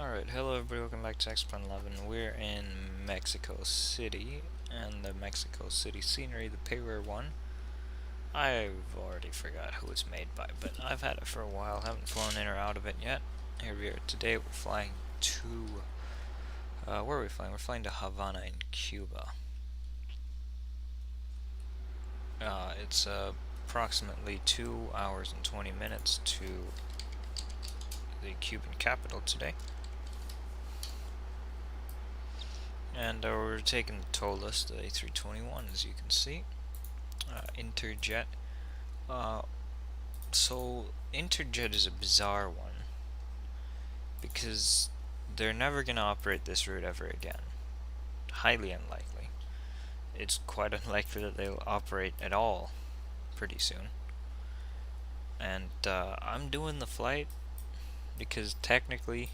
Alright, hello everybody, welcome back to X-Plan 11. We're in Mexico City, and the Mexico City scenery, the paper one, I've already forgot who it's made by, but I've had it for a while, haven't flown in or out of it yet. Here we are. Today we're flying to, where are we flying? We're flying to Havana in Cuba. It's approximately 2 hours and 20 minutes to the Cuban capital today. And we're taking the ToLiss, the A321, as you can see. Interjet. So Interjet is a bizarre one because they're never going to operate this route ever again. Highly unlikely. It's quite unlikely that they'll operate at all pretty soon. And I'm doing the flight because technically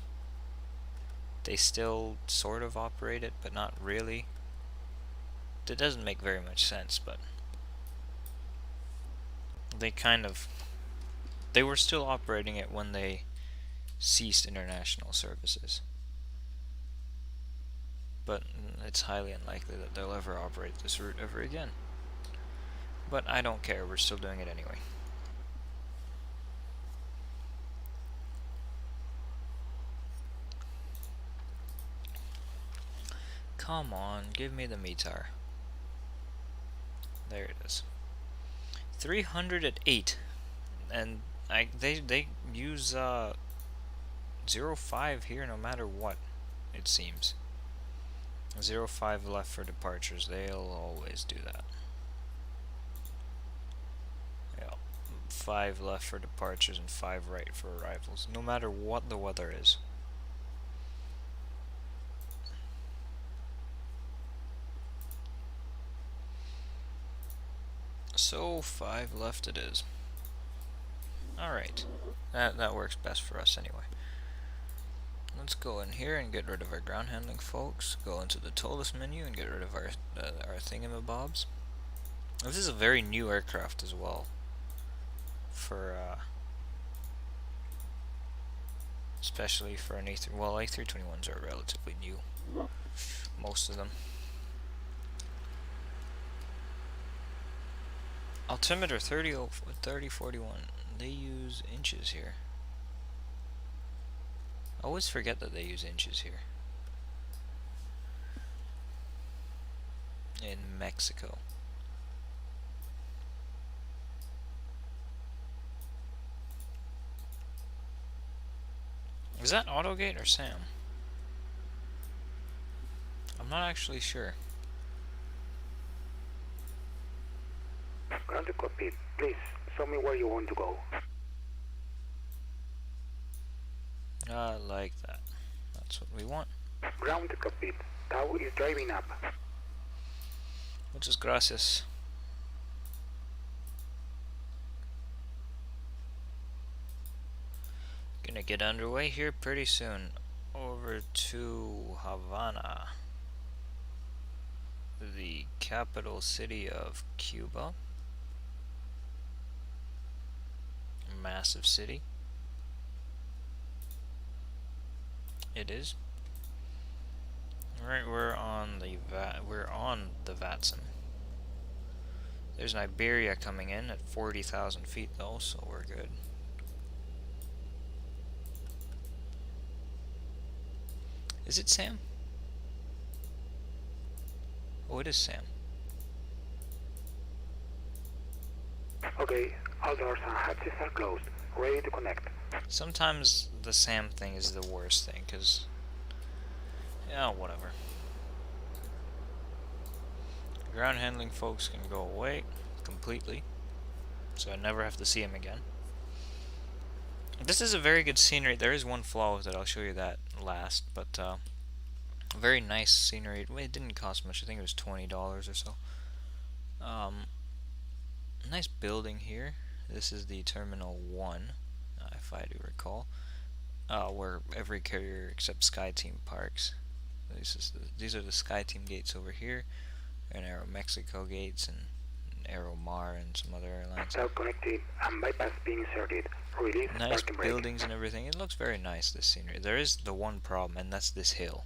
they still sort of operate it, but not really. That doesn't make very much sense, but they were still operating it when they ceased international services. But it's highly unlikely that they'll ever operate this route ever again. But I don't care, we're still doing it anyway. Come on, give me the METAR. There it is. 308, and they use 05 here no matter what, it seems. 05 left for departures, they'll always do that. Yeah, 5 left for departures and 5 right for arrivals, no matter what the weather is. So 5 left it is. Alright, that works best for us anyway. Let's go in here and get rid of our ground handling folks. Go into the ToLiss menu and get rid of our thingamabobs. This is a very new aircraft as well. For especially for an A321s are relatively new. Most of them. Altimeter 3041. They use inches here. I always forget that they use inches here. In Mexico. Is that AutoGate or Sam? I'm not actually sure. Ground to cockpit, please show me where you want to go. I like that. That's what we want. Ground to cockpit, Tau is driving up. Muchas gracias. Gonna get underway here pretty soon. Over to Havana, the capital city of Cuba. A massive city. It is. Alright, we're on the VATSIM. There's an Iberia coming in at 40,000 feet though, so we're good. Is it Sam? Oh, it is Sam. Okay, all doors and hatches are closed. Ready to connect. Sometimes the Sam thing is the worst thing, because... yeah, whatever. Ground handling folks can go away completely, so I never have to see him again. This is a very good scenery. There is one flaw with it, I'll show you that last, but very nice scenery. It didn't cost much, I think it was $20 or so. Nice building here. This is the Terminal 1, if I do recall, where every carrier except SkyTeam parks. These are the SkyTeam gates over here, and Aeromexico gates, and Aeromar and some other airlines. Start connected and bypass being inserted. Release Nice parking brake. buildings and everything. It looks very nice, this scenery. There is the one problem, and that's this hill.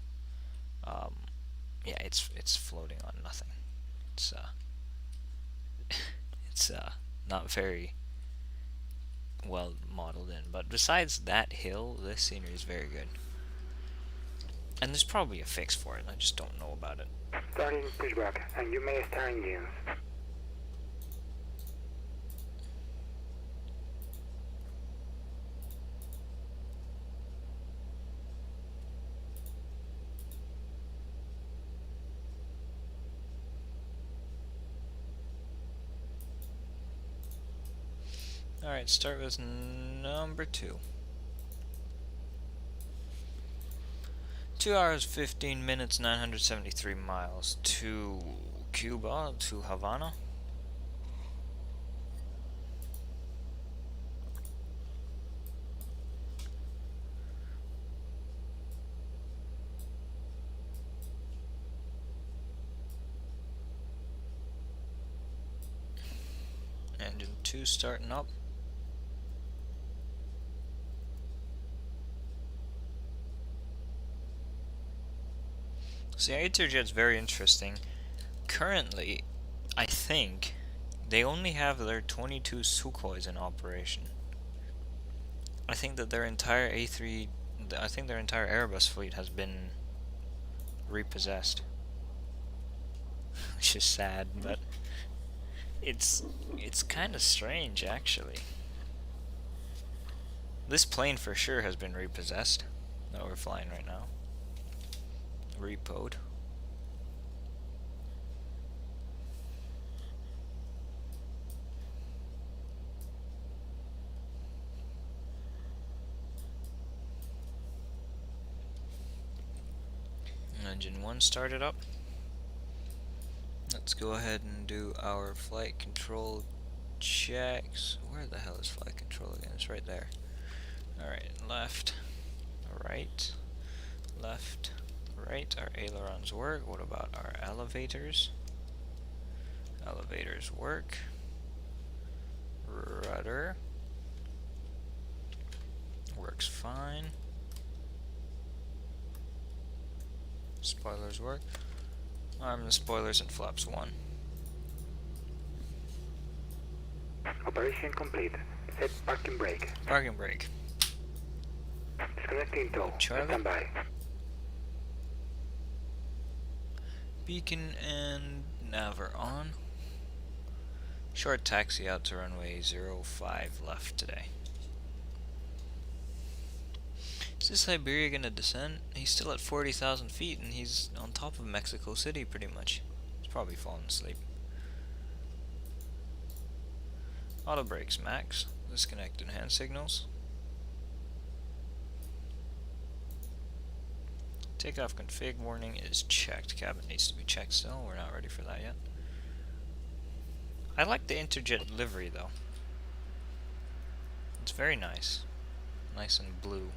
Um, yeah, it's floating on nothing. It's it's not very well modeled in. But besides that hill, this scenery is very good. And there's probably a fix for it. I just don't know about it. Starting pushback, and you may start engines. Alright, start with number 2. 2 hours 15 minutes 973 miles to Cuba, to Havana. Engine 2 starting up. See, Interjet's very interesting. Currently, I think they only have their 22 Sukhois in operation. I think that their entire I think their entire Airbus fleet has been repossessed. Which is sad, but it's kind of strange actually. This plane for sure has been repossessed that we're flying right now. Repoed. Engine 1 started up. Let's go ahead and do our flight control checks. Where the hell is flight control again? It's right there. Alright, left, right, left, right. Our ailerons work. What about our elevators? Elevators work. Rudder works fine. Spoilers work. Arm the spoilers and flaps 1. Operation complete. Set parking brake. Parking brake. Disconnecting tow. Charlie. Stand by. Beacon and nav are on. Short taxi out to runway 05 left today. Is this Siberia gonna descend? He's still at 40,000 feet and he's on top of Mexico City pretty much. He's probably fallen asleep. Auto brakes max. Disconnected hand signals. Takeoff config warning is checked. Cabin needs to be checked still. We're not ready for that yet. I like the Interjet livery though. It's very nice. Nice and blue.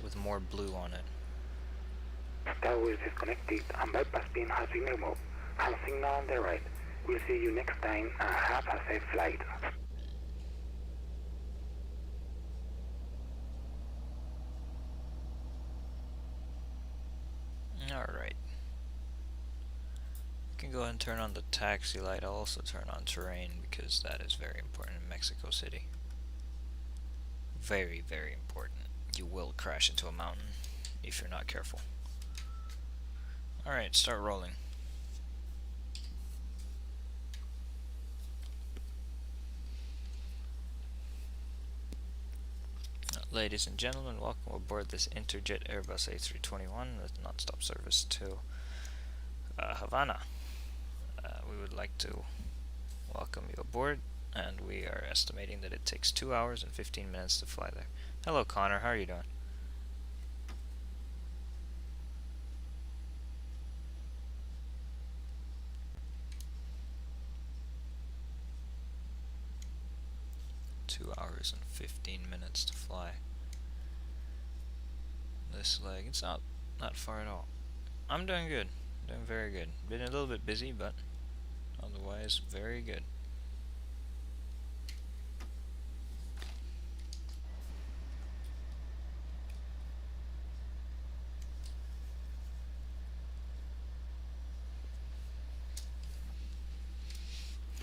With more blue on it. Tower is disconnected and bypass pin has been removed. Hand signal on the right. We'll see you next time and have a safe flight. Alright. You can go ahead and turn on the taxi light. I'll also turn on terrain because that is very important in Mexico City. Very, very important. You will crash into a mountain if you're not careful. Alright, start rolling. Ladies and gentlemen, welcome aboard this Interjet Airbus A321 with non-stop service to Havana. We would like to welcome you aboard, and we are estimating that it takes 2 hours and 15 minutes to fly there. Hello Connor, how are you doing? Two hours and 15 minutes to fly this leg. It's not far at all. I'm doing good. Doing very good. Been a little bit busy, but Otherwise, very good.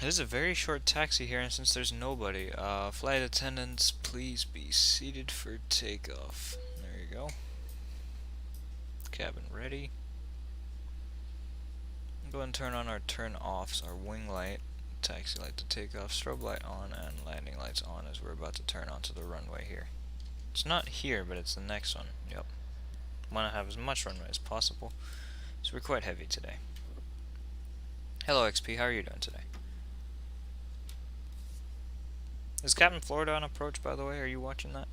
This is a very short taxi here, and since there's nobody, flight attendants, please be seated for takeoff. There you go. Cabin ready. Go ahead and turn on our turn offs, our wing light, taxi light to take off, strobe light on, and landing lights on as we're about to turn onto the runway here. It's not here, but it's the next one. Yep. Want to have as much runway as possible, so we're quite heavy today. Hello XP, how are you doing today? Is Captain Florida on approach, by the way? Are you watching that?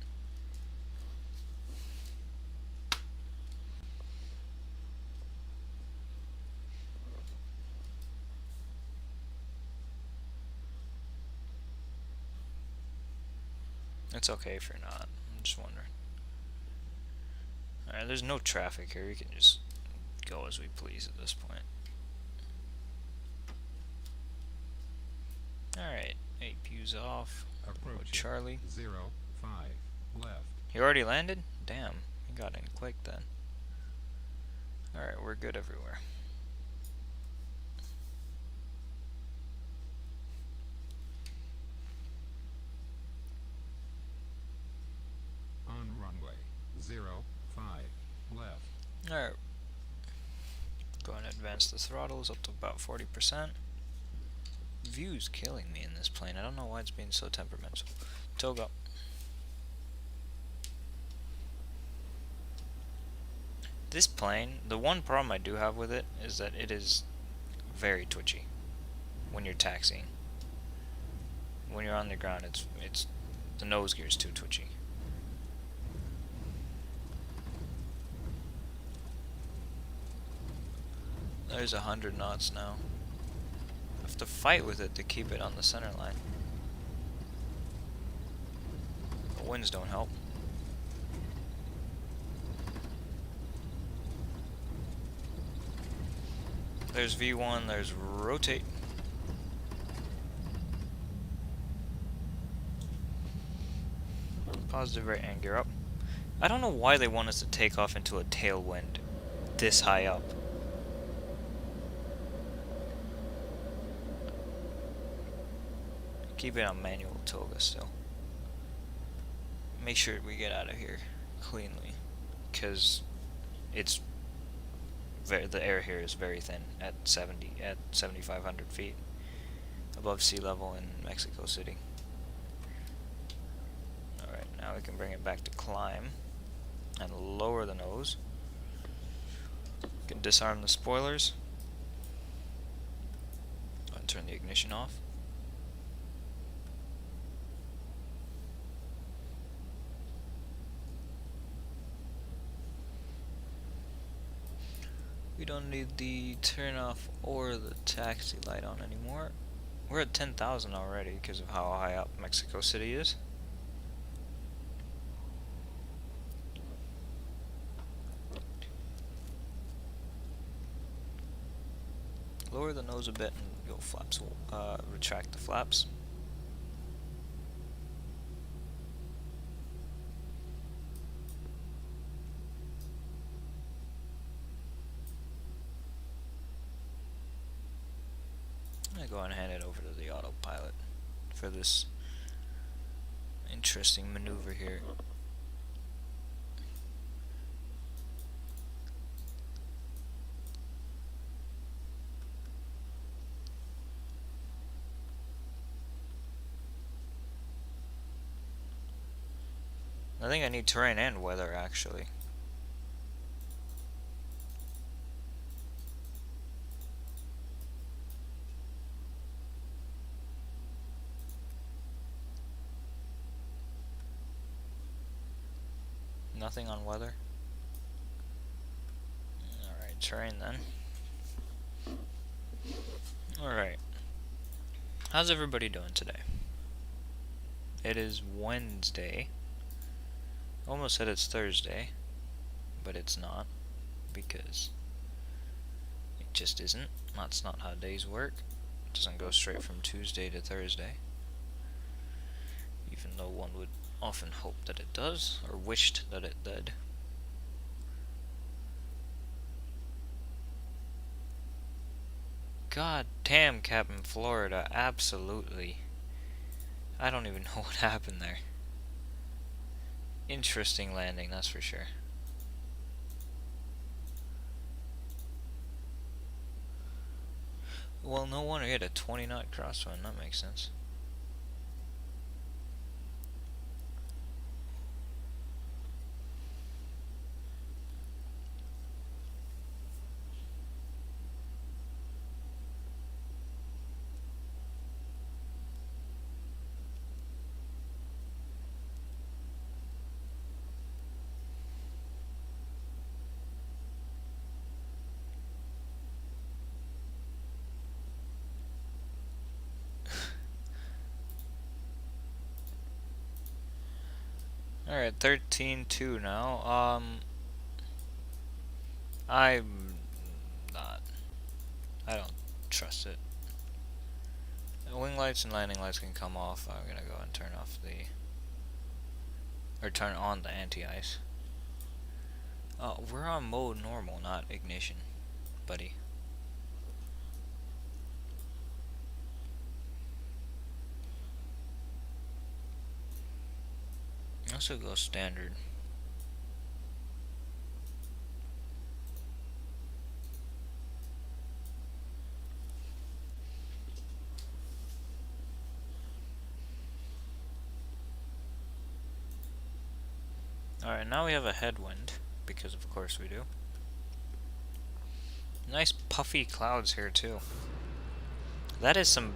It's okay if you're not. I'm just wondering. Alright, there's no traffic here. We can just go as we please at this point. Alright, APU's off. Approach Charlie. 05 left. You already landed? Damn, you got in quick then. Alright, we're good everywhere. On runway 05 left. Alright. Go and advance the throttles up to about 40%. View's killing me in this plane. I don't know why it's being so temperamental. Togo. This plane, the one problem I do have with it is that it is very twitchy when you're taxiing. When you're on the ground, it's the nose gear is too twitchy. There's 100 knots now. I have to fight with it to keep it on the center line. The winds don't help. There's V1, there's rotate. Positive right and gear up. I don't know why they want us to take off into a tailwind this high up. Keep it on manual toga still. Make sure we get out of here cleanly, because it's the air here is very thin at 7,500 feet above sea level in Mexico City. Alright, now we can bring it back to climb and lower the nose. We can disarm the spoilers and turn the ignition off. We don't need the turn off or the taxi light on anymore. We're at 10,000 already because of how high up Mexico City is. Lower the nose a bit and go flaps. We'll retract the flaps. I'm gonna go and hand it over to the autopilot for this interesting maneuver here. I think I need terrain and weather actually. Nothing on weather. Alright, terrain then. Alright. How's everybody doing today? It is Wednesday. Almost said it's Thursday, but it's not, because it just isn't. That's not how days work. Doesn't go straight from Tuesday to Thursday. Even though one would often hope that it does, or wished that it did. God damn, Captain Florida, absolutely. I don't even know what happened there. Interesting landing, that's for sure. Well, no wonder he had a 20-knot crosswind, that makes sense. Alright, 13-2 now. I'm not. I don't trust it. The wing lights and landing lights can come off. I'm gonna go and turn off the... or turn on the anti-ice. We're on mode normal, not ignition, buddy. Also go standard. Alright, now we have a headwind, because of course we do. Nice puffy clouds here too. That is some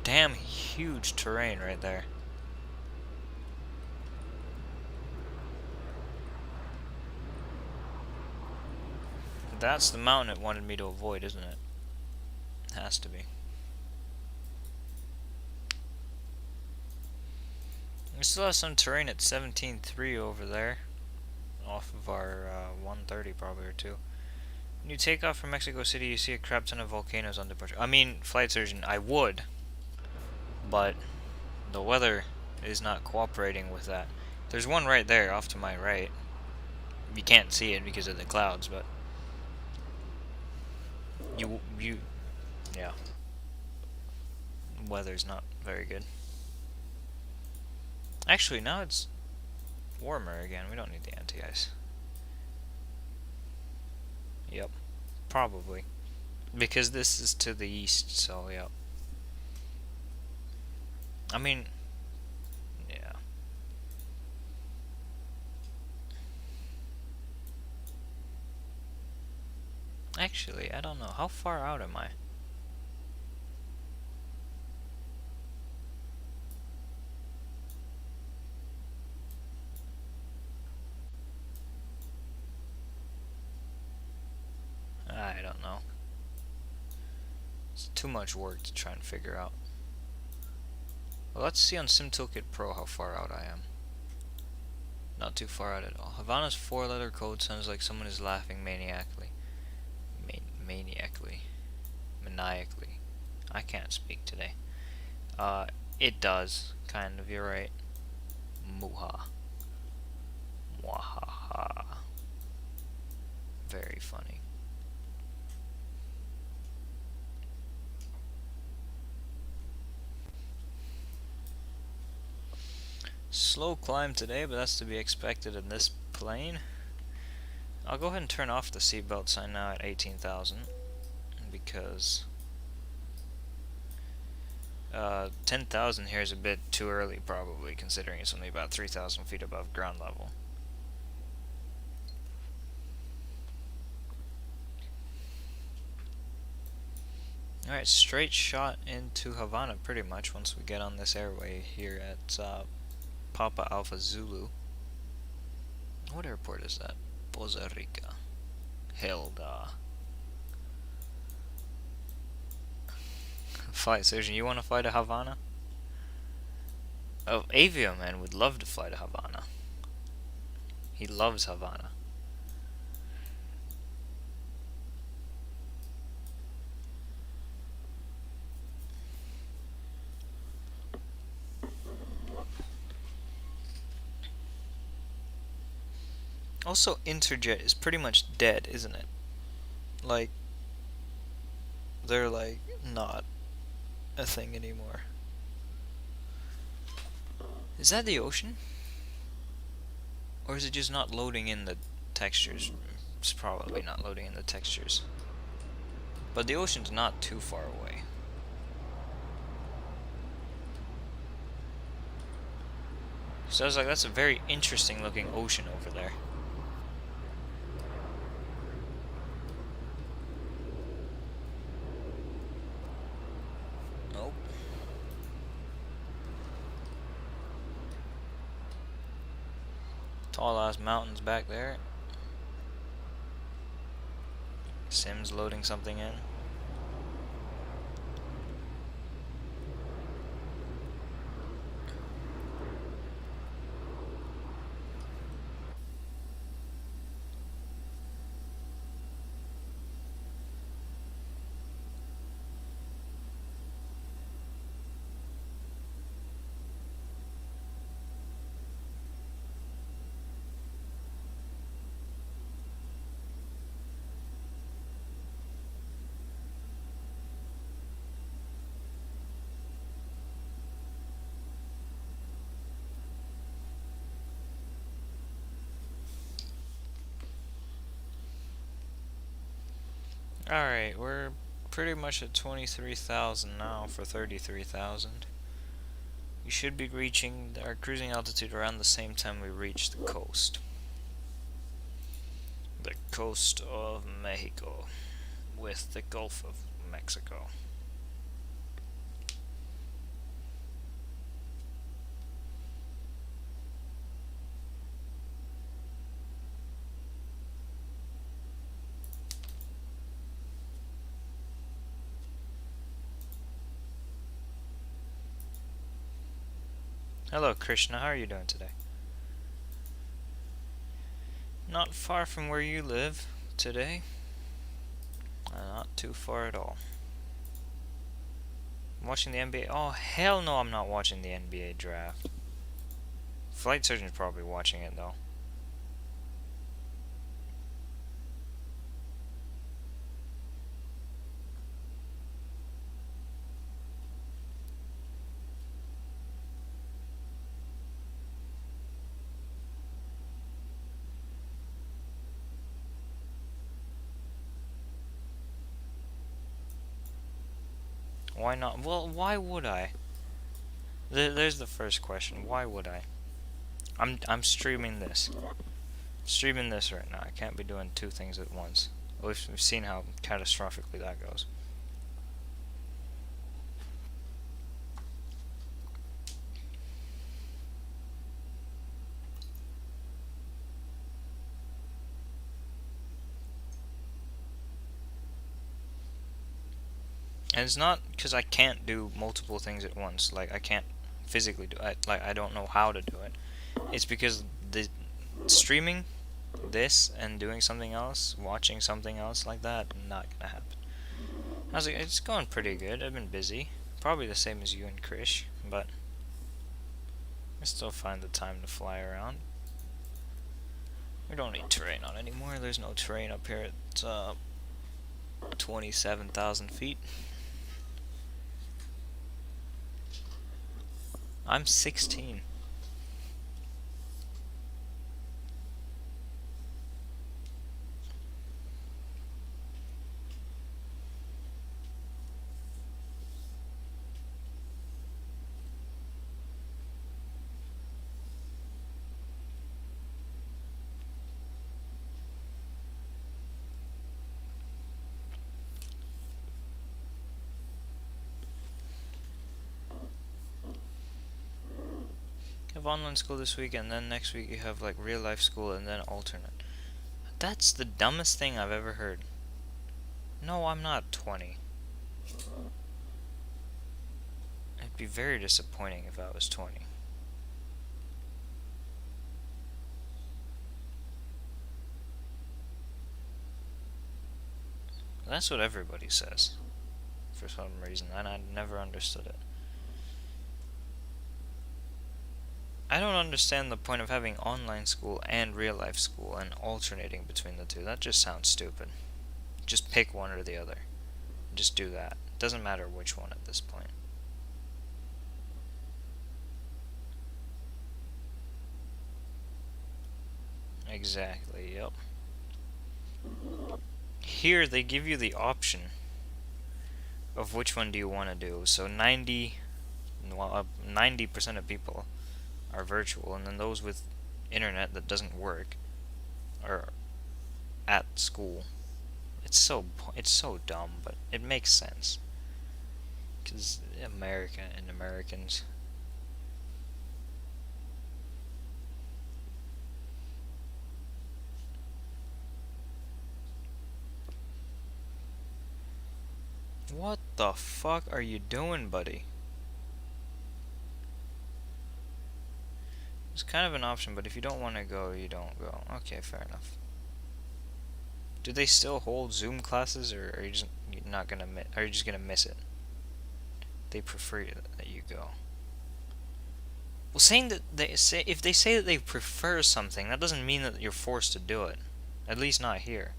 damn huge terrain right there. That's the mountain it wanted me to avoid, isn't it? Has to be. We still have some terrain at 17.3 over there, off of our 130 probably or two. When you take off from Mexico City, you see a crap ton of volcanoes on departure. I mean, flight surgeon, I would, but the weather is not cooperating with that. There's one right there, off to my right. You can't see it because of the clouds, but yeah. Weather's not very good. Actually, now it's warmer again. We don't need the anti-ice. Yep, probably. Because this is to the east, so yep. I mean, yeah. Actually, I don't know. How far out am I? I don't know. It's too much work to try and figure out. Well, let's see on SimToolkit Pro how far out I am. Not too far out at all. Havana's 4-letter code sounds like someone is laughing maniacally. Maniacally. I can't speak today. It does, kind of, you're right. Muha. Mwahaha. Very funny. Slow climb today, but that's to be expected in this plane. I'll go ahead and turn off the seatbelt sign now at 18,000 because 10,000 here is a bit too early probably, considering it's only about 3,000 feet above ground level. Alright, straight shot into Havana pretty much once we get on this airway here at Papa Alpha Zulu. What airport is that? Poza Rica. Hilda. Flight surgeon, you want to fly to Havana? Oh, Avioman would love to fly to Havana. He loves Havana. Also, Interjet is pretty much dead, isn't it? Like, they're like not a thing anymore. Is that the ocean? Or is it just not loading in the textures? It's probably not loading in the textures. But the ocean's not too far away. So I was like, that's a very interesting looking ocean over there. Nope. Tall ass mountains back there. Sim's loading something in. Alright, we're pretty much at 23,000 now for 33,000. We should be reaching our cruising altitude around the same time we reach the coast. The coast of Mexico with the Gulf of Mexico. Hello Krishna, how are you doing today? Not far from where you live today. Not too far at all. I'm watching the NBA. Oh, hell no, I'm not watching the NBA draft. Flight Surgeon's probably watching it though. Why not? Well, why would I? There's the first question. Why would I? I'm streaming this. Streaming this right now. I can't be doing two things at once. We've seen how catastrophically that goes. And it's not because I can't do multiple things at once. Like, I can't physically do it. Like, I don't know how to do it. It's because the streaming this and doing something else, watching something else like that, not gonna happen. I was like, it's going pretty good. I've been busy. Probably the same as you and Krish, but I still find the time to fly around. We don't need terrain on anymore. There's no terrain up here at 27,000 feet. I'm 16. You have online school this week, and then next week you have like real life school, and then alternate. That's the dumbest thing I've ever heard. No, I'm not 20. It'd be very disappointing if I was 20. That's what everybody says, for some reason, and I never understood it. I don't understand the point of having online school and real life school and alternating between the two. That just sounds stupid. Just pick one or the other. Just do that. It doesn't matter which one at this point. Exactly, yep. Here they give you the option of which one do you want to do. So 90% of people are virtual, and then those with internet that doesn't work are at school. It's so dumb, but it makes sense. Because America and Americans. What the fuck are you doing, buddy? It's kind of an option, but if you don't want to go, you don't go. Okay, fair enough. Do they still hold Zoom classes, or are you just not gonna are you just gonna miss it? They prefer that you go. Well, saying that they say if they say that they prefer something, that doesn't mean that you're forced to do it. At least not here.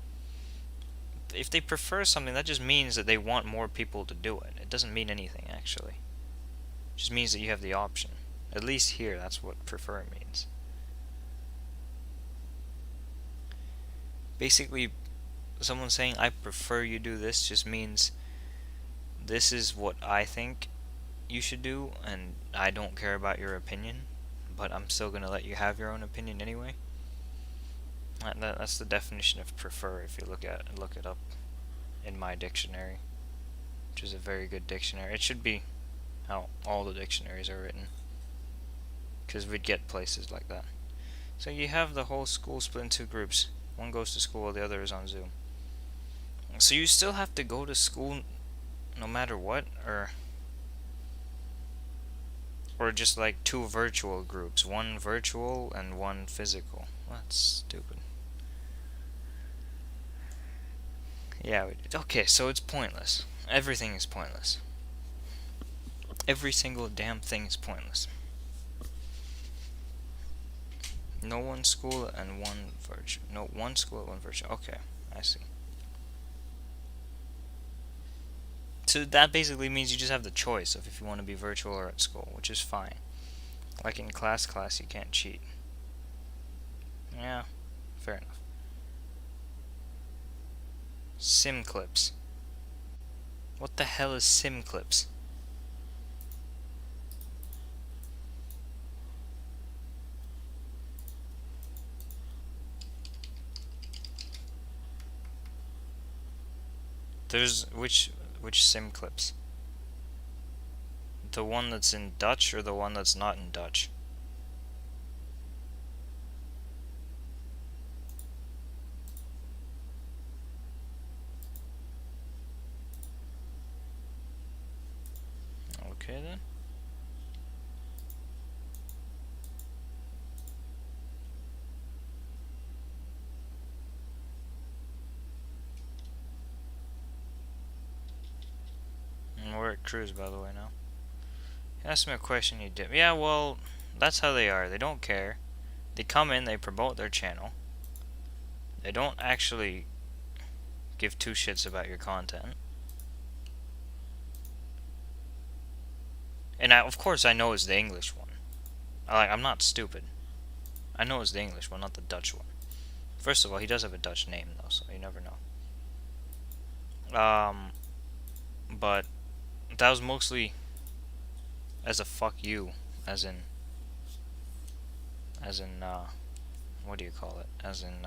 If they prefer something, that just means that they want more people to do it. It doesn't mean anything, actually. It just means that you have the option. At least here, that's what prefer means. Basically, someone saying, I prefer you do this, just means this is what I think you should do, and I don't care about your opinion, but I'm still going to let you have your own opinion anyway. That's the definition of prefer if you look it up in my dictionary, which is a very good dictionary. It should be how all the dictionaries are written, because we'd get places like that. So you have the whole school split into groups. One goes to school, the other is on Zoom. So you still have to go to school no matter what, or just like two virtual groups, one virtual and one physical. That's stupid. Yeah, okay, so it's pointless. Everything is pointless. Every single damn thing is pointless. No one school and one virtual. No, one school and one virtual. Okay, I see. So that basically means you just have the choice of if you want to be virtual or at school, which is fine. Like in class, you can't cheat. Yeah, fair enough. Sim clips. What the hell is sim clips? There's which sim clips? The one that's in Dutch or the one that's not in Dutch? Okay then. And we're at cruise, by the way, now. Ask me a question you did. Yeah, well, that's how they are. They don't care. They come in, they promote their channel. They don't actually give two shits about your content. And of course I know it's the English one. I'm not stupid. I know it's the English one, not the Dutch one. First of all, he does have a Dutch name though, so you never know. But that was mostly as a fuck you, as in, what do you call it? As in,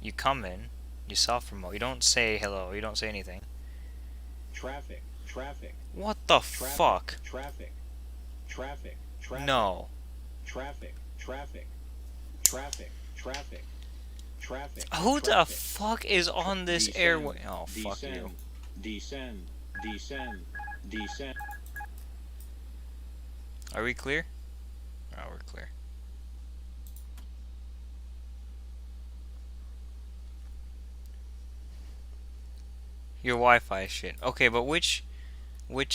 you come in, you self-promote, you don't say hello, you don't say anything. Traffic. What the fuck? Traffic. No. Traffic. Who the fuck is on this airway? Oh, fuck you. Descend. Are we clear? Oh, we're clear. Your Wi-Fi shit. Okay, but which one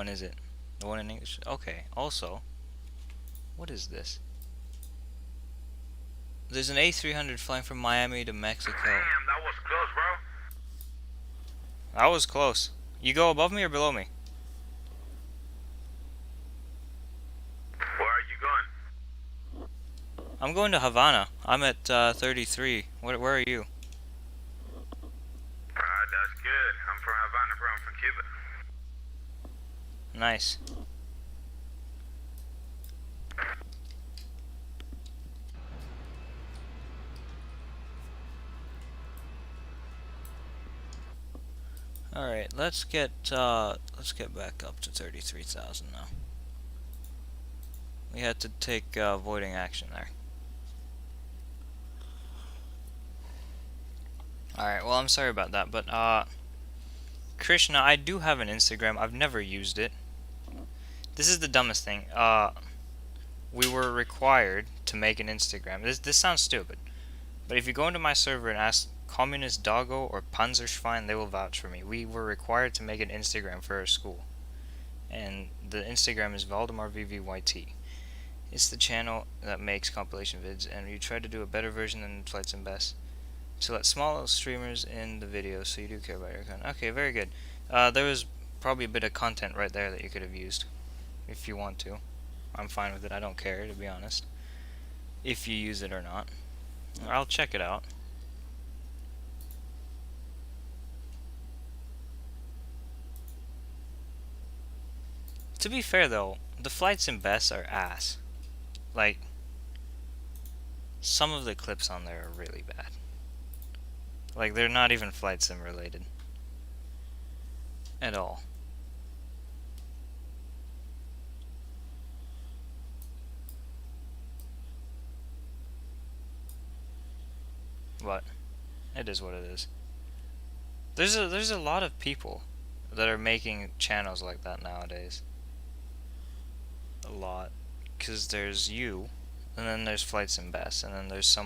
is it? The one in English? Okay, also, what is this? There's an A300 flying from Miami to Mexico. Damn, that was close, bro. That was close. You go above me or below me? Where are you going? I'm going to Havana. I'm at 33. Where are you? That's good. I'm from Havana, bro. I'm from Cuba. Nice. Alright, let's get back up to 33,000 now. We had to take avoiding action there. Alright, well, I'm sorry about that, but Krishna, I do have an Instagram. I've never used it. This is the dumbest thing. We were required to make an Instagram. This sounds stupid, but if you go into my server and ask Communist Doggo or Panzerschwein, they will vouch for me. We were required to make an Instagram for our school, and the Instagram is Valdemar VVYT. It's the channel that makes compilation vids, and you try to do a better version than Flights and Best to let small streamers in the video, so you do care about your content. Okay, very good. There was probably a bit of content right there that you could have used, if you want to. I'm fine with it. I don't care, to be honest, if you use it or not. I'll check it out. To be fair though, the Flights and Best are ass. Like, some of the clips on there are really bad. Like, they're not even Flight Sim related at all. But it is what it is. There's a lot of people that are making channels like that nowadays. A lot, because there's you, and then there's Flights and Best, and then there's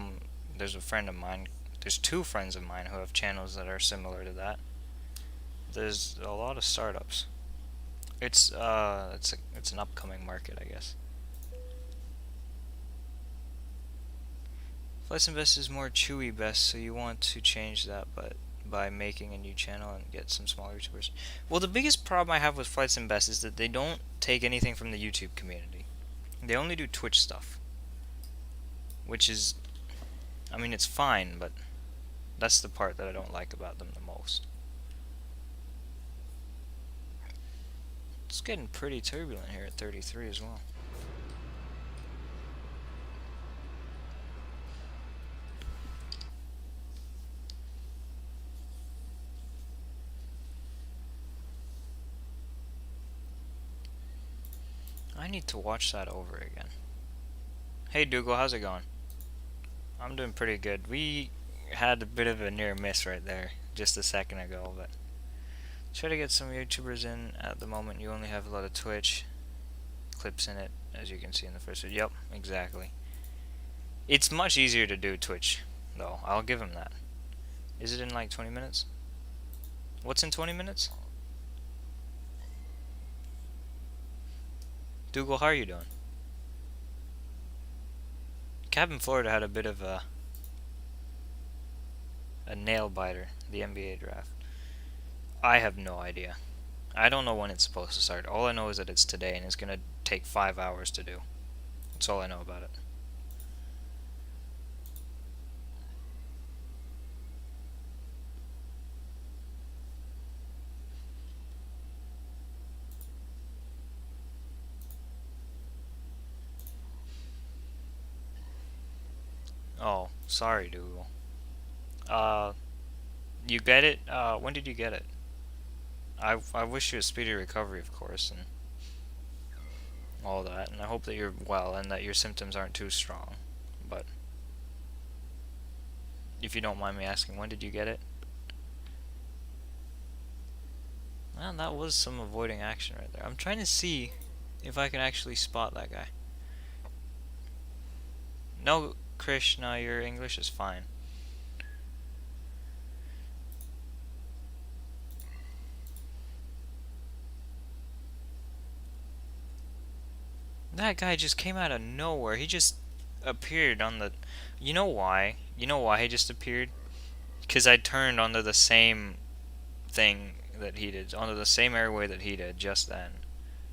a friend of mine. There's two friends of mine who have channels that are similar to that. There's a lot of startups. It's an upcoming market, I guess. Flights and Best is more chewy best, so you want to change that, but by making a new channel and get some smaller YouTubers. Well, the biggest problem I have with Flights and Best is that they don't take anything from the YouTube community. They only do Twitch stuff, which is, I mean, it's fine, but that's the part that I don't like about them the most. It's getting pretty turbulent here at 33 as well. I need to watch that over again. Hey Dougal, how's it going? I'm doing pretty good. We had a bit of a near miss right there just a second ago, but try to get some YouTubers in. At the moment you only have a lot of Twitch clips in it, as you can see in the first video. Yep, exactly. It's much easier to do Twitch though, I'll give him that. Is it in like 20 minutes? What's in 20 minutes? Dougal, how are you doing? Cabin Florida had a bit of a nail biter, the NBA draft. I have no idea. I don't know when it's supposed to start. All I know is that it's today and it's gonna take 5 hours to do. That's all I know about it. Oh, sorry, Dougal. You get it? When did you get it? I wish you a speedy recovery, of course, and all that, and I hope that you're well and that your symptoms aren't too strong. But if you don't mind me asking, when did you get it? Man, that was some avoiding action right there. I'm trying to see if I can actually spot that guy. No, Krishna, your English is fine. That guy just came out of nowhere. He just appeared on the... You know why? You know why he just appeared? Because I turned onto the same thing that he did. Onto the same airway that he did just then.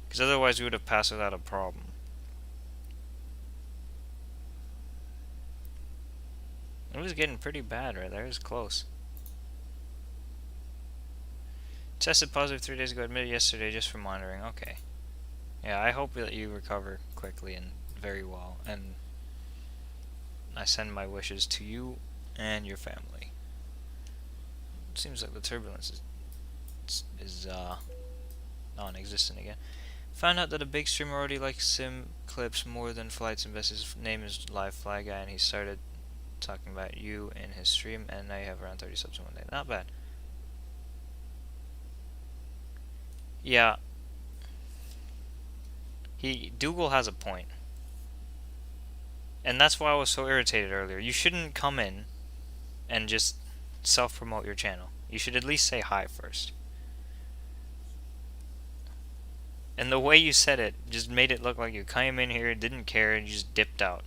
Because otherwise we would have passed without a problem. It was getting pretty bad right there. It was close. Tested positive 3 days ago. Admitted yesterday just for monitoring. Okay. Yeah, I hope that you recover quickly and very well. And I send my wishes to you and your family. It seems like the turbulence is non-existent again. Found out that a big streamer already likes sim clips more than flights and best. His name is Live Fly Guy, and he started talking about you in his stream, and now you have around 30 subs in one day. Not bad. Yeah. Dougal has a point. And that's why I was so irritated earlier. You shouldn't come in and just self-promote your channel. You should at least say hi first. And the way you said it just made it look like you came in here, didn't care, and you just dipped out.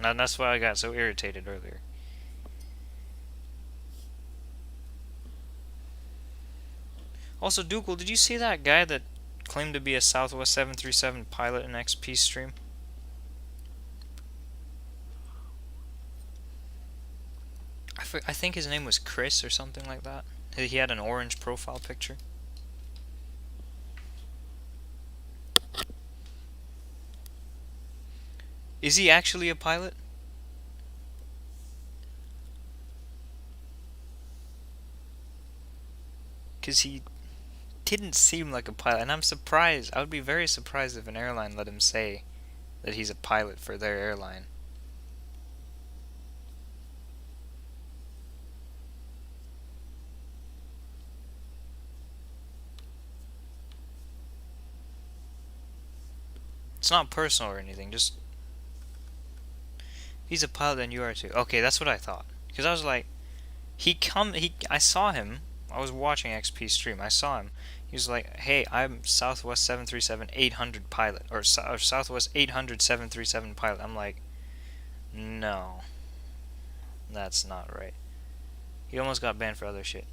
And that's why I got so irritated earlier. Also, Dougal, did you see that guy that claimed to be a Southwest 737 pilot in XP stream? I think his name was Chris or something like that. He had an orange profile picture. Is he actually a pilot? Because he didn't seem like a pilot, and I'm surprised. I would be very surprised if an airline let him say that he's a pilot for their airline. It's not personal or anything, just... He's a pilot and you are too. Okay, that's what I thought. Because I was like... I saw him. I was watching XP stream. I saw him. He was like, hey, I'm Southwest 737-800 pilot. Or Southwest 800 737 pilot. I'm like, no. That's not right. He almost got banned for other shit.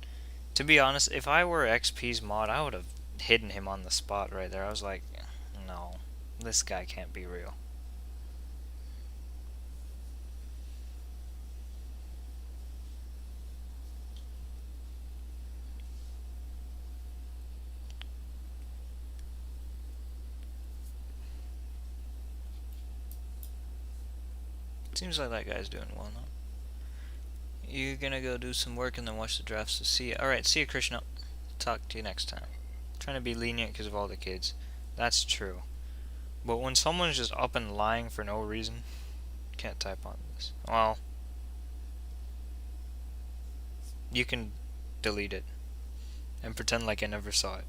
To be honest, if I were XP's mod, I would have hidden him on the spot right there. I was like, no. This guy can't be real. Seems like that guy's doing well now. You're gonna go do some work and then watch the drafts to see it. Alright, see you, Krishna. Talk to you next time. Trying to be lenient because of all the kids. That's true. But when someone's just up and lying for no reason, can't type on this. Well, you can delete it and pretend like I never saw it.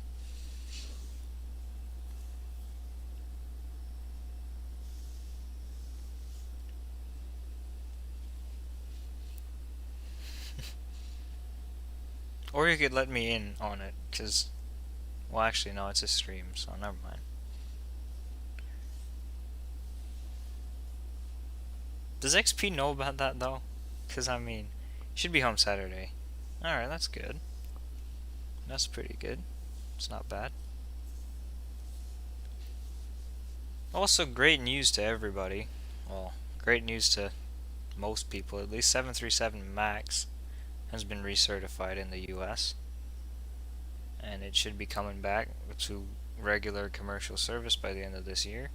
Or you could let me in on it, because, well, actually, no, it's a stream, so never mind. Does XP know about that, though? Because, I mean, should be home Saturday. Alright, that's good. That's pretty good. It's not bad. Also, great news to everybody. Well, great news to most people. At least 737 MAX has been recertified in the US. And it should be coming back to regular commercial service by the end of this year.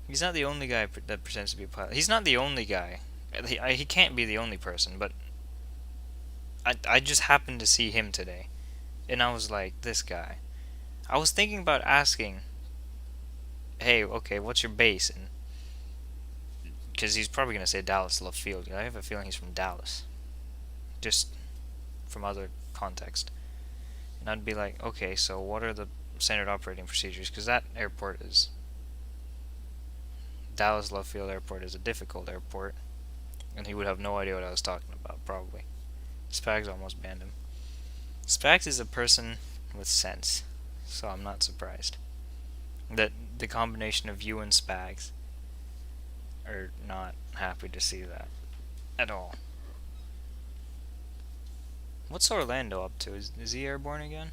He's not the only guy that pretends to be a pilot. He's not the only guy. He can't be the only person, but I just happened to see him today. And I was like, this guy. I was thinking about asking, hey, okay, what's your base? And because he's probably going to say Dallas Love Field. I have a feeling he's from Dallas. Just from other context. And I'd be like, okay, so what are the standard operating procedures? Because that airport is... Dallas Love Field Airport is a difficult airport. And he would have no idea what I was talking about, probably. Spags almost banned him. Spags is a person with sense, so I'm not surprised. That the combination of you and Spags are not happy to see that at all. What's Orlando up to? Is he airborne again?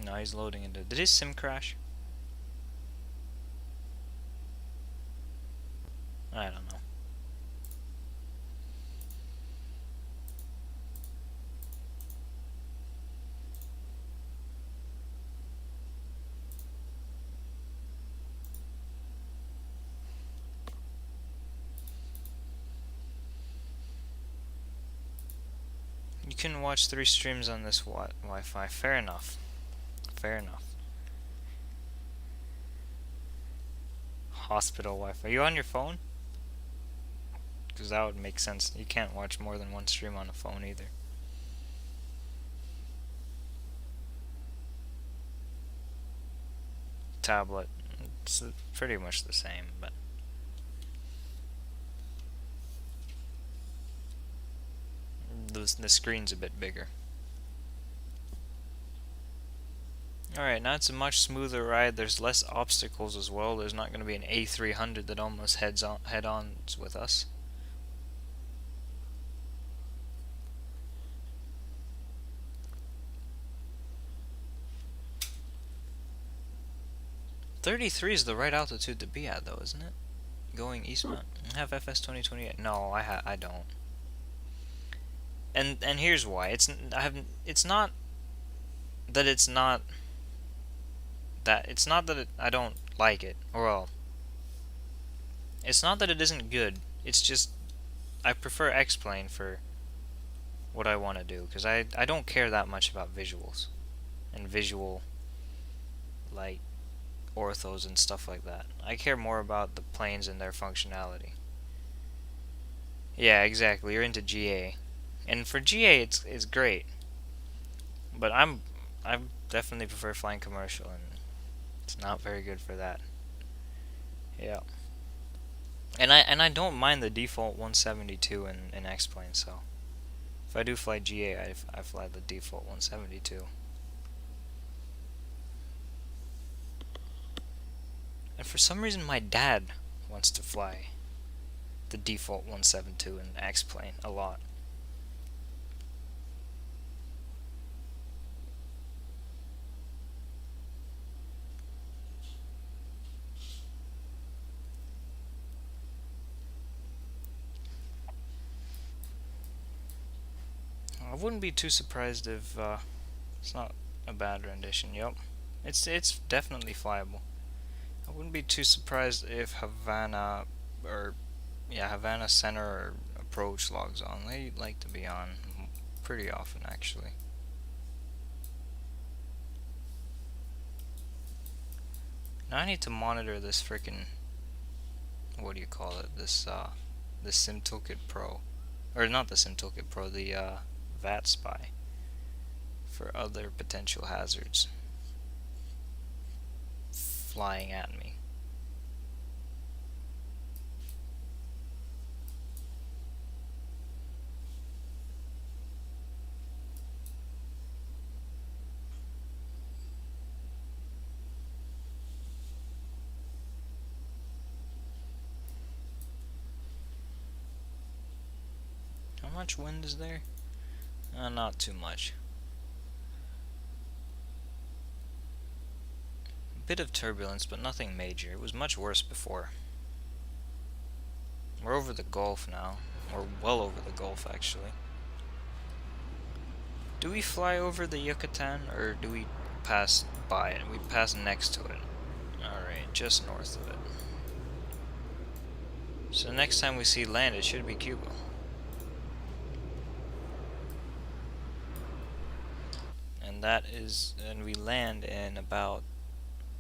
No, he's loading into. Did his sim crash? I don't know. You can watch 3 streams on this Wi-Fi. Fair enough. Fair enough. Hospital Wi-Fi. You on your phone? Because that would make sense. You can't watch more than one stream on a phone either. Tablet. It's pretty much the same, but the screen's a bit bigger. Alright, now it's a much smoother ride. There's less obstacles as well. There's not going to be an A300 that almost head-on with us. .33 is the right altitude to be at, though, isn't it? Going eastbound. I have FS 2028. No, I don't. And here's why. It's not that I don't like it, or well, it's not that it isn't good. It's just I prefer X-Plane for what I want to do, because I don't care that much about visuals and visual like orthos and stuff like that. I care more about the planes and their functionality. Yeah, exactly. You're into GA, and for GA it's great, but I definitely prefer flying commercial, and it's not very good for that. Yeah. And I don't mind the default 172 in X-Plane, so if I do fly GA, I fly the default 172. And for some reason my dad wants to fly the default 172 in X-Plane a lot. I wouldn't be too surprised if it's not a bad rendition. Yep, it's definitely flyable. I wouldn't be too surprised if Havana Havana Center or Approach logs on. They like to be on pretty often, actually. Now I need to monitor this freaking, what do you call it? This Sim Toolkit Pro, or not the Sim Toolkit Pro, the VAT Spy, for other potential hazards flying at me. How much wind is there? Not too much. A bit of turbulence, but nothing major. It was much worse before. We're over the Gulf now. Or well over the Gulf, actually. Do we fly over the Yucatan, or do we pass by it? We pass next to it. Alright, just north of it. So next time we see land, it should be Cuba. And we land in about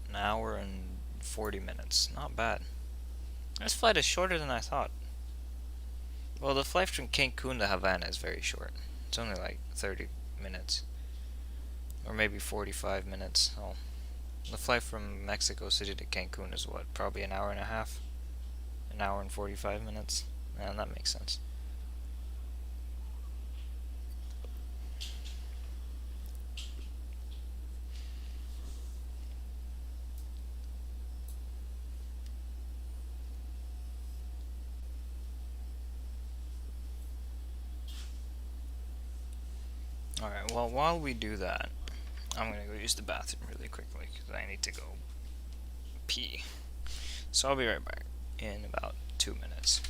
an hour and 40 minutes. Not bad. This flight is shorter than I thought. Well, the flight from Cancun to Havana is very short. It's only like 30 minutes. Or maybe 45 minutes. Oh. The flight from Mexico City to Cancun is what? Probably an hour and a half? An hour and 45 minutes? Yeah, that makes sense. Alright, well, while we do that, I'm gonna go use the bathroom really quickly because I need to go pee. So I'll be right back in about 2 minutes.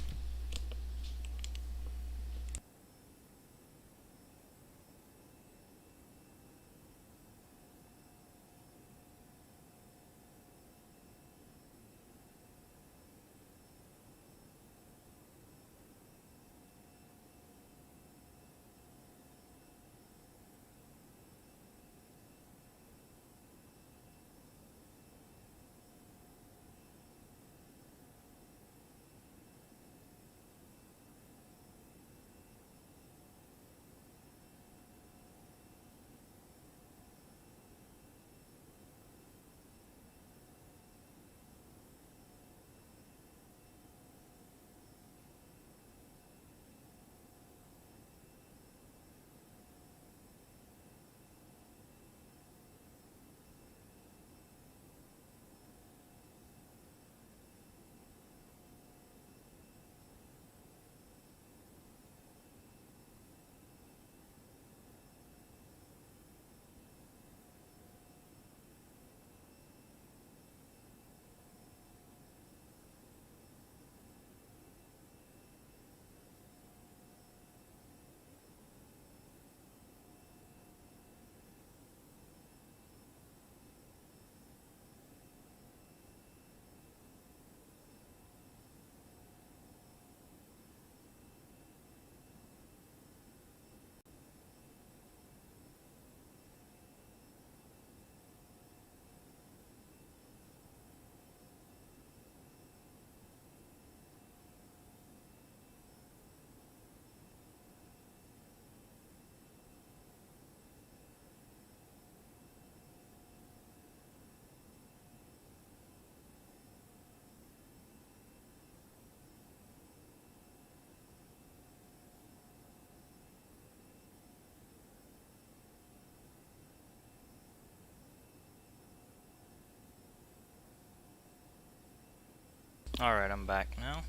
Alright, I'm back now.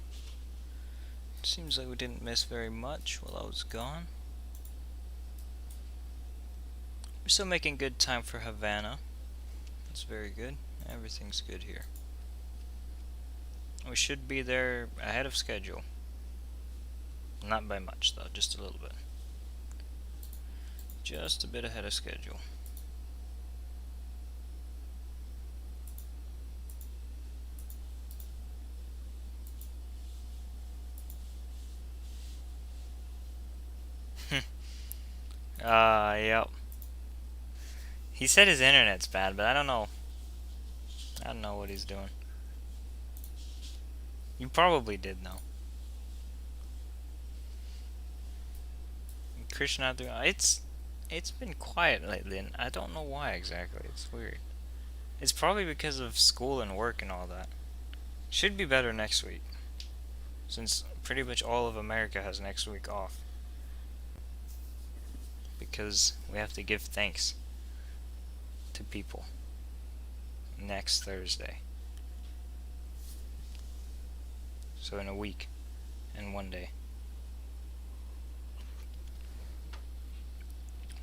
Seems like we didn't miss very much while I was gone. We're still making good time for Havana. That's very good. Everything's good here. We should be there ahead of schedule. Not by much though, just a little bit. Just a bit ahead of schedule. Yep. He said his internet's bad, but I don't know. I don't know what he's doing. You probably did know. Christian out there. It's been quiet lately, and I don't know why exactly. It's weird. It's probably because of school and work and all that. Should be better next week, since pretty much all of America has next week off. Because we have to give thanks to people next Thursday. So in a week and 1 day.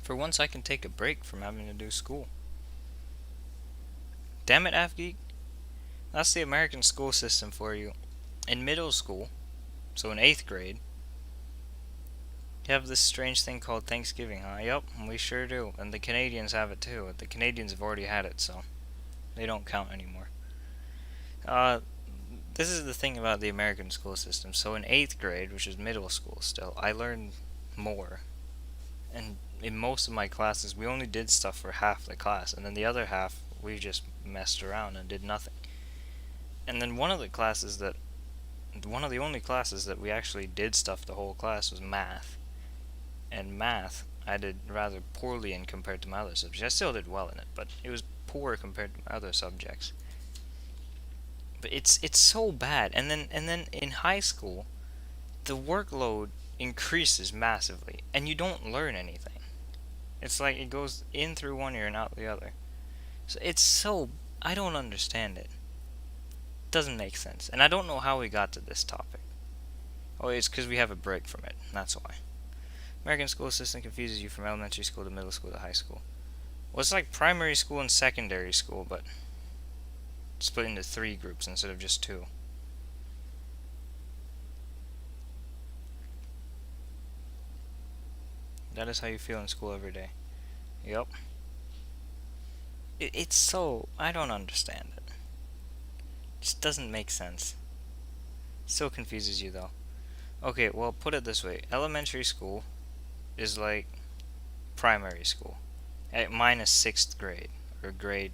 For once I can take a break from having to do school. Damn it, AFGeek. That's the American school system for you. In middle school, so in 8th grade, you have this strange thing called Thanksgiving, huh? Yup, we sure do. And the Canadians have it too. The Canadians have already had it, so they don't count anymore. This is the thing about the American school system. So in 8th grade, which is middle school still, I learned more. And in most of my classes, we only did stuff for half the class. And then the other half, we just messed around and did nothing. And then one of the only classes that we actually did stuff the whole class was math. And math, I did rather poorly in compared to my other subjects. I still did well in it, but it was poor compared to my other subjects. But it's so bad. And then in high school, the workload increases massively, and you don't learn anything. It's like it goes in through one ear and out the other. So I don't understand it. It doesn't make sense, and I don't know how we got to this topic. Oh, it's because we have a break from it. That's why. American school system confuses you from elementary school to middle school to high school. Well, it's like primary school and secondary school, but split into 3 groups instead of just 2. That is how you feel in school every day. Yep. It's so... I don't understand it. It just doesn't make sense. Still confuses you, though. Okay, well, put it this way. Elementary school is like primary school. At minus 6th grade. Or grade...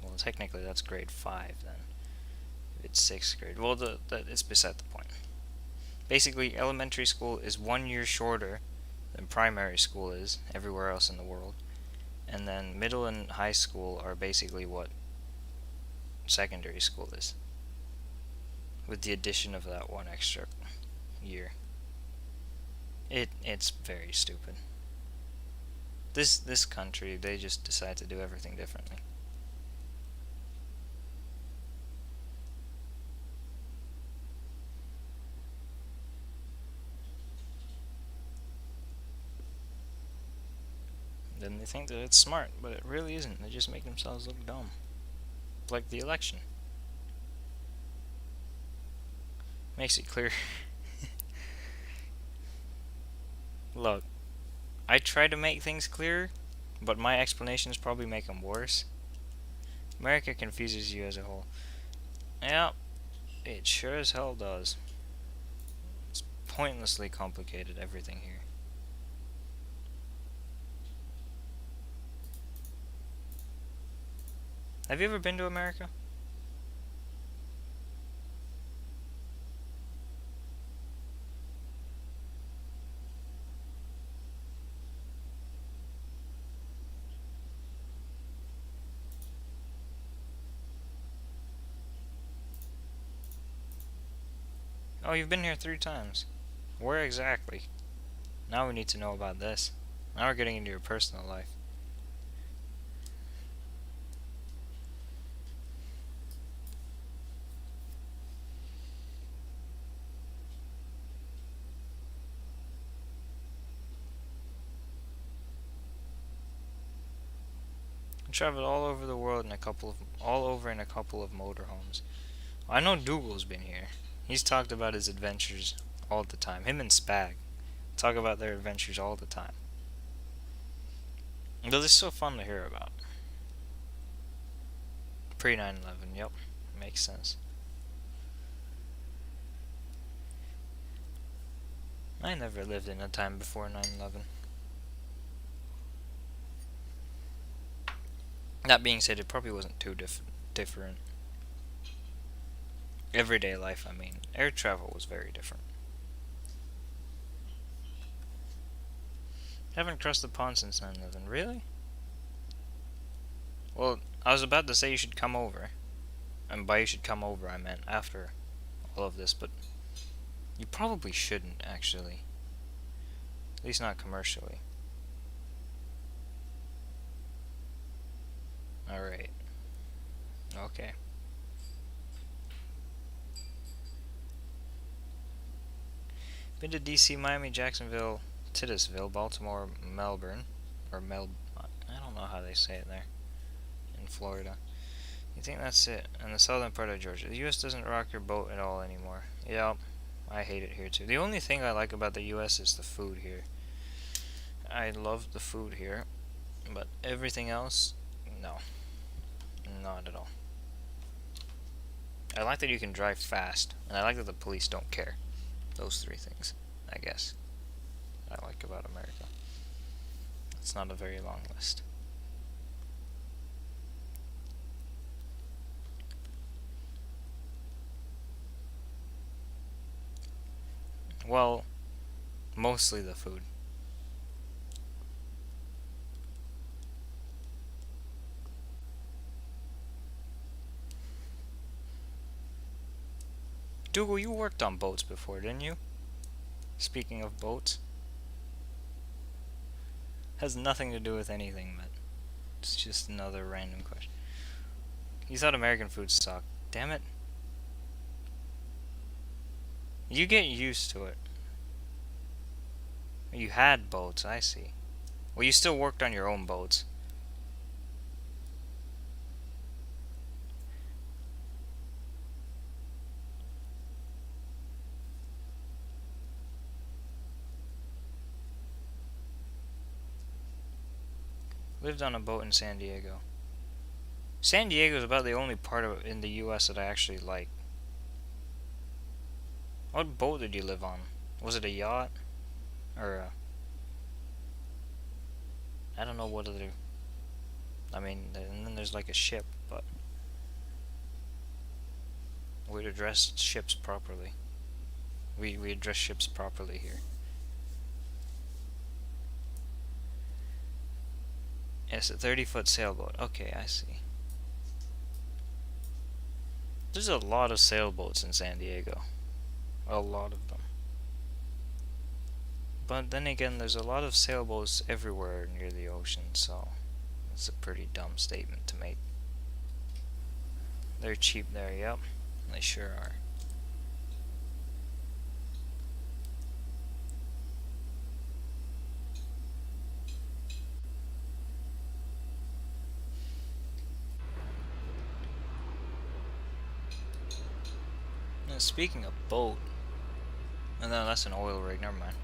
Well, technically that's grade 5, then. If it's 6th grade. Well, it's beside the point. Basically, elementary school is 1 year shorter than primary school is everywhere else in the world. And then middle and high school are basically what secondary school is, with the addition of that 1 extra year. It's very stupid. This country, they just decide to do everything differently. Then they think that it's smart, but it really isn't. They just make themselves look dumb. Like the election. Makes it clear. Look, I try to make things clearer, but my explanations probably make them worse. America confuses you as a whole. Yeah, it sure as hell does. It's pointlessly complicated, everything here. Have you ever been to America? Oh, you've been here 3 times. Where exactly? Now we need to know about this. Now we're getting into your personal life. I traveled all over the world in a couple of motorhomes. I know Dougal's been here. He's talked about his adventures all the time. Him and Spag talk about their adventures all the time. But it's so fun to hear about. Pre 9/11, yep, makes sense. I never lived in a time before 9/11. That being said, it probably wasn't too different. Everyday life, I mean. Air travel was very different. Haven't crossed the pond since 9/11. Really? Well, I was about to say you should come over. And by you should come over, I meant after all of this, but you probably shouldn't, actually. At least not commercially. Alright. Okay. Been to DC, Miami, Jacksonville, Titusville, Baltimore, Melbourne, or I don't know how they say it there, in Florida. You think that's it? And the southern part of Georgia. The U.S. doesn't rock your boat at all anymore. Yeah, I hate it here too. The only thing I like about the U.S. is the food here. I love the food here, but everything else, no. Not at all. I like that you can drive fast, and I like that the police don't care. Those 3 things, I guess, I like about America. It's not a very long list. Well, mostly the food. Dougal, you worked on boats before, didn't you? Speaking of boats. Has nothing to do with anything, but it's just another random question. You thought American food sucked. Damn it. You get used to it. You had boats, I see. Well, you still worked on your own boats. Lived on a boat in San Diego. San Diego is about the only part of in the U.S. that I actually like. What boat did you live on? Was it a yacht? Or a... I don't know what other... I mean, and then there's like a ship, but... We'd address ships properly. We address ships properly here. Yes, a 30-foot sailboat. Okay, I see. There's a lot of sailboats in San Diego. A lot of them. But then again, there's a lot of sailboats everywhere near the ocean, so it's a pretty dumb statement to make. They're cheap there, yep. They sure are. Now, speaking of boat, and no, that's an oil rig, never mind.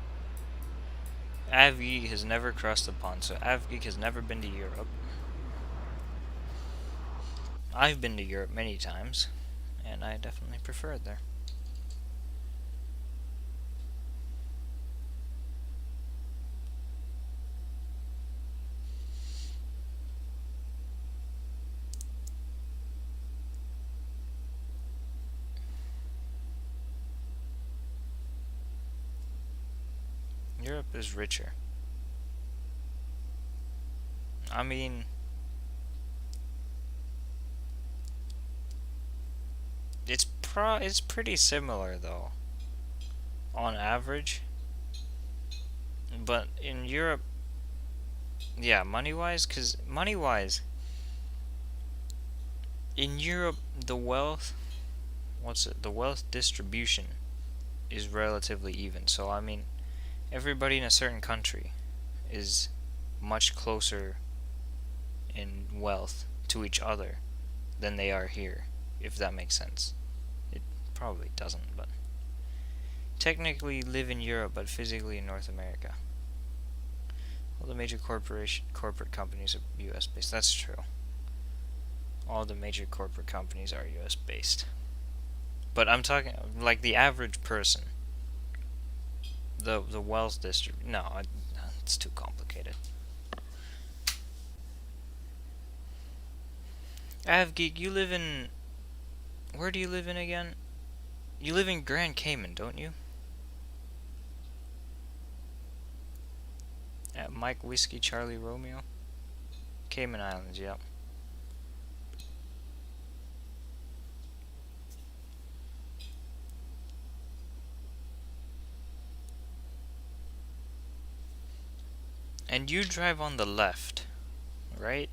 Avgeek has never crossed the pond, so Avgeek has never been to Europe. I've been to Europe many times, and I definitely prefer it there. Europe is richer. I mean, it's pretty similar though, on average. But in Europe, yeah, money-wise, in Europe, the wealth distribution is relatively even. So I mean, everybody in a certain country is much closer in wealth to each other than they are here, if that makes sense. It probably doesn't, but technically live in Europe but physically in North America. All the major corporate companies are US based. That's true. All the major corporate companies are US based. But I'm talking like the average person. The wealth district. No, it's too complicated. Avgeek, you live in... Where do you live in again? You live in Grand Cayman, don't you? At Mike Whiskey Charlie Romeo? Cayman Islands, yep. And you drive on the left, right?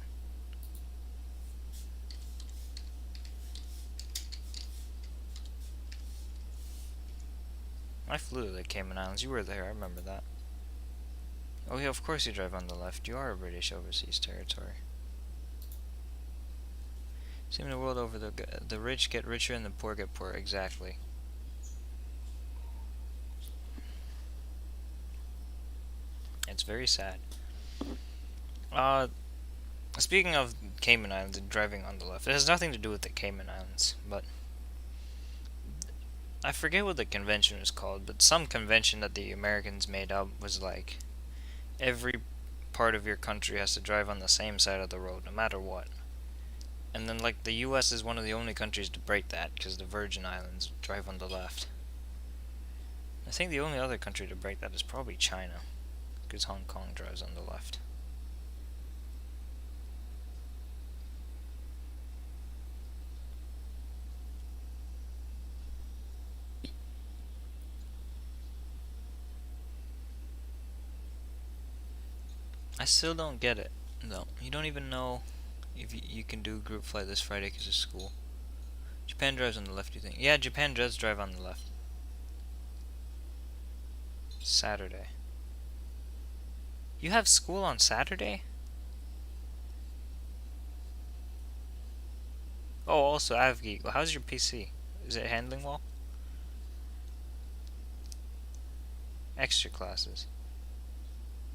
I flew to the Cayman Islands. You were there, I remember that. Oh yeah, of course you drive on the left. You are a British overseas territory. Same in the world over, the rich get richer and the poor get poorer. Exactly. It's very sad. Speaking of Cayman Islands and driving on the left, it has nothing to do with the Cayman Islands, but I forget what the convention was called, but some convention that the Americans made up was like, every part of your country has to drive on the same side of the road, no matter what. And then, like, the US is one of the only countries to break that, because the Virgin Islands drive on the left. I think the only other country to break that is probably China, because Hong Kong drives on the left. I still don't get it, though. You don't even know if you can do group flight this Friday because of school. Japan drives on the left, you think? Yeah, Japan does drive on the left. Saturday. You have school on Saturday? Oh, also AvGeek. How's your PC? Is it handling well? Extra classes.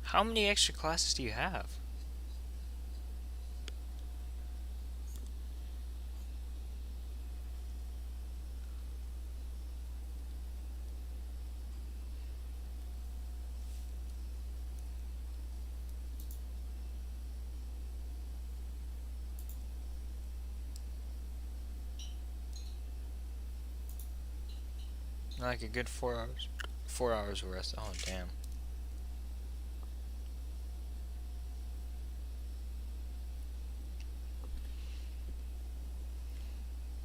How many extra classes do you have? Like a good 4 hours. 4 hours of rest. Oh, damn.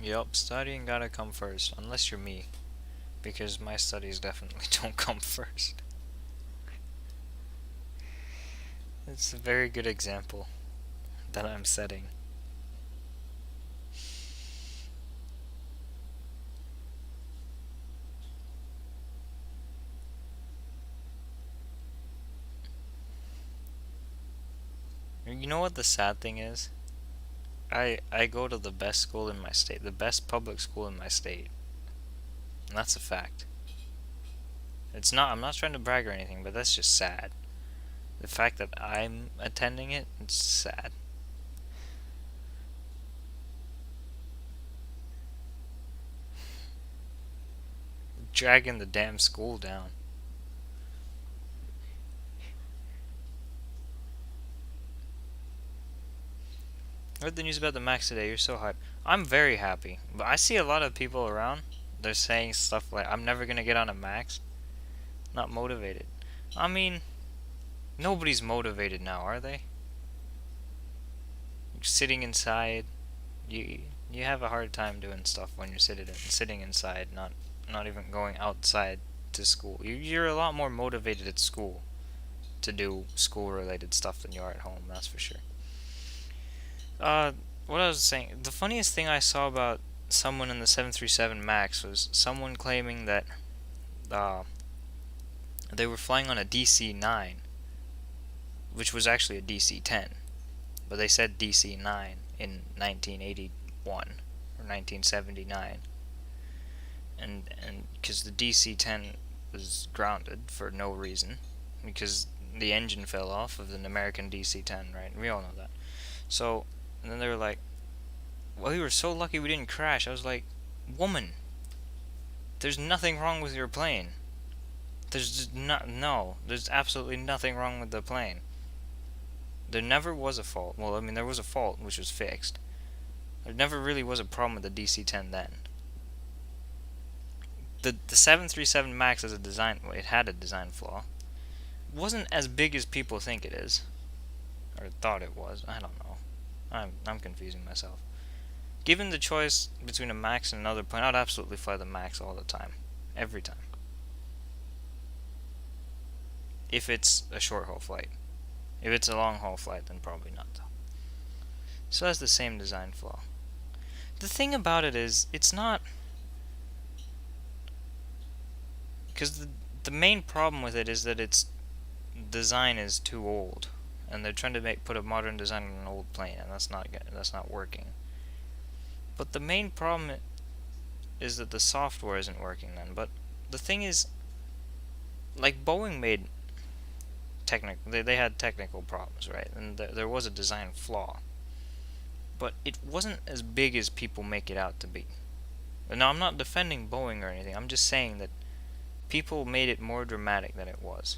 Yup, studying gotta come first. Unless you're me. Because my studies definitely don't come first. It's a very good example that I'm setting. You know what the sad thing is? I go to the best school in my state, the best public school in my state. And that's a fact. I'm not trying to brag or anything, but that's just sad. The fact that I'm attending it, it's sad. Dragging the damn school down. I heard the news about the Max today. You're so hyped. I'm very happy. But I see a lot of people around. They're saying stuff like, I'm never gonna get on a Max. Not motivated. I mean, nobody's motivated now, are they? You're sitting inside. You have a hard time doing stuff when you're sitting inside, not even going outside to school. You're a lot more motivated at school to do school-related stuff than you are at home. That's for sure. What I was saying, the funniest thing I saw about someone in the 737 MAX was someone claiming that they were flying on a DC-9, which was actually a DC-10, but they said DC-9 in 1981 or 1979, and because the DC-10 was grounded for no reason, because the engine fell off of an American DC-10, right? We all know that. So, and then they were like, well, we were so lucky we didn't crash. I was like, woman, there's nothing wrong with your plane. There's absolutely nothing wrong with the plane. There never was a fault. Well, I mean, there was a fault, which was fixed. There never really was a problem with the DC-10 then. The 737 MAX as a design, well, it had a design flaw. It wasn't as big as people think it is. Or thought it was. I don't know. I'm confusing myself. Given the choice between a MAX and another plane, I'd absolutely fly the MAX all the time. Every time. If it's a short haul flight. If it's a long haul flight, then probably not though. So that's the same design flaw. The thing about it is, it's not... Because the main problem with it is that its design is too old. And they're trying to put a modern design on an old plane, and that's not working. But the main problem is that the software isn't working then. But the thing is, like Boeing made they had technical problems, right? And there was a design flaw. But it wasn't as big as people make it out to be. Now, I'm not defending Boeing or anything. I'm just saying that people made it more dramatic than it was.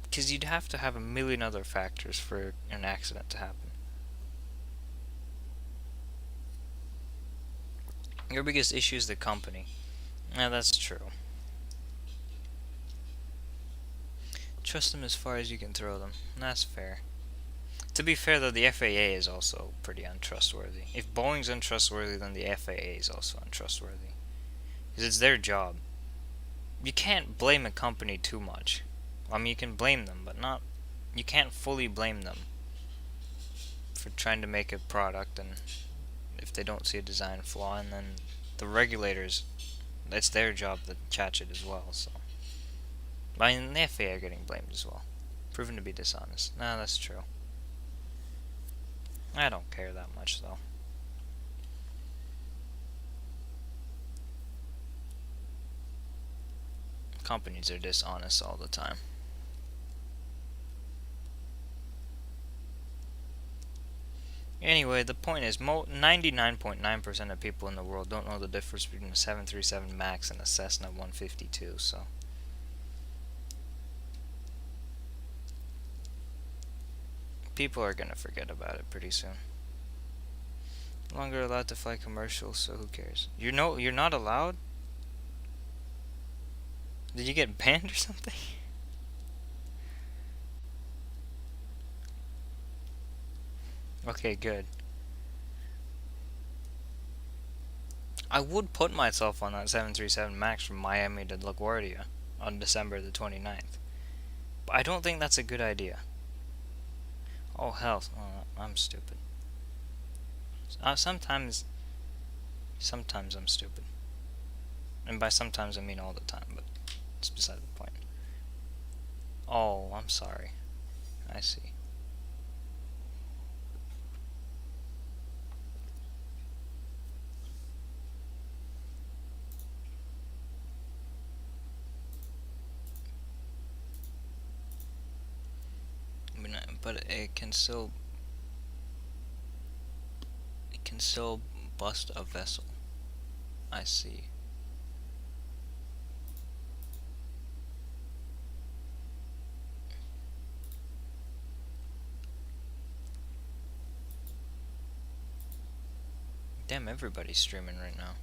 Because you'd have to have a million other factors for an accident to happen. Your biggest issue is the company. Yeah, that's true. Trust them as far as you can throw them. That's fair. To be fair though, the FAA is also pretty untrustworthy. If Boeing's untrustworthy, then the FAA is also untrustworthy. Because it's their job. You can't blame a company too much. I mean, you can blame them, but you can't fully blame them for trying to make a product, and if they don't see a design flaw, and then the regulators, it's their job to catch it as well, so. And the FAA are getting blamed as well. Proven to be dishonest. Nah, that's true. I don't care that much, though. Companies are dishonest all the time. Anyway, the point is, 99.9% of people in the world don't know the difference between a 737 MAX and a Cessna 152, so... people are gonna forget about it pretty soon. No longer allowed to fly commercial, so who cares? You're not allowed? Did you get banned or something? Okay, good. I would put myself on that 737 MAX from Miami to LaGuardia on December the 29th. But I don't think that's a good idea. Oh, hell. Oh, I'm stupid. Sometimes I'm stupid. And by sometimes I mean all the time, but it's beside the point. Oh, I'm sorry. I see. But it can still bust a vessel. I see. Damn, everybody's streaming right now.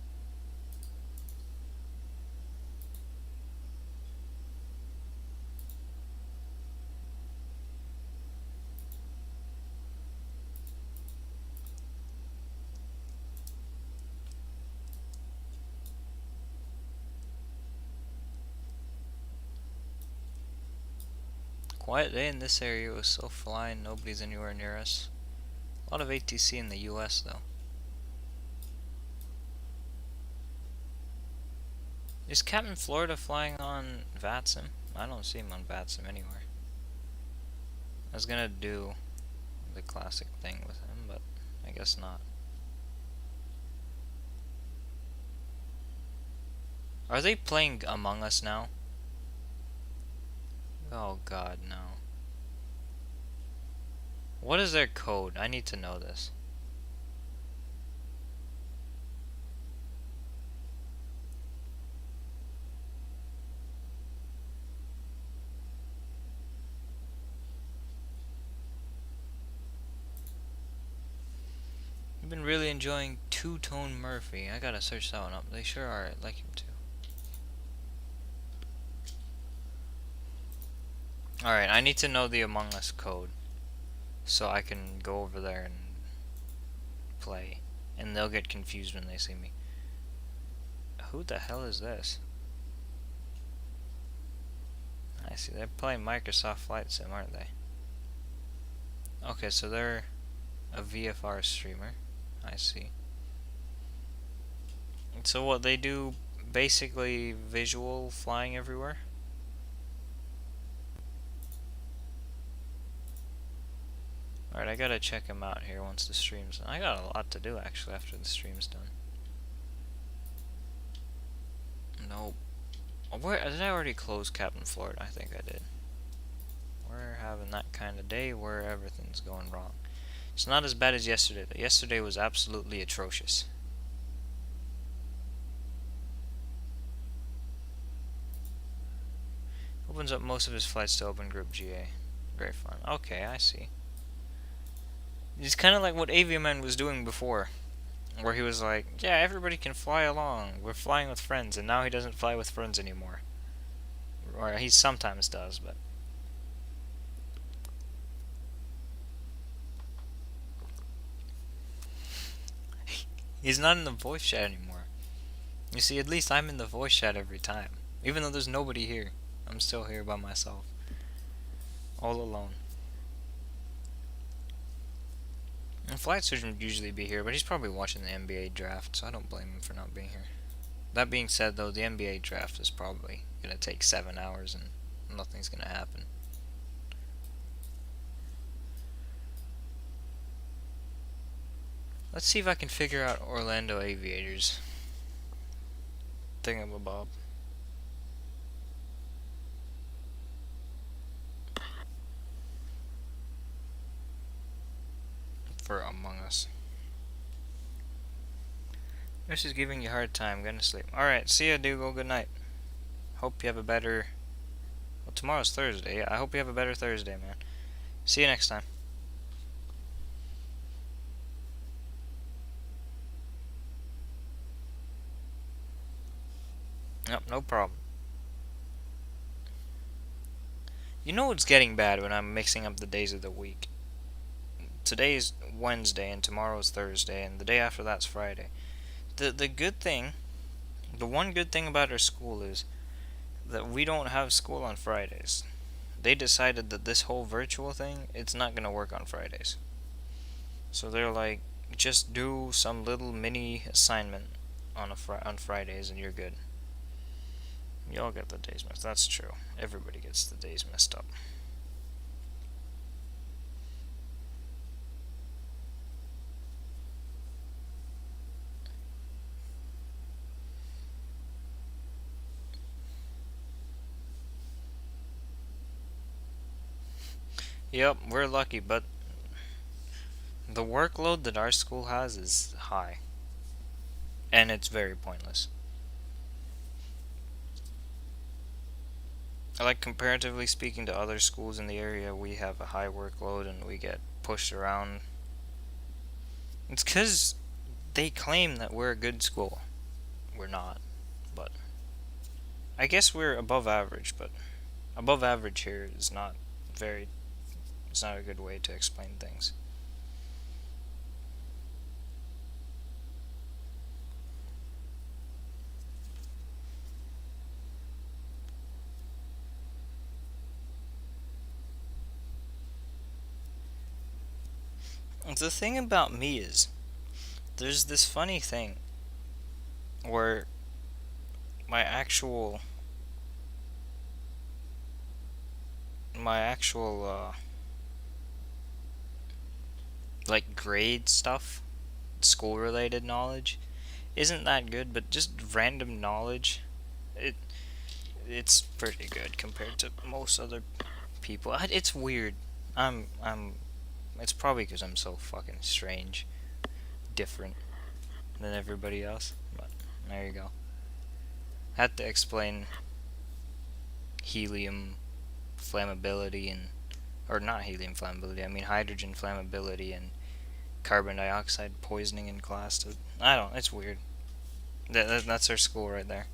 Quiet day in this area. It was so flying, nobody's anywhere near us. A lot of ATC in the US though. Is Captain Florida flying on VATSIM? I don't see him on VATSIM anywhere. I was gonna do the classic thing with him, but I guess not. Are they playing Among Us now? Oh god, no. What is their code? I need to know this. I've been really enjoying Two-Tone Murphy. I gotta search that one up. They sure are. I like him too. Alright, I need to know the Among Us code so I can go over there and play. And they'll get confused when they see me. Who the hell is this? I see, they're playing Microsoft Flight Sim, aren't they? Okay, so they're a VFR streamer. I see. So what, they do basically visual flying everywhere? Alright, I gotta check him out here once the stream's done. I got a lot to do actually after the stream's done. Nope. Where did I already close Captain Florida? I think I did. We're having that kind of day where everything's going wrong. It's not as bad as yesterday. Yesterday was absolutely atrocious. Opens up most of his flights to Open Group GA. Great fun. Okay, I see. It's kind of like what Avioman was doing before, where he was like, yeah, everybody can fly along. We're flying with friends, and now he doesn't fly with friends anymore. Or he sometimes does, but... he's not in the voice chat anymore. You see, at least I'm in the voice chat every time. Even though there's nobody here. I'm still here by myself. All alone. And Flight Surgeon would usually be here, but he's probably watching the NBA draft, so I don't blame him for not being here. That being said, though, the NBA draft is probably going to take 7 hours, and nothing's gonna happen. Let's see if I can figure out Orlando Aviators thingamabob. For Among Us. This is giving you a hard time. Gonna sleep. Alright, see ya, Dougal. Good night. Hope you have a better... Well, tomorrow's Thursday. I hope you have a better Thursday, man. See you next time. Yep, no problem. You know it's getting bad when I'm mixing up the days of the week. Today's Wednesday and tomorrow's Thursday and the day after that's Friday. The good thing, the one good thing about our school is that we don't have school on Fridays. They decided that this whole virtual thing, it's not gonna work on Fridays. So they're like, just do some little mini assignment on on Fridays and you're good. Y'all get the days messed. That's true. Everybody gets the days messed up. Yep, we're lucky, but the workload that our school has is high. And it's very pointless. Like, comparatively speaking to other schools in the area, we have a high workload and we get pushed around. It's because they claim that we're a good school. We're not, but I guess we're above average, but above average here is not very, it's not a good way to explain things. The thing about me is, there's this funny thing where my actual like grade stuff, school related knowledge isn't that good, but just random knowledge, it's pretty good compared to most other people. It's weird. I'm it's probably because I'm so fucking strange, different than everybody else, but there you go. Had to explain helium flammability and, or not helium flammability, I mean hydrogen flammability and carbon dioxide poisoning in class. I don't, it's weird. That's our school right there.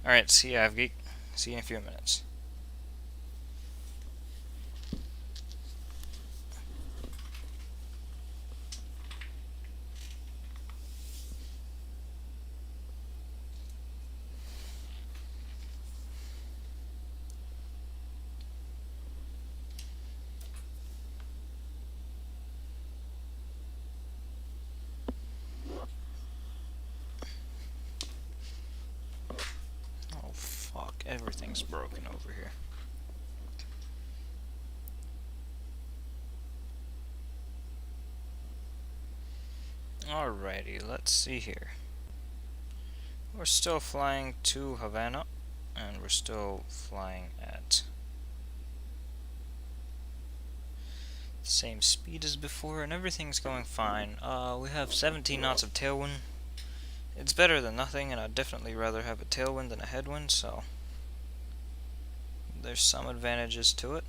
Alright, see ya, Avgeek. See you in a few minutes. Oh fuck, everything's broken over here. Alrighty, let's see here. We're still flying to Havana, and we're still flying at the same speed as before, and everything's going fine. We have 17 knots of tailwind. It's better than nothing, and I'd definitely rather have a tailwind than a headwind, so there's some advantages to it.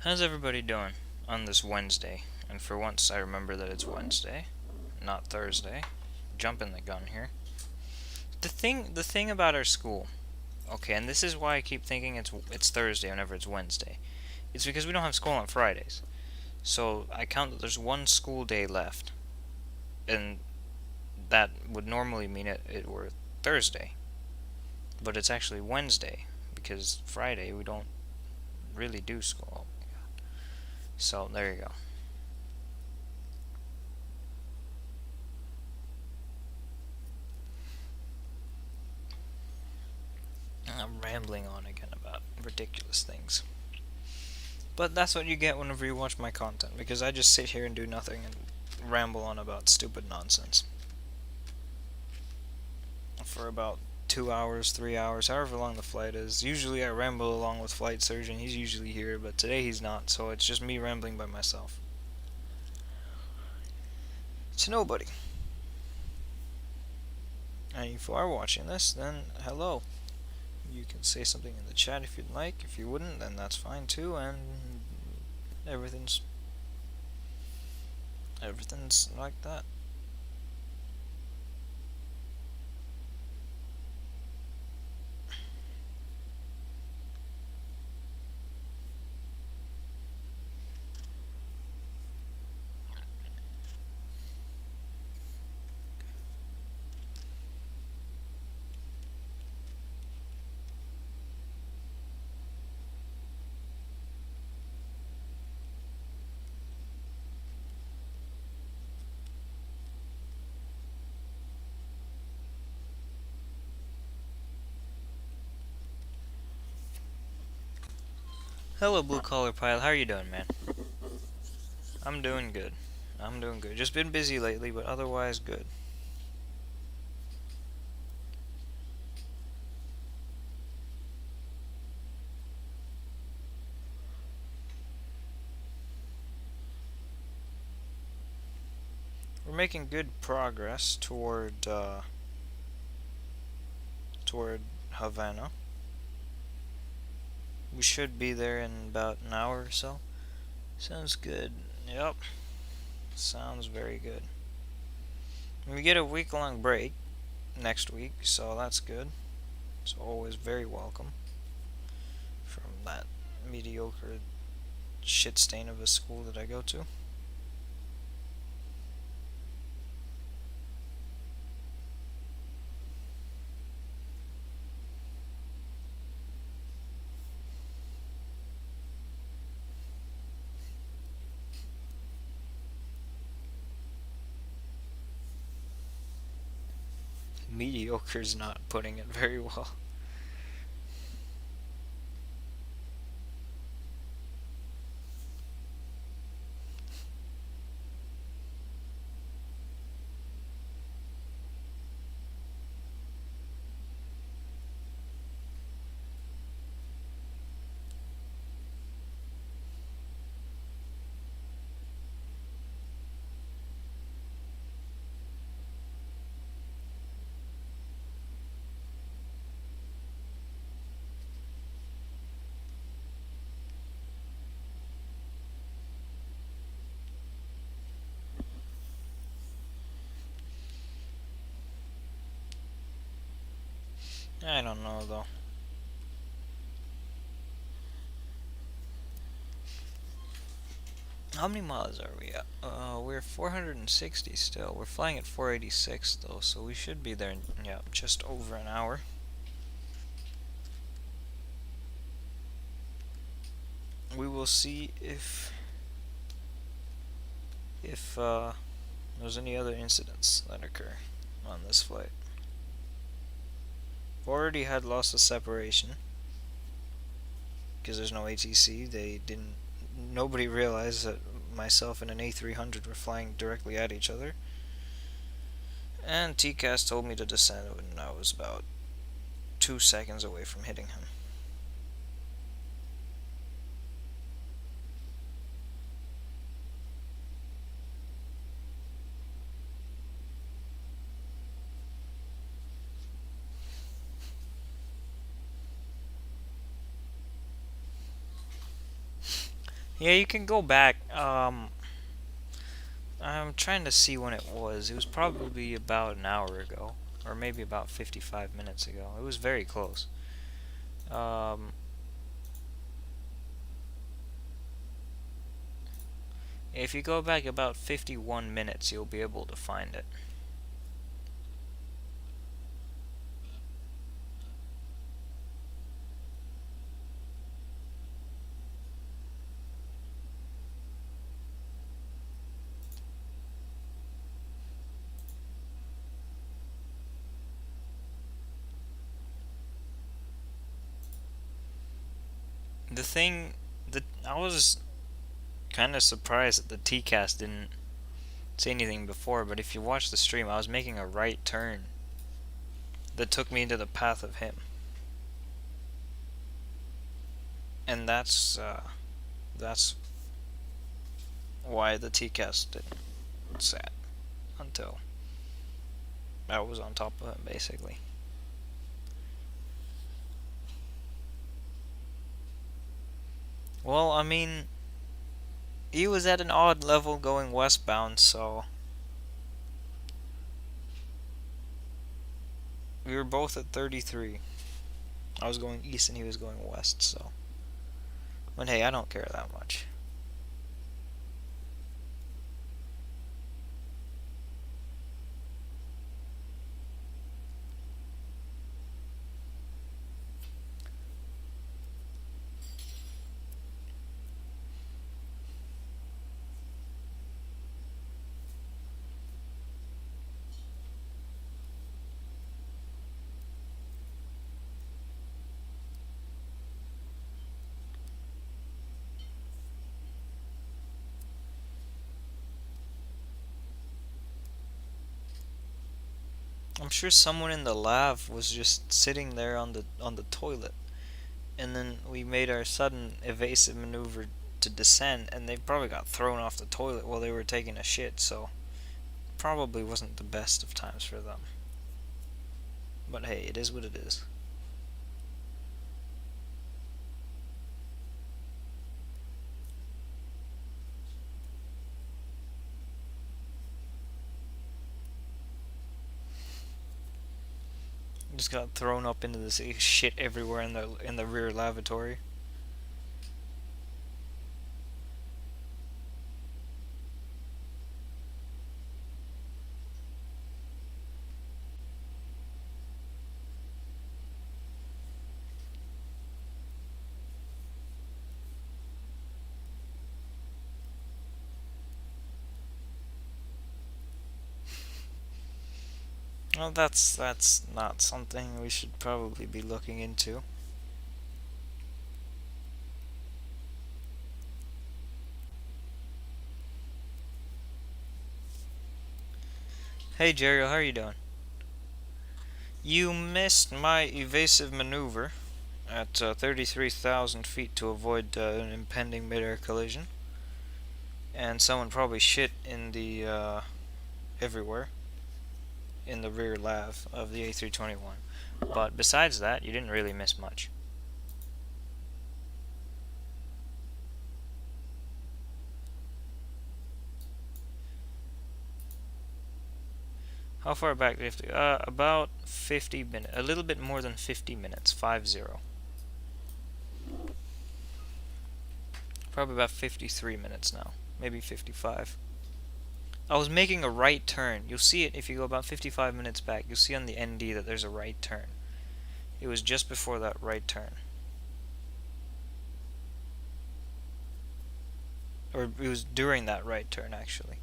How's everybody doing on this Wednesday? And for once, I remember that it's Wednesday, not Thursday. Jumping the gun here. The thing about our school, okay, and this is why I keep thinking it's Thursday whenever it's Wednesday. It's because we don't have school on Fridays. So I count that there's one school day left, and that would normally mean it were Thursday, but it's actually Wednesday because Friday we don't really do school. Oh my God. So there you go. I'm rambling on again about ridiculous things. But that's what you get whenever you watch my content, because I just sit here and do nothing and ramble on about stupid nonsense. For about 2 hours, 3 hours, however long the flight is. Usually I ramble along with Flight Surgeon, he's usually here, but today he's not, so it's just me rambling by myself. To nobody. And if you are watching this, then hello. You can say something in the chat if you'd like. If you wouldn't, then that's fine too, and everything's like that. Hello, Blue Collar Pilot. How are you doing, man? I'm doing good. Just been busy lately, but otherwise good. We're making good progress toward Havana. We should be there in about an hour or so. Sounds good. Yep. Sounds very good. We get a week-long break next week, so that's good. It's always very welcome from that mediocre shit stain of a school that I go to. Mediocre's not putting it very well. I don't know though. How many miles are we at? We're 460 still. We're flying at 486 though, so we should be there in, yeah, just over an hour. We will see if there's any other incidents that occur on this flight. Already had loss of separation because there's no ATC. Nobody realized that myself and an A300 were flying directly at each other. And TCAS told me to descend when I was about 2 seconds away from hitting him. Yeah, you can go back. I'm trying to see when it was. It was probably about an hour ago, or maybe about 55 minutes ago. It was very close. Um, if you go back about 51 minutes, you'll be able to find it. The thing that I was kind of surprised that the TCAS didn't say anything before, but if you watch the stream, I was making a right turn that took me into the path of him. And that's why the TCAS didn't say it until I was on top of him, basically. Well, I mean, he was at an odd level going westbound, so we were both at 33. I was going east and he was going west, so. But hey, I don't care that much. I'm sure someone in the lab was just sitting there on the toilet, and then we made our sudden evasive maneuver to descend, and they probably got thrown off the toilet while they were taking a shit, so probably wasn't the best of times for them. But hey, it is what it is. Just got thrown up into this shit everywhere in the rear lavatory. Well, that's not something we should probably be looking into. Hey Jerry, how are you doing? You missed my evasive maneuver at 33,000 feet to avoid an impending mid-air collision, and someone probably shit in the everywhere in the rear lav of the A321. But besides that, you didn't really miss much. How far back do you have to? About 50 minutes. A little bit more than 50 minutes. 50. Probably about 53 minutes now. Maybe 55. I was making a right turn. You'll see it if you go about 55 minutes back. You'll see on the ND that there's a right turn. It was just before that right turn. Or it was during that right turn, actually.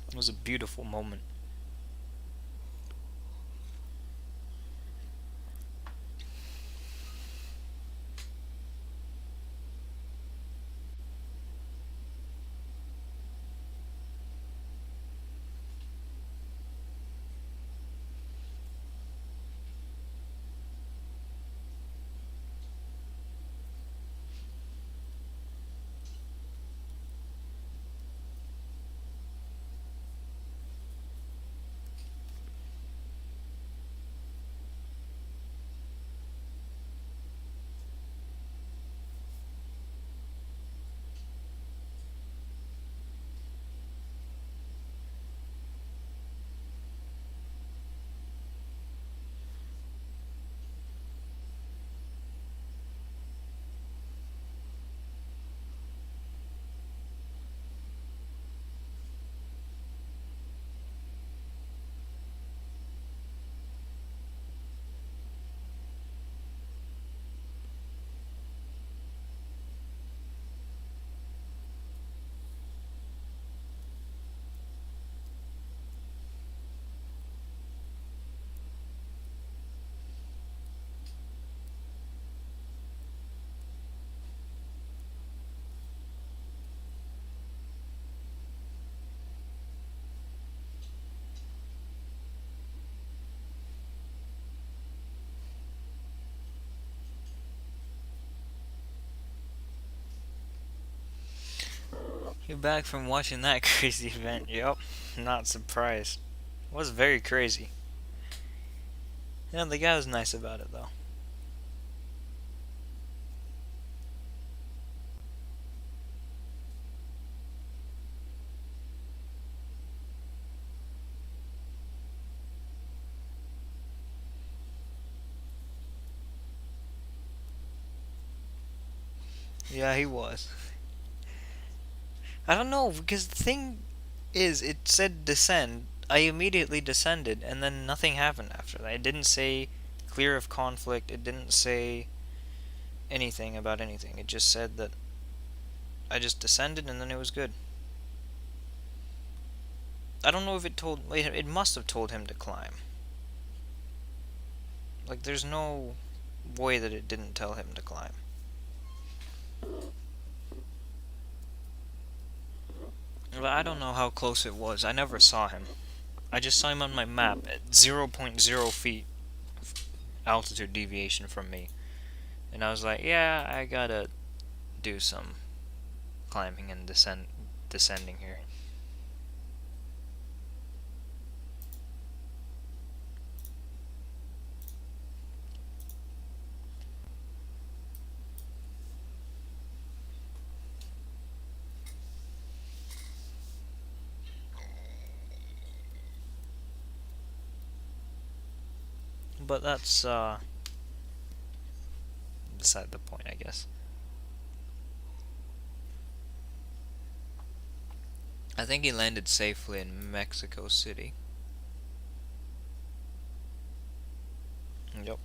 It was a beautiful moment. You're back from watching that crazy event. Yup, not surprised. It was very crazy. Yeah, the guy was nice about it though. Yeah, he was. I don't know, because the thing is, it said descend. I immediately descended, and then nothing happened after that. It didn't say clear of conflict. It didn't say anything about anything. It just said that I just descended, and then it was good. I don't know if it told. It must have told him to climb. Like, there's no way that it didn't tell him to climb. But I don't know how close it was. I never saw him. I just saw him on my map at zero point 0.0 feet altitude deviation from me. And I was like, yeah, I gotta do some climbing and descending here. But that's beside the point, I guess. I think he landed safely in Mexico City. Yep.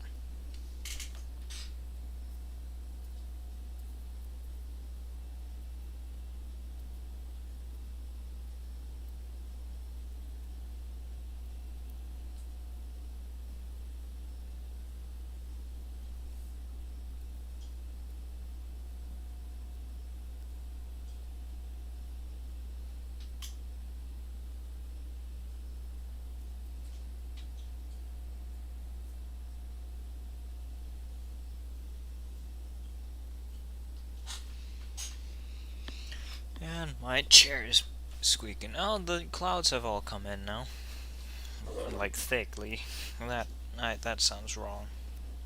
And my chair is squeaking. Oh, the clouds have all come in now. Like, thickly. That sounds wrong.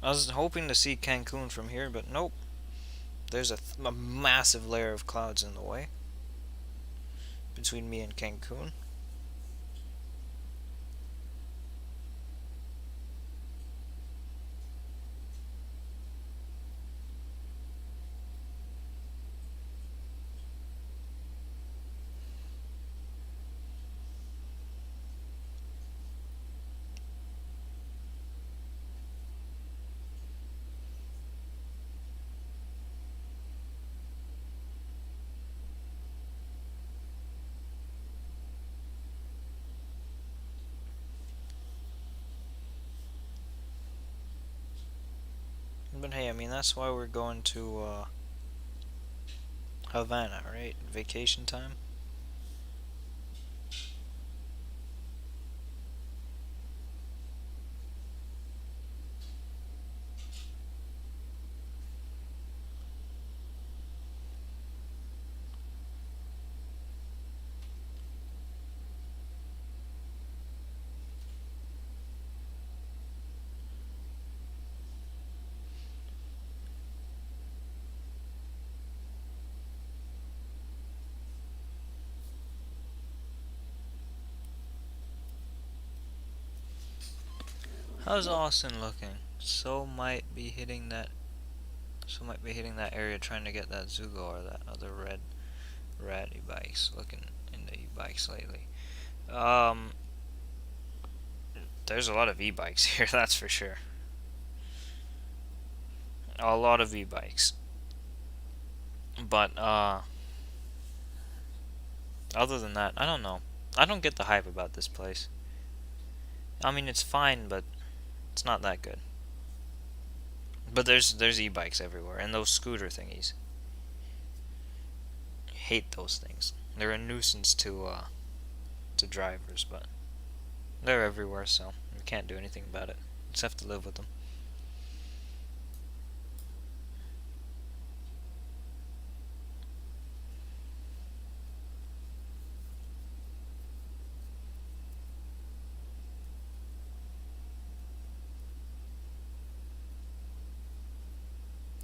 I was hoping to see Cancun from here, but nope. There's a massive layer of clouds in the way between me and Cancun. But hey, I mean, that's why we're going to Havana, right? Vacation time. How's Austin looking? So might be hitting that. So might be hitting that area trying to get that Zugo or that other red e-bikes. Looking into e-bikes lately. There's a lot of e-bikes here, that's for sure. A lot of e-bikes. But other than that, I don't know. I don't get the hype about this place. I mean, it's fine, but it's not that good. But there's e-bikes everywhere, and those scooter thingies. I hate those things. They're a nuisance to drivers, but they're everywhere, so you can't do anything about it. You just have to live with them.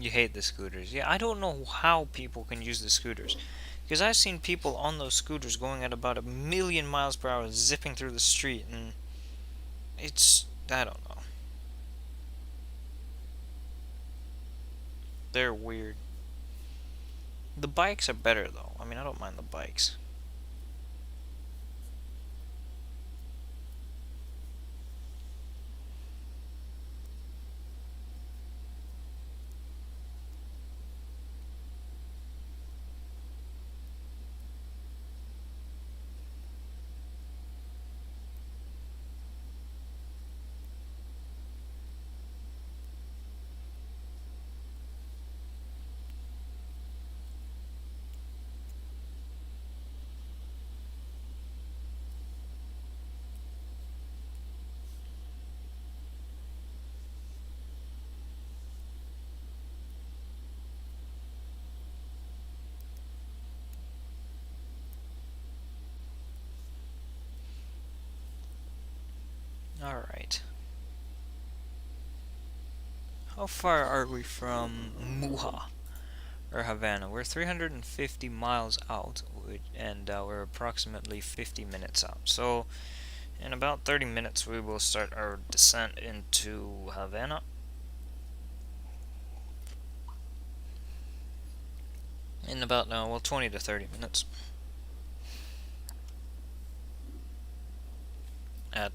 You hate the scooters. Yeah, I don't know how people can use the scooters. Because I've seen people on those scooters going at about 1,000,000 miles per hour zipping through the street, and I don't know. They're weird. The bikes are better though. I mean, I don't mind the bikes. Alright. How far are we from Muha? Or Havana? We're 350 miles out, and we're approximately 50 minutes out. So, in about 30 minutes, we will start our descent into Havana. In about, 20 to 30 minutes. At,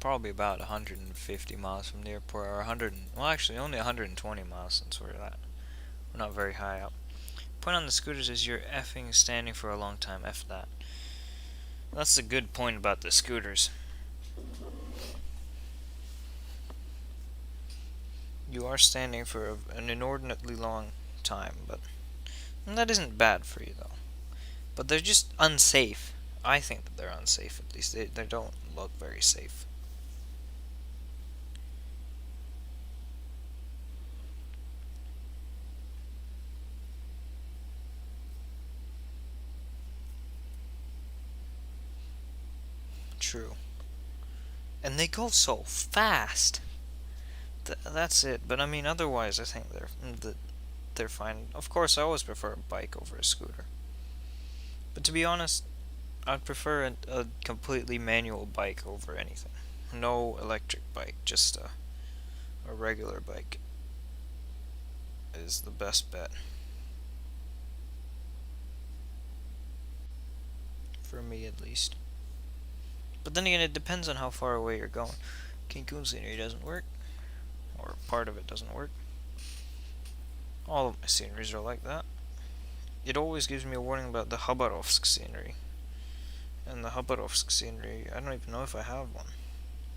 probably about 150 miles from the airport, or 100, well actually only 120 miles since we're not very high up. Point on the scooters is you're effing standing for a long time, F that. That's the good point about the scooters. You are standing for an inordinately long time, but that isn't bad for you though. But they're just unsafe. I think that they're unsafe, at least. They don't look very safe. True. And they go so fast. That's it. But I mean, otherwise, I think they're fine. Of course, I always prefer a bike over a scooter. But to be honest, I'd prefer a completely manual bike over anything. No electric bike, just a regular bike is the best bet. For me, at least. But then again, it depends on how far away you're going. Cancun scenery doesn't work, or part of it doesn't work. All of my sceneries are like that. It always gives me a warning about the Khabarovsk scenery. And the Khabarovsk scenery, I don't even know if I have one.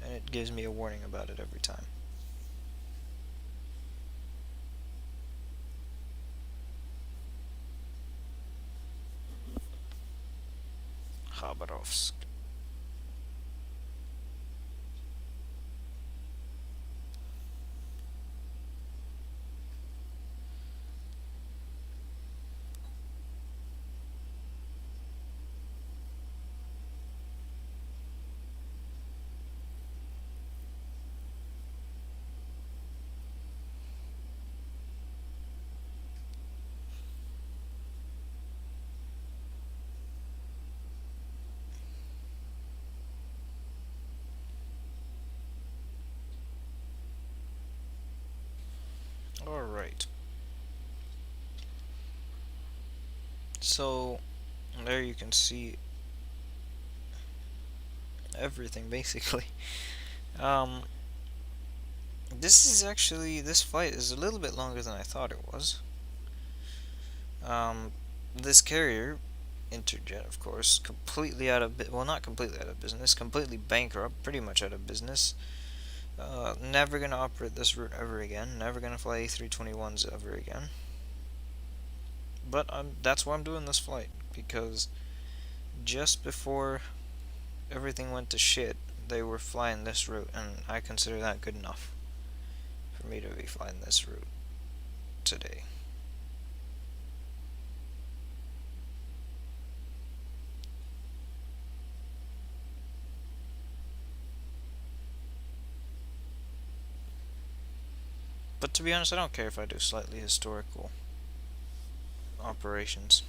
And it gives me a warning about it every time. Khabarovsk. Alright. So, there you can see everything, basically. Um, this flight is a little bit longer than I thought it was. This carrier, Interjet, of course, completely well, not completely out of business, completely bankrupt, pretty much out of business. Never gonna operate this route ever again. Never gonna fly A321s ever again. But that's why I'm doing this flight, because just before everything went to shit, they were flying this route, and I consider that good enough for me to be flying this route today. But to be honest, I don't care if I do slightly historical operations.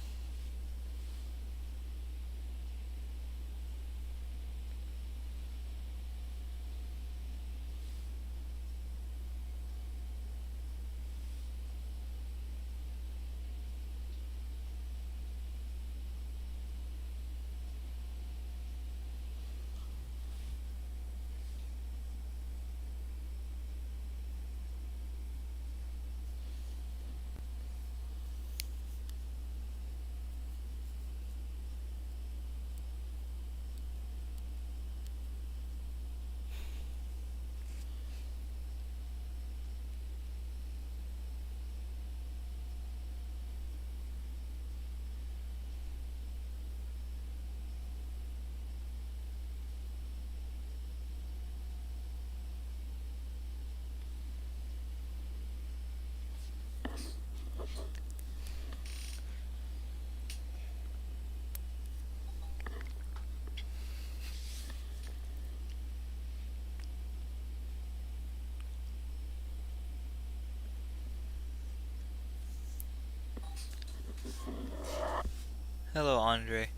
Hello, Andre.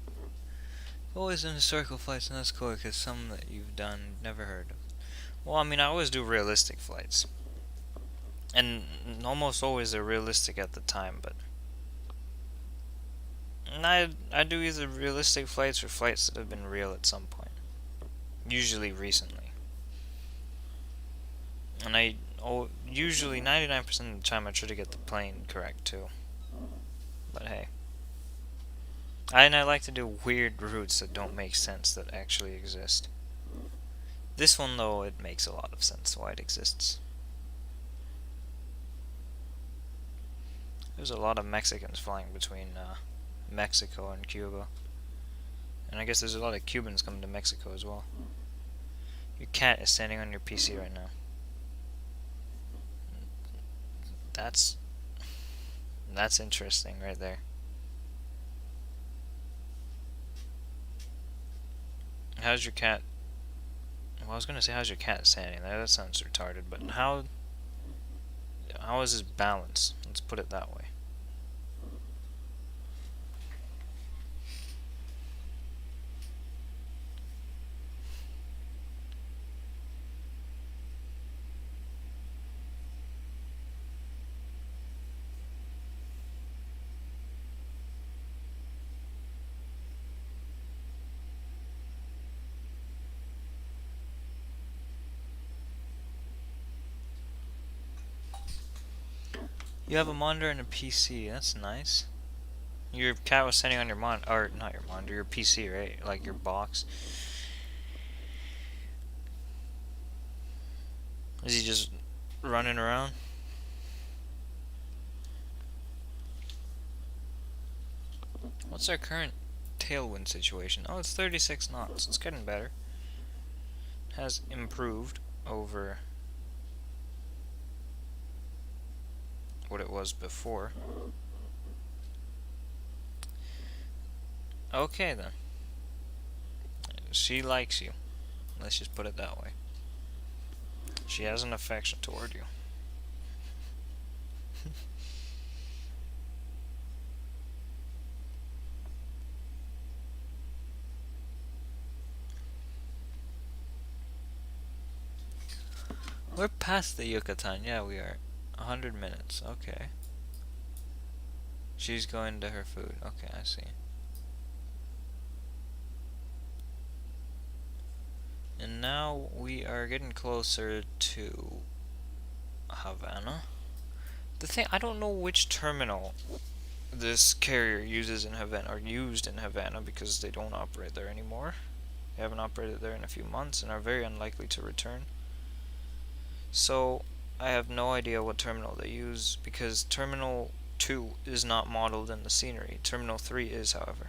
Always in historical flights, and that's cool because some that you've done never heard of. Well, I mean, I always do realistic flights, and almost always they're realistic at the time. But and I do either realistic flights or flights that have been real at some point, usually recently. And usually 99% of the time I try to get the plane correct too. But hey. And I like to do weird routes that don't make sense that actually exist. This one, though, it makes a lot of sense why it exists. There's a lot of Mexicans flying between Mexico and Cuba. And I guess there's a lot of Cubans coming to Mexico as well. Your cat is standing on your PC right now. That's interesting right there. How's your cat? Well, I was gonna say how's your cat standing there. That sounds retarded. But how is his balance? Let's put it that way. You have a monitor and a PC. That's nice. Your cat was standing on your or not your monitor, your PC, right? Like your box. Is he just running around? What's our current tailwind situation? Oh, it's 36 knots. It's getting better. Has improved over what it was before. Okay then. She likes you. Let's just put it that way. She has an affection toward you. We're past the Yucatan. Yeah, we are. 100 minutes. Okay. She's going to her food. Okay, I see. And now we are getting closer to Havana. The thing, I don't know which terminal this carrier uses in Havana, or used in Havana, because they don't operate there anymore. They haven't operated there in a few months and are very unlikely to return. So I have no idea what terminal they use, because Terminal 2 is not modeled in the scenery. Terminal 3 is, however.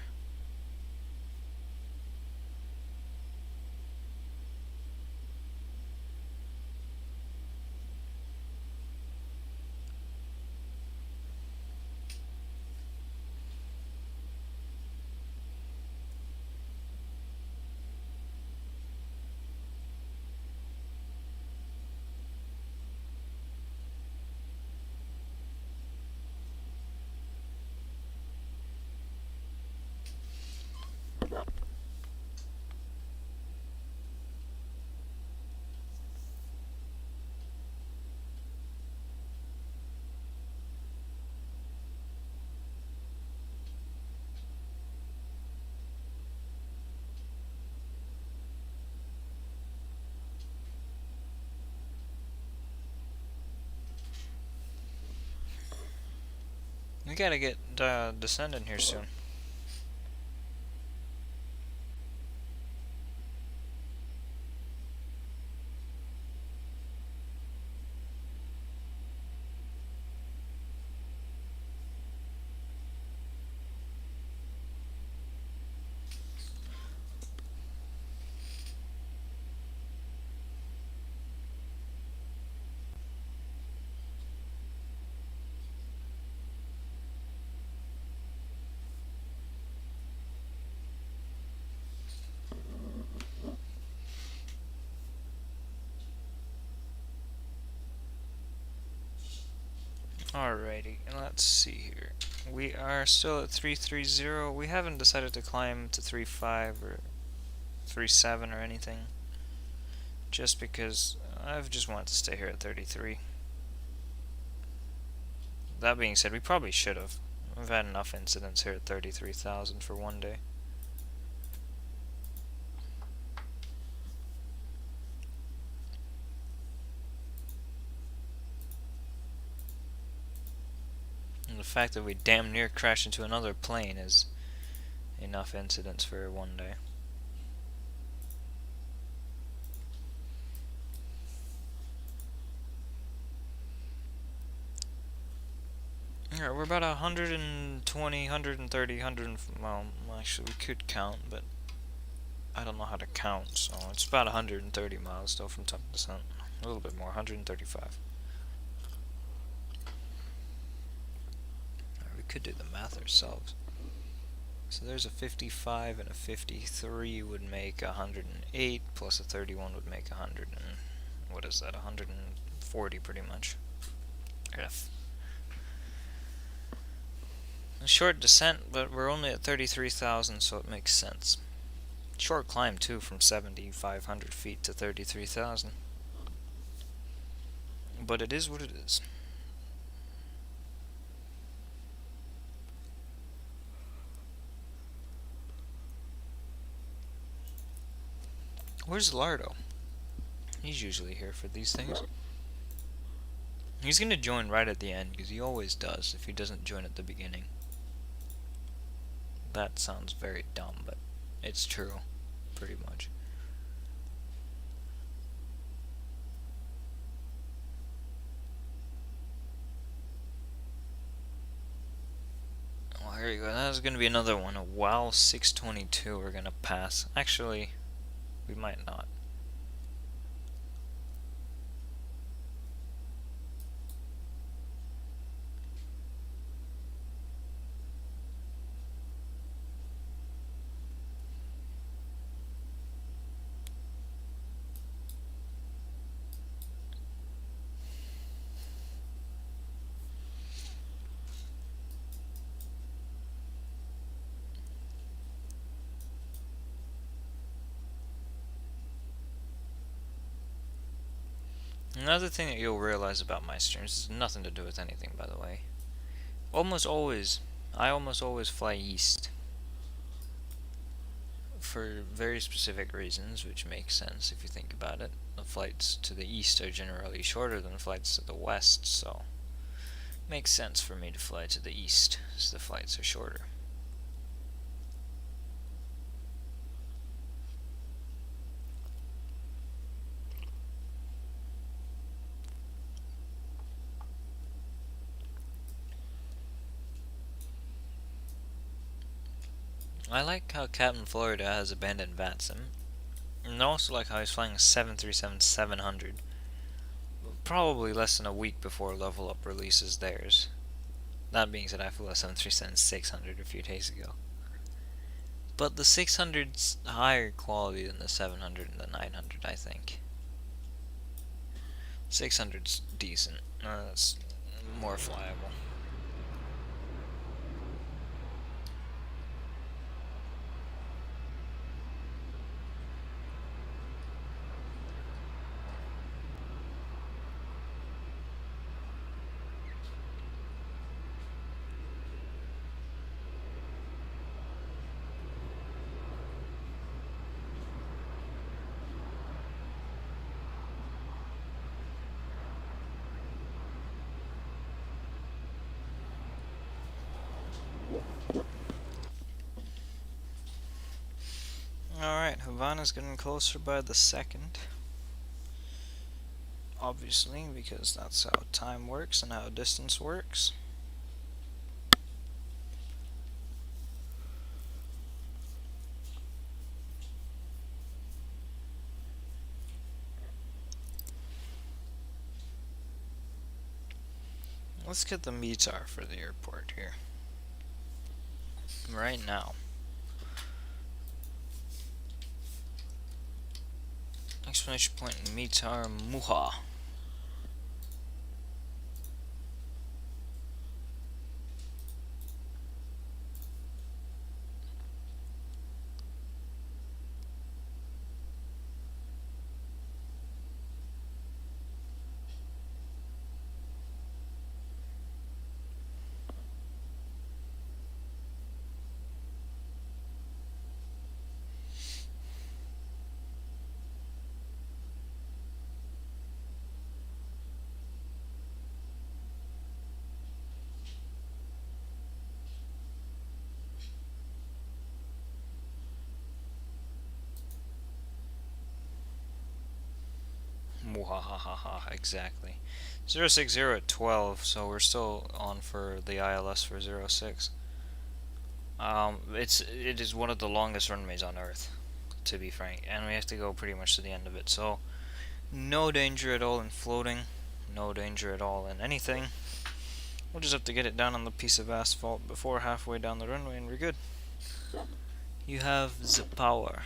We gotta get descending here soon. Alrighty, let's see here. We are still at 330. We haven't decided to climb to 35 or 37 or anything. Just because I've just wanted to stay here at 33. That being said, we probably should have. We've had enough incidents here at 33,000 for one day. And the fact that we damn near crashed into another plane is enough incidents for one day. Alright, we're about 120, 130, 100, well, actually we could count, but I don't know how to count, so it's about 130 miles still from top to descent. A little bit more, 135. Alright, we could do the math ourselves. So there's a 55 and a 53 would make 108, plus a 31 would make 100 and, what is that, 140 pretty much. A short descent, but we're only at 33,000, so it makes sense. Short climb too, from 7,500 feet to 33,000. But it is what it is. Where's Lardo? He's usually here for these things. He's gonna join right at the end, because he always does if he doesn't join at the beginning. That sounds very dumb, but it's true, pretty much. Well, here you go. That's gonna be another one. A WOW 622 we're gonna pass. Actually, we might not. Another thing that you'll realize about my streams is nothing to do with anything, by the way. I almost always fly east. For very specific reasons, which makes sense if you think about it. The flights to the east are generally shorter than flights to the west, so it makes sense for me to fly to the east, so the flights are shorter. I like how Captain Florida has abandoned VATSIM. And I also like how he's flying a 737-700. Probably less than a week before Level Up releases theirs. That being said, I flew a 737-600 a few days ago. But the 600's higher quality than the 700 and the 900, I think. 600's decent. It's more flyable. Alright, Havana's getting closer by the second. Obviously, because that's how time works and how distance works. Let's get the METAR for the airport here. Right now. Exclamation point METAR Muha. Muhahaha, exactly. 060 at 12, so we're still on for the ILS for 06. It is one of the longest runways on Earth, to be frank, and we have to go pretty much to the end of it, so no danger at all in floating, no danger at all in anything. We'll just have to get it down on the piece of asphalt before halfway down the runway and we're good. You have the power.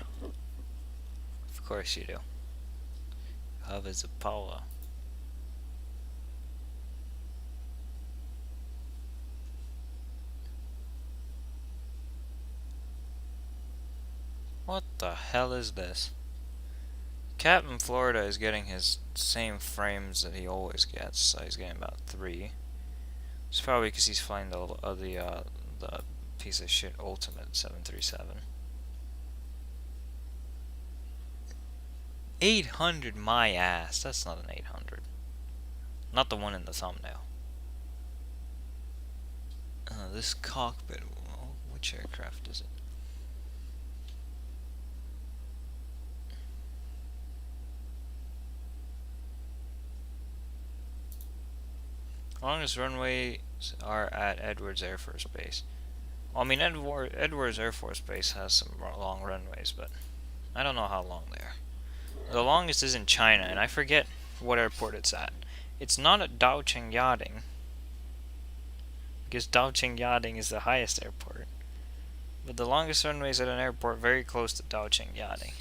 Of course you do. You have the power. What the hell is this? Captain Florida is getting his same frames that he always gets, so he's getting about 3. It's probably because he's flying the piece of shit Ultimate 737. 800, my ass. That's not an 800. Not the one in the thumbnail. This cockpit. Which aircraft is it? Longest runways are at Edwards Air Force Base. Well, I mean, Edwards Air Force Base has some long runways, but I don't know how long they are. The longest is in China, and I forget what airport it's at. It's not at Daocheng Yading, because Daocheng Yading is the highest airport. But the longest runway is at an airport very close to Daocheng Yading.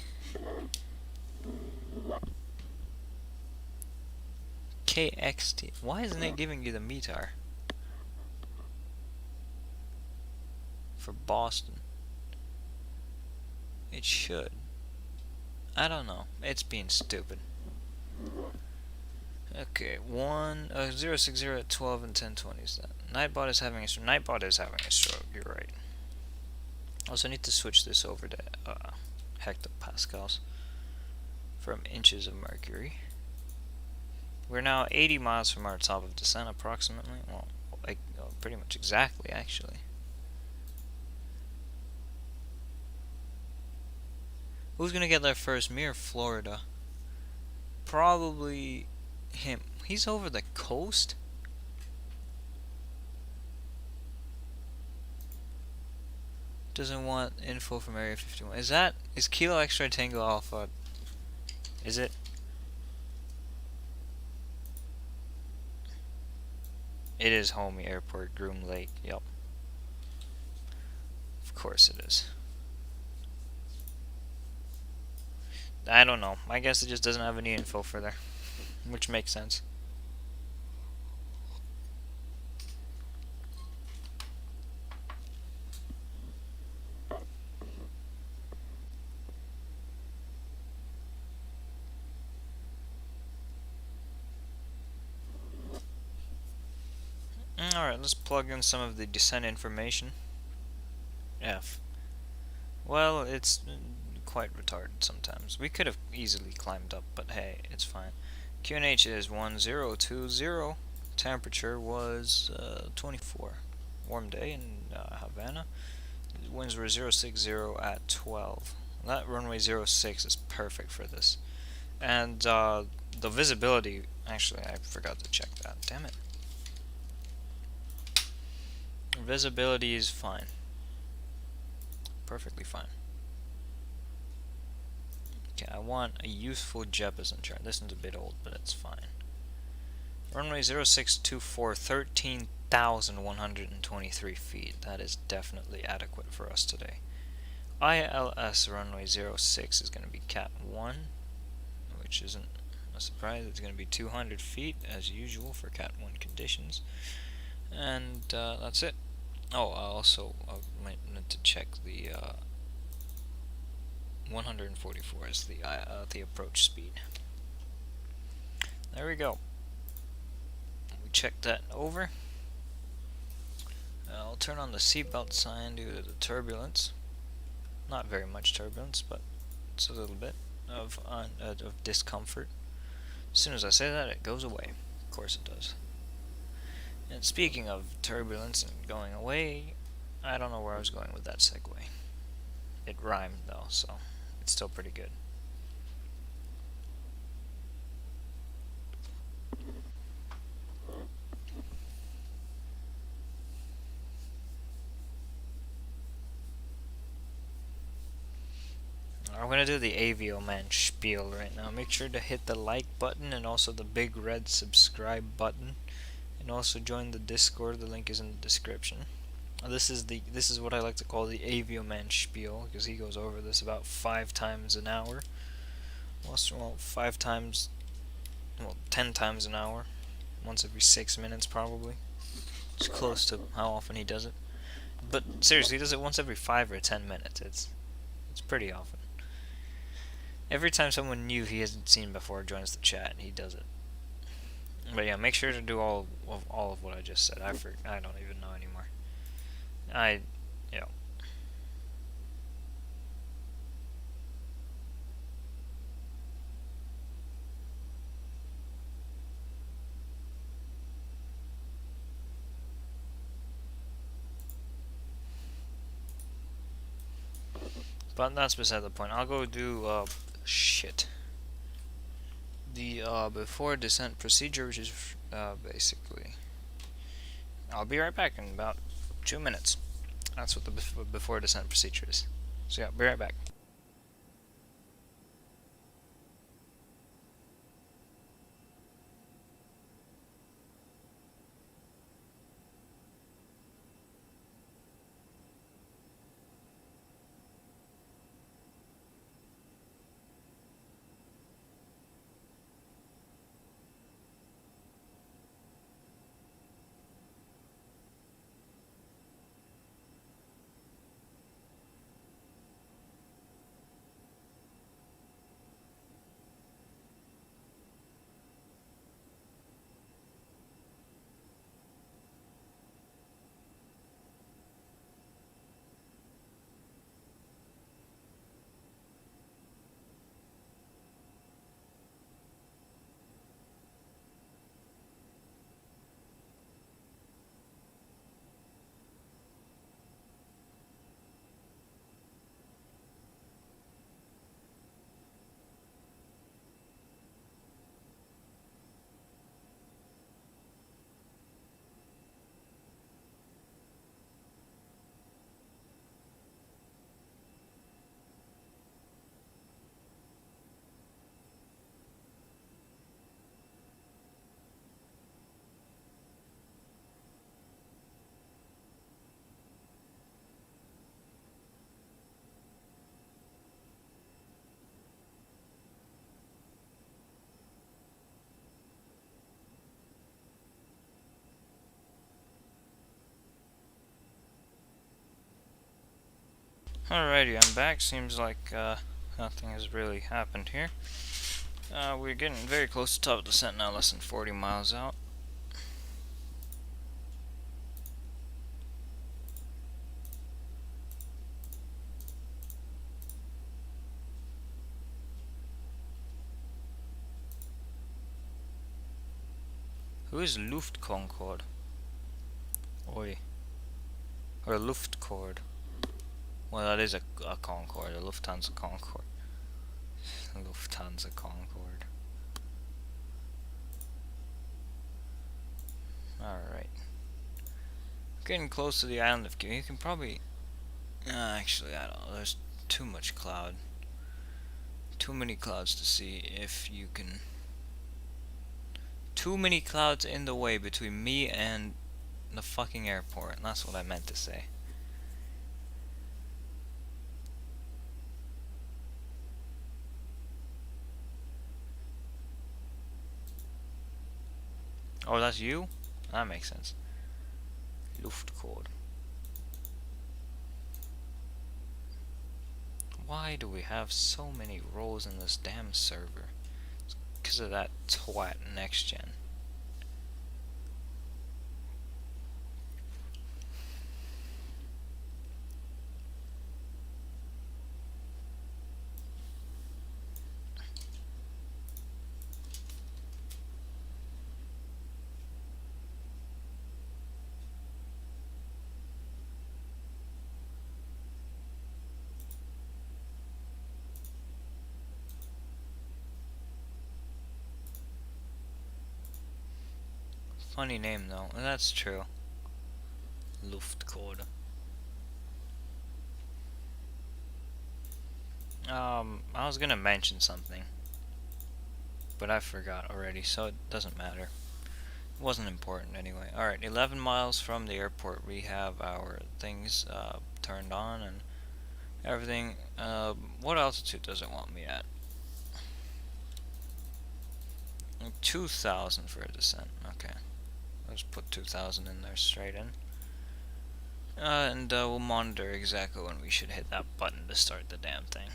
KXT. Why isn't it giving you the METAR? For Boston. It should. I don't know. It's being stupid. Okay, 060 at 12 and 1020 is that. Nightbot is having a stroke. Nightbot is having a stroke, you're right. Also need to switch this over to hectopascals from inches of mercury. We're now 80 miles from our top of descent, approximately. Well, like, pretty much exactly, actually. Who's gonna get there first, me or Florida? Probably him. He's over the coast? Doesn't want info from Area 51. Is Kilo X-Ray Tango Alpha? Is it? It is Homey Airport, Groom Lake, yep. Of course it is. I don't know. I guess it just doesn't have any info for there. Which makes sense. Alright, let's plug in some of the descent information. F. Well, it's quite retarded sometimes. We could have easily climbed up, but hey, it's fine. QNH is 1020. Temperature was 24. Warm day in Havana. Winds were 060 at 12. That runway 06 is perfect for this. And the visibility, actually I forgot to check that, damn it. Visibility is fine. Perfectly fine. Okay, I want a useful jeppesen chart. This one's a bit old, but it's fine. Runway 0624, 13,123 feet. That is definitely adequate for us today. ILS runway 06 is going to be Cat 1, which isn't a surprise. It's going to be 200 feet, as usual, for Cat 1 conditions. And that's it. Oh, I might need to check the 144 is the approach speed. There we go. We checked that over. I'll turn on the seatbelt sign due to the turbulence. Not very much turbulence, but it's a little bit of discomfort. As soon as I say that, it goes away. Of course it does. And speaking of turbulence and going away, I don't know where I was going with that segue. It rhymed though, so it's still pretty good. I'm going to do the Avioman spiel right now. Make sure to hit the like button and also the big red subscribe button. And also join the Discord, the link is in the description. This is what I like to call the Avioman spiel, because he goes over this about 5 times an hour. Well, 5 times, well, 10 times an hour. Once every 6 minutes probably. It's close to how often he does it. But seriously, he does it once every 5 or 10 minutes. It's pretty often. Every time someone new he hasn't seen before joins the chat, he does it. But yeah, make sure to do all of what I just said. I don't even know anymore. Yeah. But that's beside the point. I'll go do the before descent procedure, which is basically, I'll be right back in about 2 minutes. That's what the before descent procedure is. So yeah, be right back. Alrighty, I'm back. Seems like nothing has really happened here. We're getting very close to top of descent now, less than 40 miles out. Who is Luftkonkord? Oi. Or Luftcord. Well, that is a Concorde, a Lufthansa Concorde. Lufthansa Concorde. Alright. Getting close to the island of Cuba. You can probably... actually, I don't know. There's too much cloud. Too many clouds to see if you can... Too many clouds in the way between me and the fucking airport. And that's what I meant to say. Oh, that's you? That makes sense. Luftcode. Why do we have so many rows in this damn server? It's because of that twat next gen. Funny name though, and that's true. Luftcode. I was gonna mention something, but I forgot already, so it doesn't matter. It wasn't important anyway. Alright, 11 miles from the airport, we have our things turned on and everything. What altitude does it want me at? 2,000 for a descent. Okay. Let's put 2,000 in there straight in. And we'll monitor exactly when we should hit that button to start the damn thing.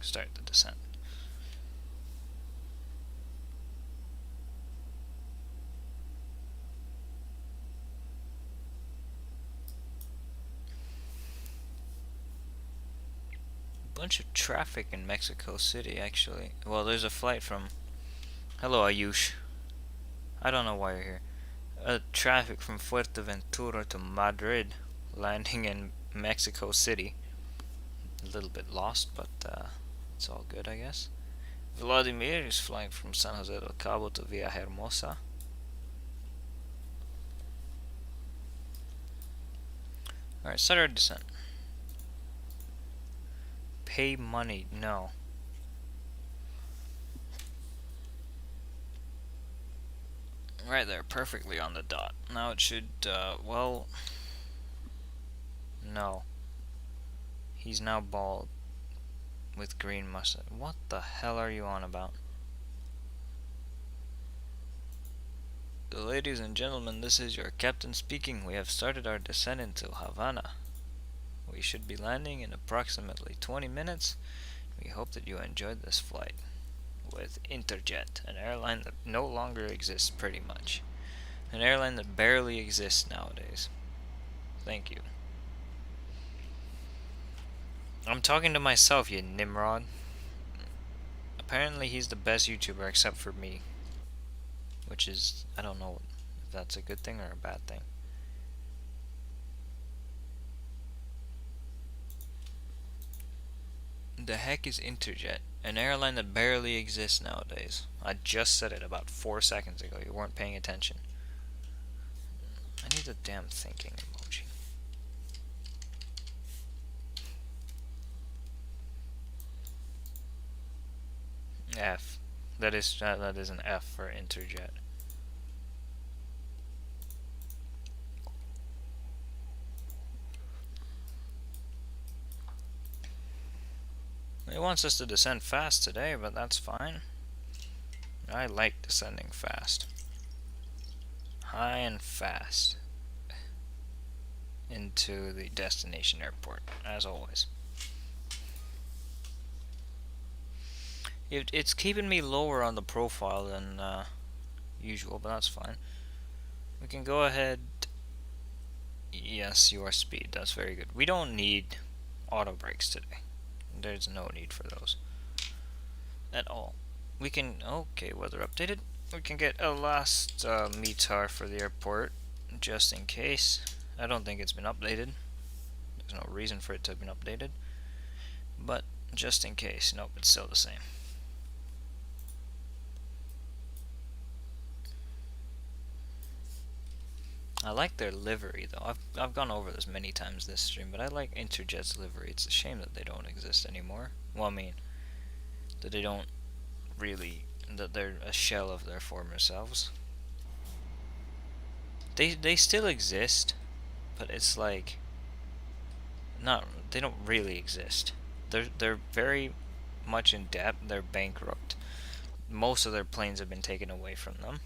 Start the descent. Bunch of traffic in Mexico City, actually. Well, there's a flight from... Hello, Ayush. I don't know why you're here. Traffic from Fuerteventura to Madrid, landing in Mexico City. A little bit lost, but it's all good, I guess. Vladimir is flying from San Jose del Cabo to Villahermosa. Alright, start our descent. Pay money, no. Right there, perfectly on the dot. Now it should, well... No. He's now bald. With green mustache. What the hell are you on about? Ladies and gentlemen, this is your captain speaking. We have started our descent into Havana. We should be landing in approximately 20 minutes. We hope that you enjoyed this flight with Interjet, an airline that no longer exists pretty much. An airline that barely exists nowadays. Thank you. I'm talking to myself, you Nimrod. Apparently he's the best YouTuber except for me. Which is, I don't know if that's a good thing or a bad thing. The heck is Interjet? An airline that barely exists nowadays. I just said it about 4 seconds ago. You weren't paying attention. I need a damn thinking emoji. F. That is an F for Interjet. It wants us to descend fast today, but that's fine. I like descending fast. High and fast. Into the destination airport, as always. It's keeping me lower on the profile than usual, but that's fine. We can go ahead. Yes, your speed. That's very good. We don't need auto brakes today. There's no need for those at all. We can, okay, weather updated. We can get a last METAR for the airport, just in case. I don't think it's been updated. There's no reason for it to have been updated. But just in case, nope, it's still the same. I like their livery though. I've gone over this many times this stream, but I like Interjet's livery. It's a shame that they don't exist anymore. Well, I mean, that they don't really, that they're a shell of their former selves. They still exist, but it's like not, they don't really exist. They're very much in debt. They're bankrupt. Most of their planes have been taken away from them,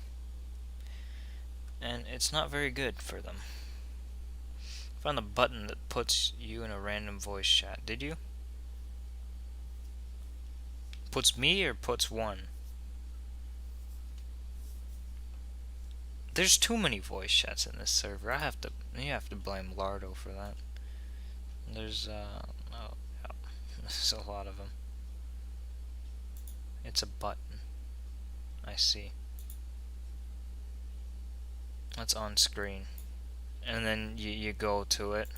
and it's not very good for them. Found the button that puts you in a random voice chat. Did you? Puts me or puts one? There's too many voice chats in this server. You have to blame Lardo for that. There's oh yeah, there's a lot of them. It's a button. I see. That's on screen, and then you go to it,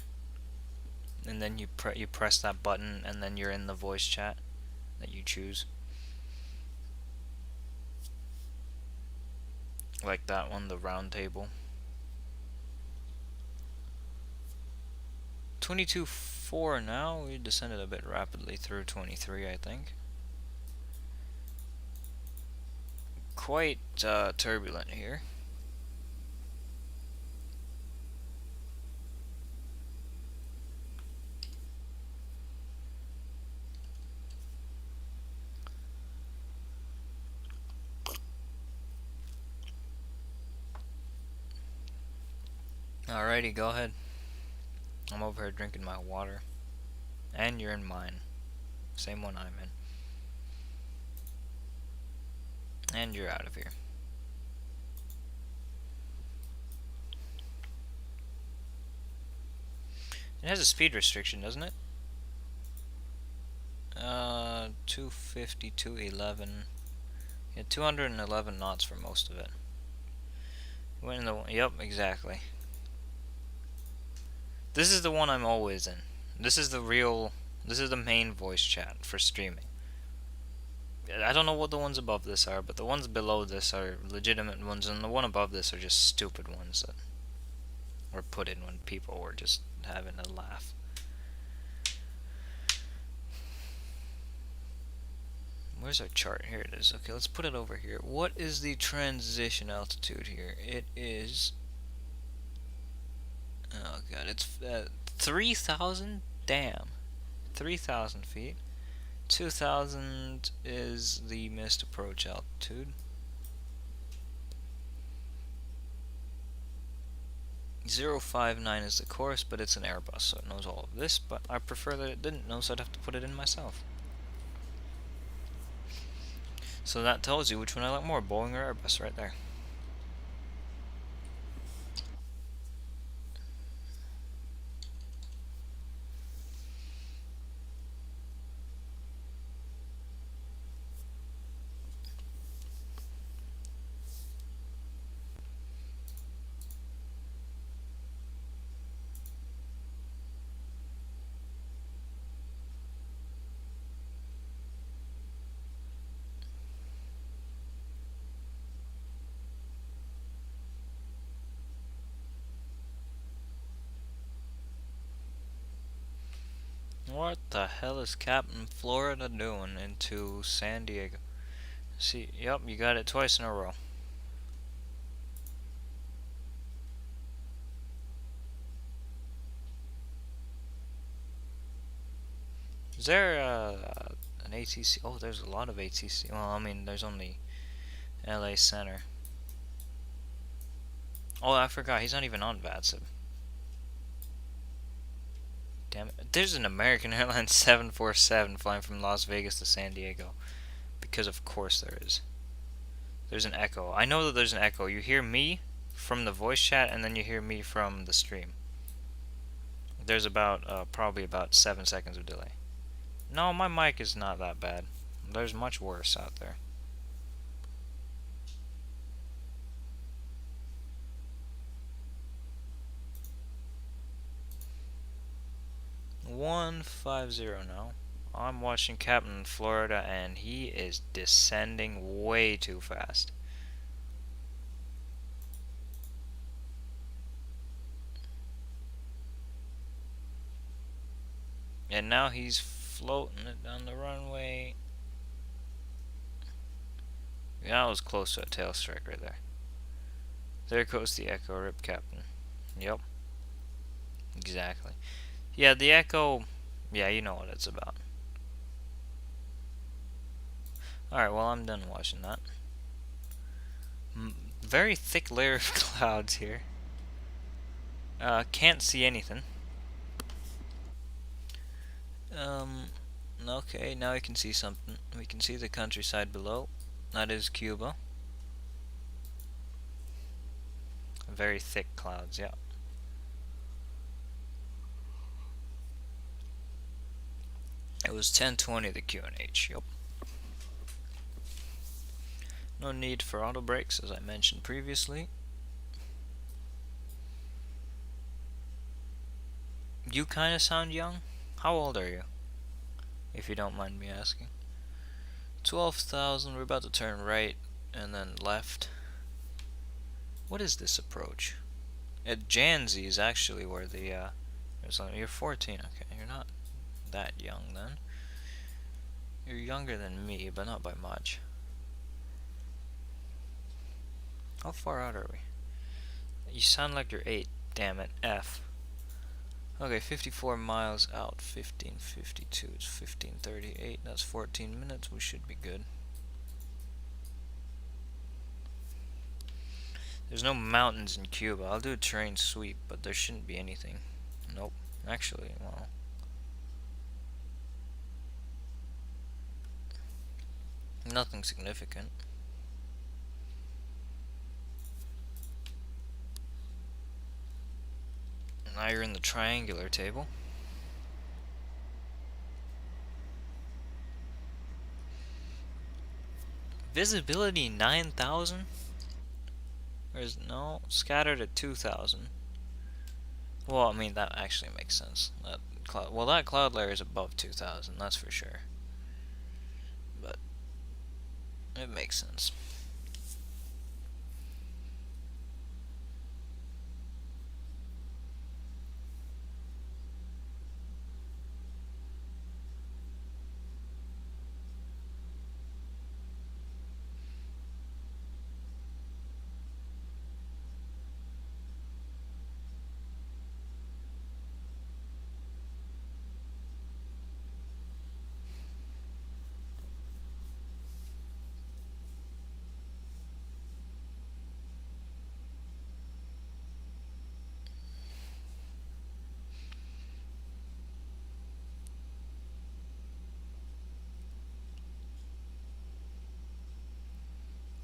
and then you press that button, and then you're in the voice chat that you choose. Like that one, the round table. 22.4 now. We descended a bit rapidly through 23, I think. Quite turbulent here. Alrighty, go ahead. I'm over here drinking my water. And you're in mine. Same one I'm in. And you're out of here. It has a speed restriction, doesn't it? 250, 211. Yeah, 211 knots for most of it. Went in the, yep, exactly. This is the one I'm always in. This is the main voice chat for streaming. I don't know what the ones above this are, but the ones below this are legitimate ones, and the one above this are just stupid ones that were put in when people were just having a laugh. Where's our chart? Here it is. Okay, let's put it over here. What is the transition altitude here? It is... oh god, it's 3,000? Damn. 3,000 feet. 2,000 is the missed approach altitude. 059 is the course, but it's an Airbus, so it knows all of this, but I prefer that it didn't know, so I'd have to put it in myself. So that tells you which one I like more, Boeing or Airbus, right there. What the hell is Captain Florida doing into San Diego? See, yep, you got it twice in a row. Is there an ATC? Oh, there's a lot of ATC. Well, I mean, there's only LA Center. Oh, I forgot, he's not even on VATSIB. Damn it. There's an American Airlines 747 flying from Las Vegas to San Diego. Because of course there is. There's an echo. I know that there's an echo. You hear me from the voice chat, and then you hear me from the stream. There's about, probably about 7 seconds of delay. No, my mic is not that bad. There's much worse out there. 150 now. I'm watching Captain Florida and he is descending way too fast. And now he's floating it down the runway. Yeah, I was close to a tail strike right there. There goes the Echo. Rip, Captain. Yep. Exactly. Yeah, the Echo. Yeah, you know what it's about. Alright, well, I'm done watching that. Very thick layer of clouds here. Can't see anything. Okay, now we can see something. We can see the countryside below. That is Cuba. Very thick clouds, yeah. It was 1020 the QNH, yep. No need for auto brakes, as I mentioned previously. You kinda sound young. How old are you? If you don't mind me asking. 12,000, we're about to turn right and then left. What is this approach? At Janzi is actually where the, you're 14, okay, you're not that young then. You're younger than me, but not by much. How far out are we? You sound like you're 8, damn it, F. Okay, 54 miles out, 1552, it's 1538, that's 14 minutes, we should be good. There's no mountains in Cuba. I'll do a terrain sweep, but there shouldn't be anything. Nope, actually, well. Nothing significant. Now you're in the triangular table. Visibility 9,000? There's no scattered at 2,000. Well, I mean that actually makes sense. That cloud layer is above 2,000, that's for sure. But it makes sense.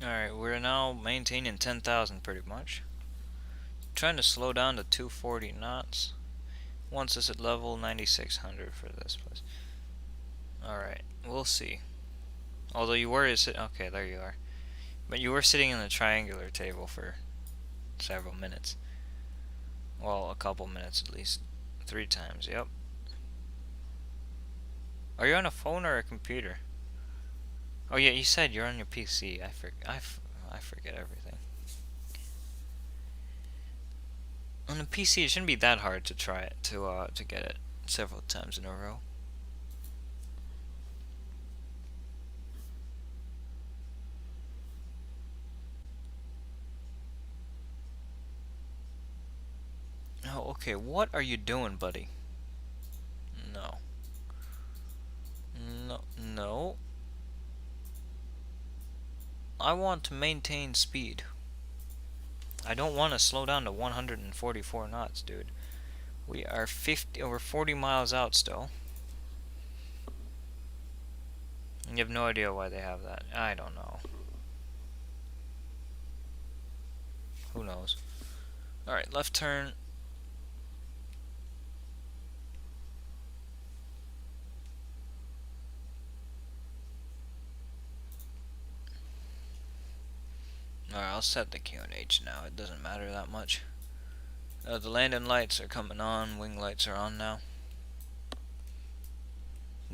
Alright, we're now maintaining 10,000 pretty much. Trying to slow down to 240 knots. Once it's at level 9600 for this place. Alright, we'll see. Although you were okay, there you are. But you were sitting in the triangular table for several minutes. Well, a couple minutes at least. 3 times, yep. Are you on a phone or a computer? Oh yeah, you said you're on your PC. I forget everything. On the PC, it shouldn't be that hard to try it to get it several times in a row. Oh, okay. What are you doing, buddy? No. No. No. I want to maintain speed. I don't want to slow down to 144 knots, dude. We are 40 miles out still. And you have no idea why they have that. I don't know. Who knows? Alright, left turn. Alright, I'll set the QNH now. It doesn't matter that much. The landing lights are coming on. Wing lights are on now.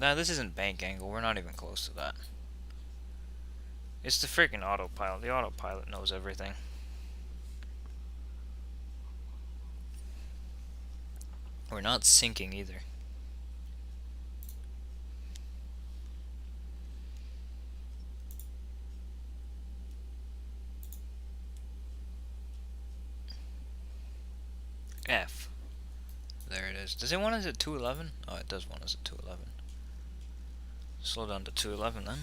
Nah, this isn't bank angle. We're not even close to that. It's the freaking autopilot. The autopilot knows everything. We're not sinking either. F. There it is. Does it want us at 211? Oh, it does want us at 211. Slow down to 211 then.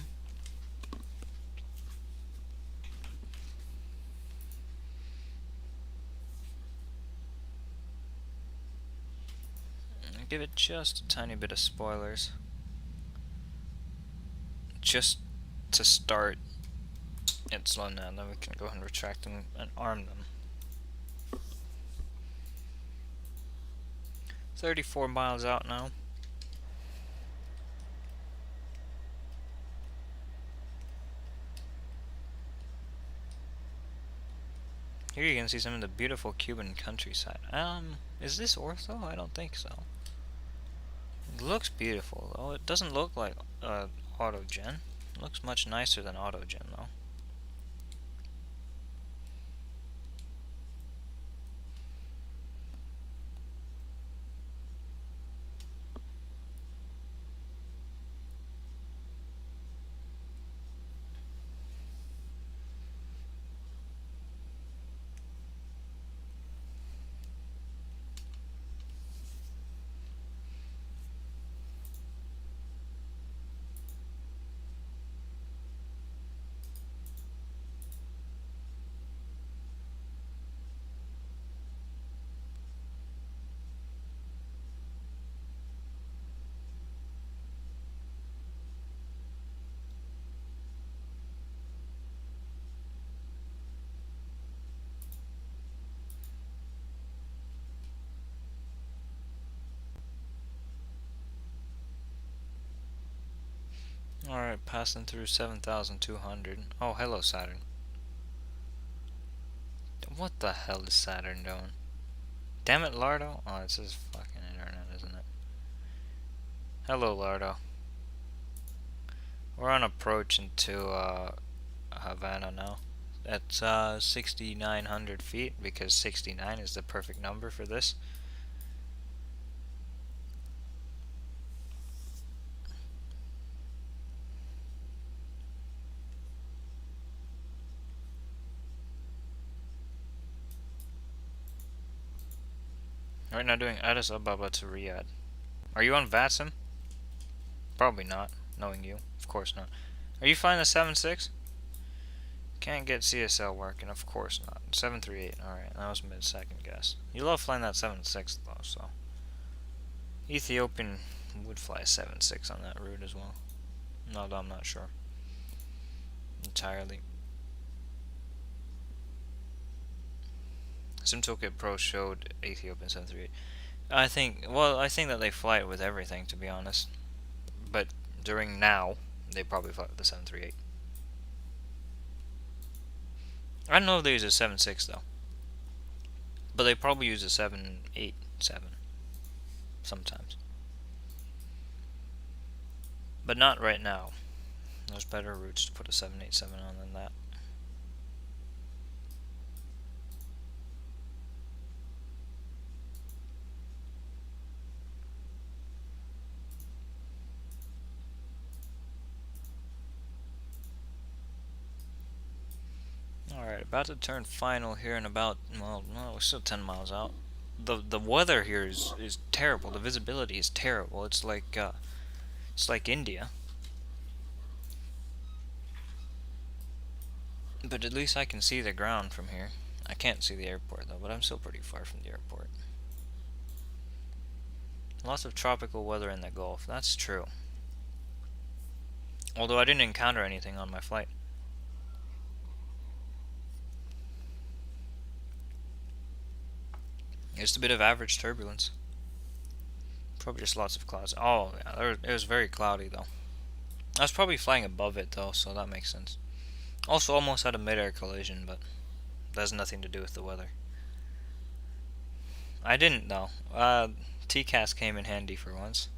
Give it just a tiny bit of spoilers. Just to start it slowing down, then we can go ahead and retract them and arm them. 34 miles out now. Here you can see some of the beautiful Cuban countryside. Is this ortho? I don't think so. It looks beautiful though. It doesn't look like autogen. It looks much nicer than autogen though. Alright, passing through 7,200. Oh, hello Saturn. What the hell is Saturn doing? Damn it, Lardo. Oh, it's his fucking internet, isn't it? Hello, Lardo. We're on approach into Havana now. At 6,900 feet, because 69 is the perfect number for this. Right now doing Addis Ababa to Riyadh. Are you on VATSIM? Probably not, knowing you. Of course not. Are you flying the 7.6? Can't get CSL working, of course not. 738, alright, that was mid-second guess. You love flying that 7.6 though, so. Ethiopian would fly a 7.6 on that route as well. No, I'm not sure. Entirely. SimToolkit Pro showed Ethiopian 738. I think that they fly it with everything, to be honest. But during now, they probably fly with the 738. I don't know if they use a 7.6 though. But they probably use a 7.87 sometimes. But not right now. There's better routes to put a 7.87 on than that. Alright, about to turn final here in about, well, no, we're still 10 miles out. The weather here is terrible. The visibility is terrible. It's like India. But at least I can see the ground from here. I can't see the airport though, but I'm still pretty far from the airport. Lots of tropical weather in the Gulf, that's true. Although I didn't encounter anything on my flight. Just a bit of average turbulence. Probably just lots of clouds. Oh, yeah, it was very cloudy though. I was probably flying above it though, so that makes sense. Also almost had a mid-air collision, but that has nothing to do with the weather. I didn't though. TCAS came in handy for once.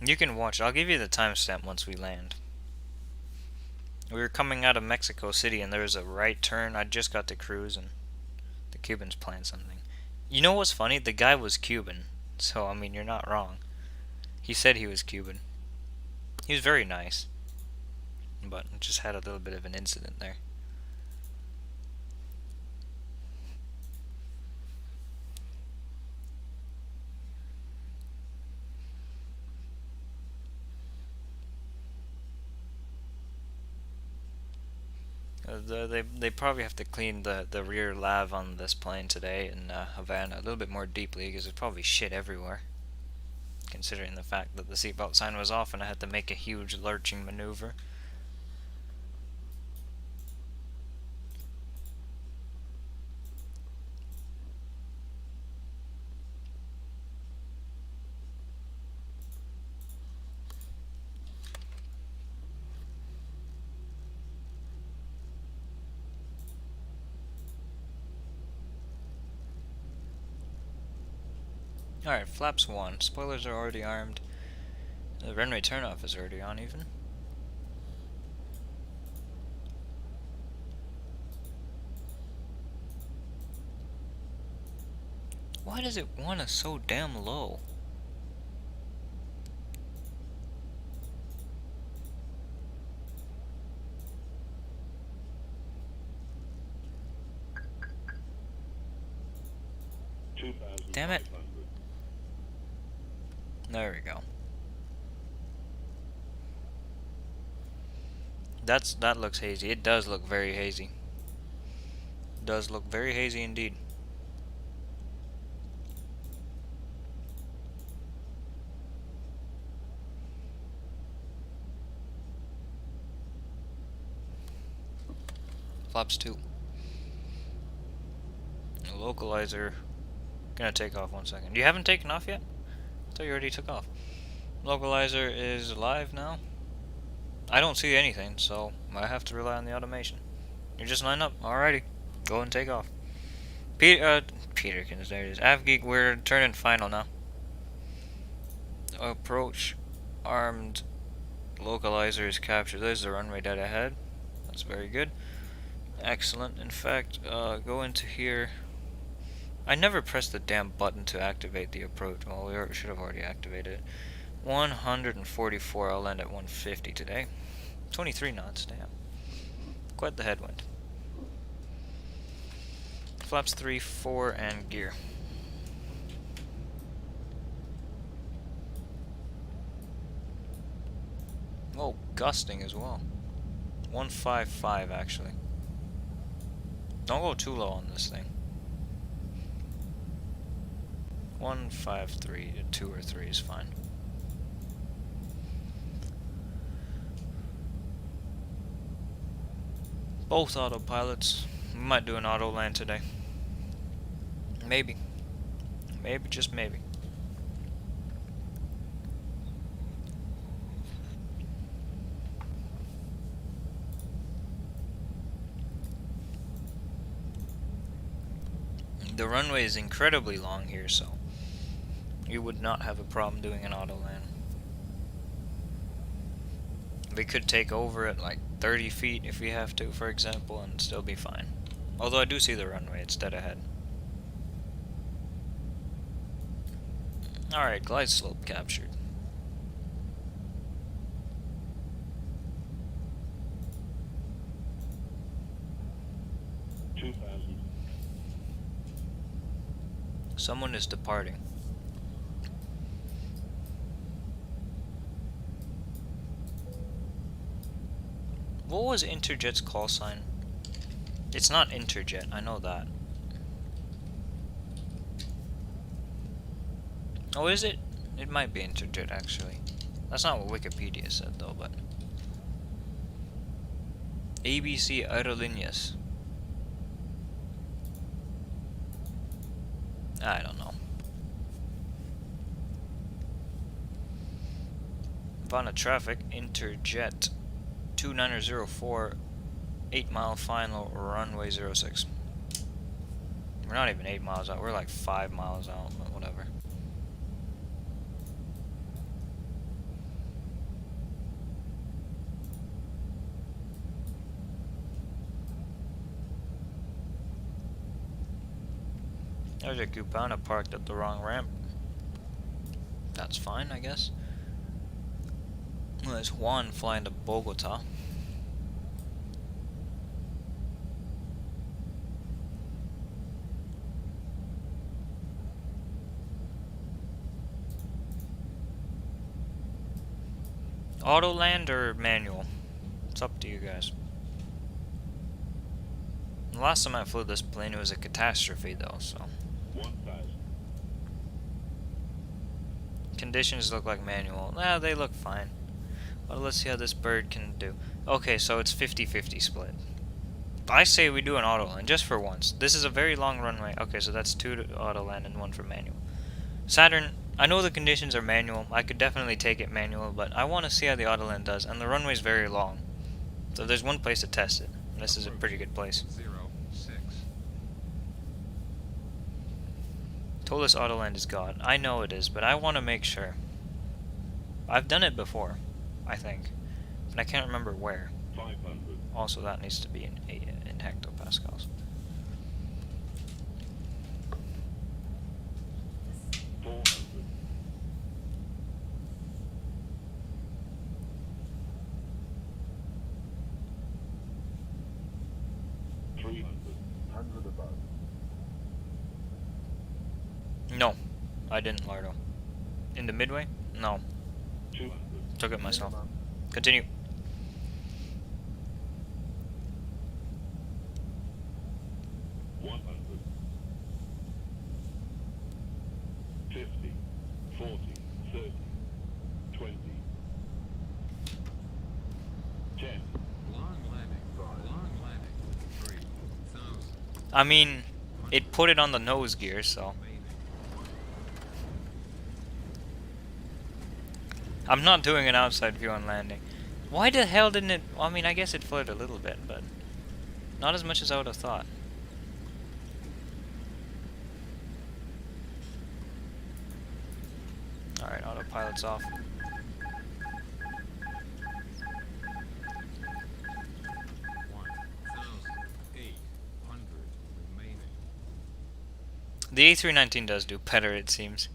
You can watch. I'll give you the timestamp once we land. We were coming out of Mexico City and there was a right turn. I just got to cruise and the Cubans planned something. You know what's funny? The guy was Cuban. So, I mean, you're not wrong. He said he was Cuban. He was very nice. But just had a little bit of an incident there. They probably have to clean the rear lav on this plane today in Havana a little bit more deeply because there's probably shit everywhere. Considering the fact that the seatbelt sign was off and I had to make a huge lurching maneuver. Alright, flaps 1. Spoilers are already armed. The runway turnoff is already on even. Why does it want us so damn low? Damn it. There we go. That looks hazy. It does look very hazy. Does look very hazy indeed. Flaps 2. Localizer. Gonna take off 1 second. You haven't taken off yet? I thought you already took off. Localizer is live now. I don't see anything, so I have to rely on the automation. You just line up. Alrighty. Go and take off. Peterkins, there it is. AvGeek, we're turning final now. Approach. Armed. Localizer is captured. There's the runway dead ahead. That's very good. Excellent. In fact, go into here. I never pressed the damn button to activate the approach. Well, we should have already activated it. 144. I'll land at 150 today. 23 knots. Damn. Quite the headwind. Flaps 3, 4, and gear. Oh, gusting as well. 155 actually. Don't go too low on this thing. 153 to 2 or 3 is fine. Both autopilots. We might do an auto land today. Maybe. Maybe, just maybe. The runway is incredibly long here, so you would not have a problem doing an auto land. We could take over at like 30 feet if we have to, for example, and still be fine. Although I do see the runway, it's dead ahead. Alright, glide slope captured. Someone is departing. What was Interjet's call sign? It's not Interjet, I know that. Oh, is it? It might be Interjet, actually. That's not what Wikipedia said, though, but... ABC Aerolíneas. I don't know. Havana traffic, Interjet 2904, 8 mile final, runway 06. We're not even 8 miles out, we're like 5 miles out, but whatever. Interjet Cubana parked at the wrong ramp. That's fine, I guess. Well, there's Juan flying to Bogota. Auto land or manual? It's up to you guys. The last time I flew this plane, it was a catastrophe though, so. 1000. Conditions look like manual. Nah, they look fine. Well, let's see how this bird can do. Okay, so it's 50-50 split. I say we do an auto land, just for once. This is a very long runway. Okay, so that's 2 to auto land and 1 for manual. Saturn, I know the conditions are manual. I could definitely take it manual, but I want to see how the auto land does, and the runway's very long. So there's one place to test it, and this is a pretty good place. 06. ToLiss auto land is God. I know it is, but I want to make sure. I've done it before, I think, but I can't remember where. 500. Also, that needs to be in hectopascals. 400. 300. 100 above. No, I didn't, Lardo. In the midway? No, 200. took it myself. Continue. 100. 50. 40. 30. 20. 10. Long landing. Long landing. 3000. I mean, it put it on the nose gear, so. Remaining. I'm not doing an outside view on landing. Why the hell didn't it... I mean, I guess it fluttered a little bit, but not as much as I would have thought. Alright, autopilot's off. Remaining. The A319 does do better, it seems.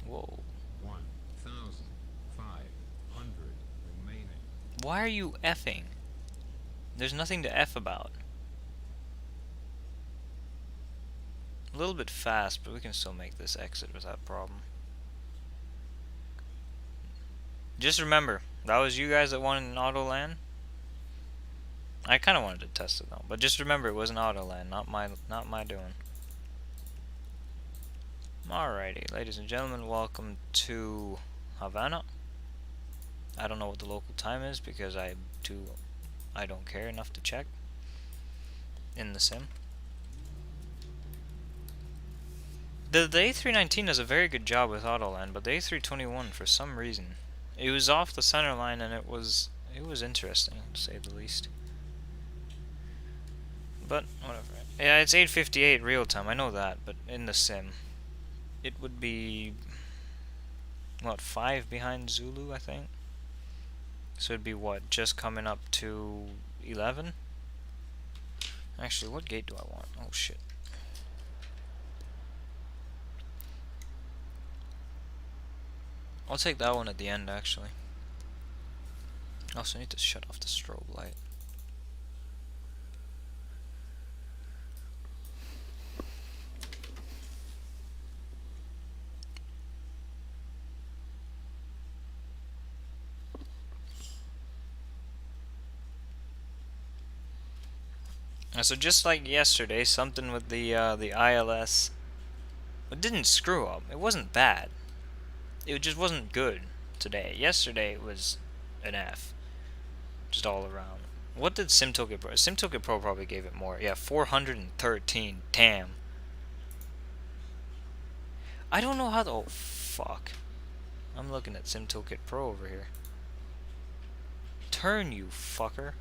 Whoa. 1500 remaining. Why are you effing? There's nothing to F about. A little bit fast, but we can still make this exit without problem. Just remember, that was you guys that wanted an auto land. I kind of wanted to test it though, but just remember it was an auto land, not my doing. Alrighty, ladies and gentlemen, welcome to Havana. I don't know what the local time is because I don't care enough to check in the sim. The A319 does a very good job with autoland, but the A321 for some reason it was off the center line and it was interesting to say the least. But whatever. Yeah, it's 8:58 real time. I know that, but in the sim, it would be what 5 behind Zulu, I think. So it'd be what, just coming up to 11? Actually, what gate do I want? Oh shit. I'll take that one at the end, actually. I also need to shut off the strobe light. So just like yesterday, something with the ILS, it didn't screw up. It wasn't bad. It just wasn't good today. Yesterday it was an F, just all around. What did SimToolkit Pro? SimToolkit Pro probably gave it more. Yeah, 413. Damn. I don't know how to. Oh fuck. I'm looking at SimToolkit Pro over here. Turn, you fucker.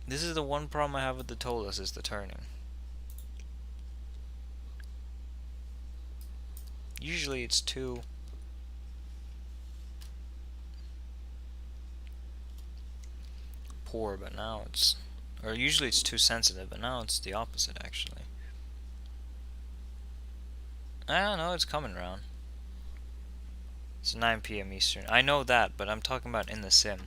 This is the one problem I have with the ToLiss, is the turning. Usually it's too poor, but now it's Or usually it's too sensitive, but now it's the opposite actually. I don't know, it's coming around. It's 9 p.m. Eastern. I know that, but I'm talking about in the sim.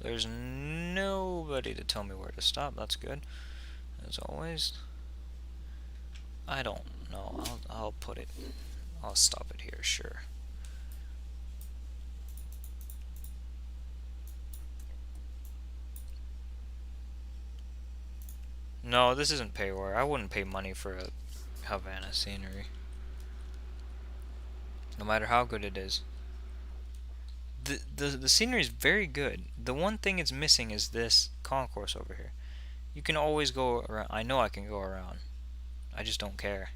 There's nobody to tell me where to stop. That's good. As always. I don't know. I'll put it. I'll stop it here, sure. No, this isn't payware. I wouldn't pay money for a Havana scenery. No matter how good it is. The scenery is very good. The one thing it's missing is this concourse over here. You can always go around. I know I can go around. I just don't care.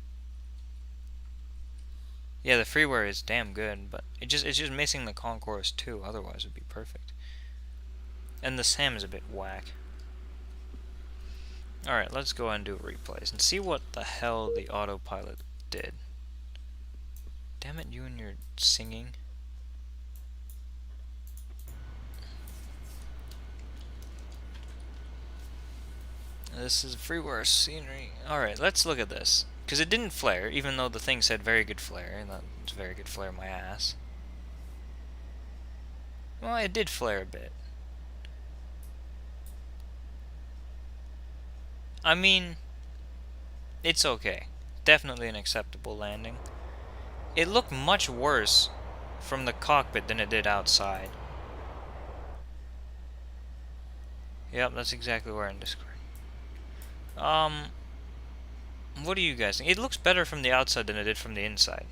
Yeah, the freeware is damn good, but it's just missing the concourse too. Otherwise, it'd be perfect. And the SAM is a bit whack. Alright, let's go and do a replays and see what the hell the autopilot did. Damn it, you and your singing. This is freeware scenery. Alright, let's look at this. Because it didn't flare, even though the thing said very good flare. And that's very good flare my ass. Well, it did flare a bit. I mean, it's okay. Definitely an acceptable landing. It looked much worse from the cockpit than it did outside. Yep, that's exactly where in Discord. What do you guys think? It looks better from the outside than it did from the inside.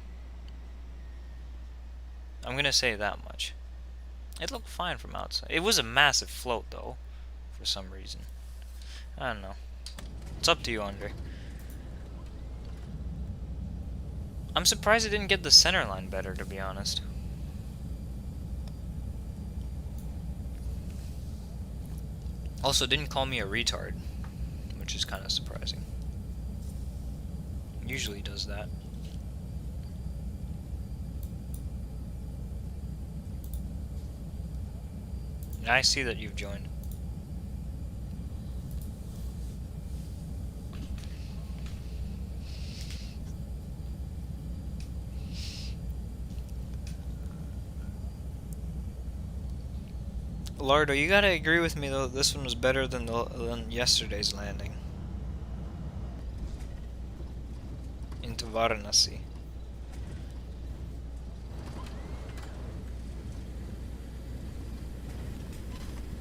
I'm gonna say that much. It looked fine from outside. It was a massive float though, for some reason. I don't know. It's up to you, Andre. I'm surprised it didn't get the center line better, to be honest. Also, it didn't call me a retard, which is kind of surprising. Usually does that. And I see that you've joined. Lardo, you gotta agree with me though. This one was better than yesterday's landing into Varanasi.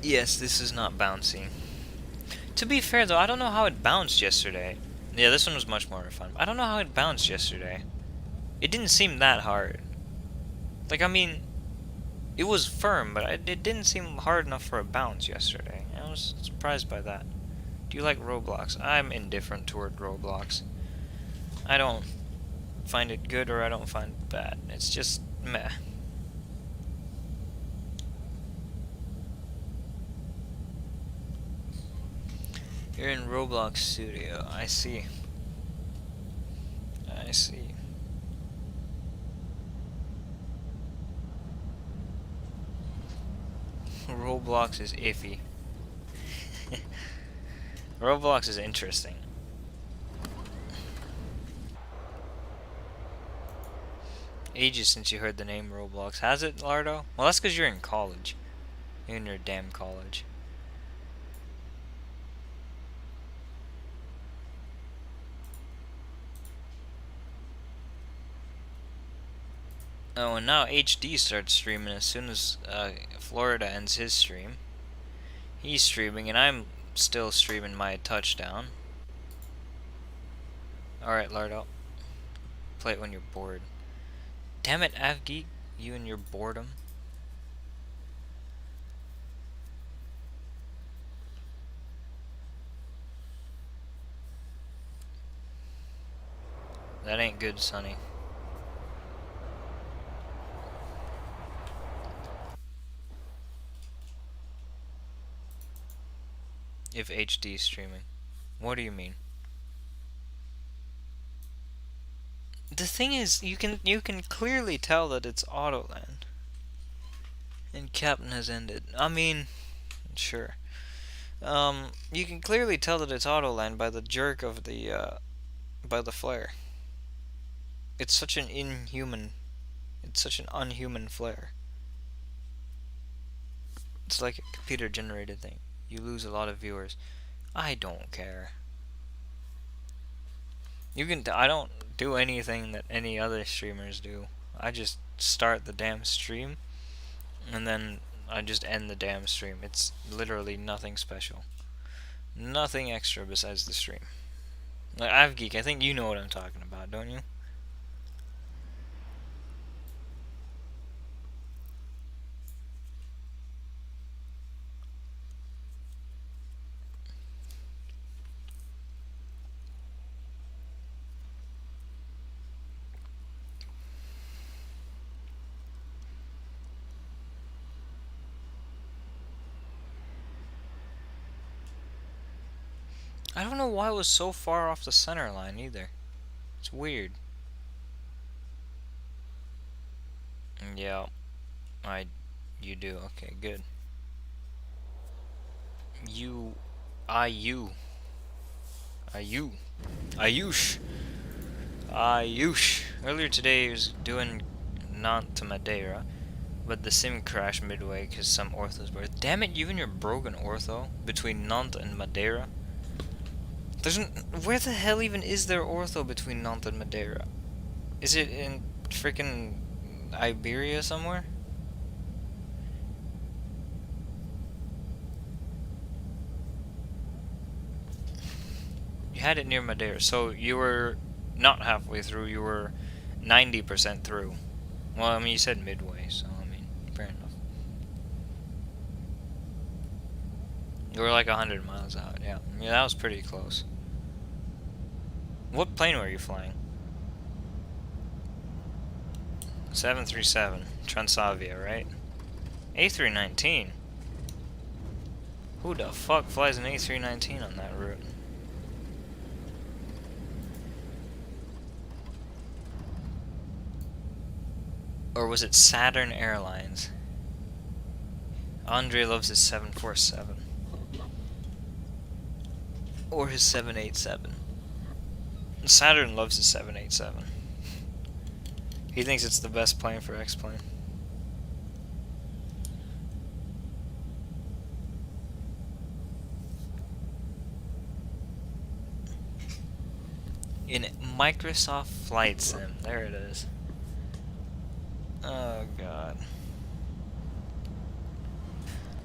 Yes, this is not bouncy. To be fair though, I don't know how it bounced yesterday. Yeah, this one was much more fun. I don't know how it bounced yesterday. It didn't seem that hard. Like, I mean, it was firm, but it didn't seem hard enough for a bounce yesterday. I was surprised by that. Do you like Roblox? I'm indifferent toward Roblox. I don't find it good or I don't find it bad. It's just meh. You're in Roblox Studio. I see. I see. Roblox is iffy. Roblox is interesting. Ages since you heard the name Roblox. Has it, Lardo? Well, that's because you're in college. You're in your damn college. Oh, and now HD starts streaming as soon as Florida ends his stream. He's streaming, and I'm still streaming my touchdown. Alright, Lardo. Play it when you're bored. Damn it, Avgeek. You and your boredom. That ain't good, Sonny. If HD is streaming. What do you mean? The thing is, you can clearly tell that it's Autoland. And Captain has ended. I mean, sure. You can clearly tell that it's Autoland by the jerk of by the flare. It's such an inhuman, it's such an unhuman flare. It's like a computer generated thing. You lose a lot of viewers. I don't care. I don't do anything that any other streamers do. I just start the damn stream and then I just end the damn stream. It's literally nothing special. Nothing extra besides the stream. Like AvGeek, I think you know what I'm talking about, don't you? I don't know why it was so far off the center line either. It's weird. Yeah, you do. Okay, good. You, you, Ayush. Ayush. Earlier today he was doing Nantes to Madeira, but the sim crashed midway because some orthos were. Damn it, you and your broken ortho between Nantes and Madeira. Where the hell even is there ortho between Nantes and Madeira? Is it in freaking Iberia somewhere? You had it near Madeira, so you were not halfway through, you were 90% through. Well, I mean, you said midway, so I mean, fair enough. You were like 100 miles out, yeah. Yeah, that was pretty close. What plane were you flying? 737, Transavia, right? A319? Who the fuck flies an A319 on that route? Or was it Saturn Airlines? Andre loves his 747. Or his 787. Saturn loves his 787. He thinks it's the best plane for X-Plane. In Microsoft Flight Sim, there it is. Oh god.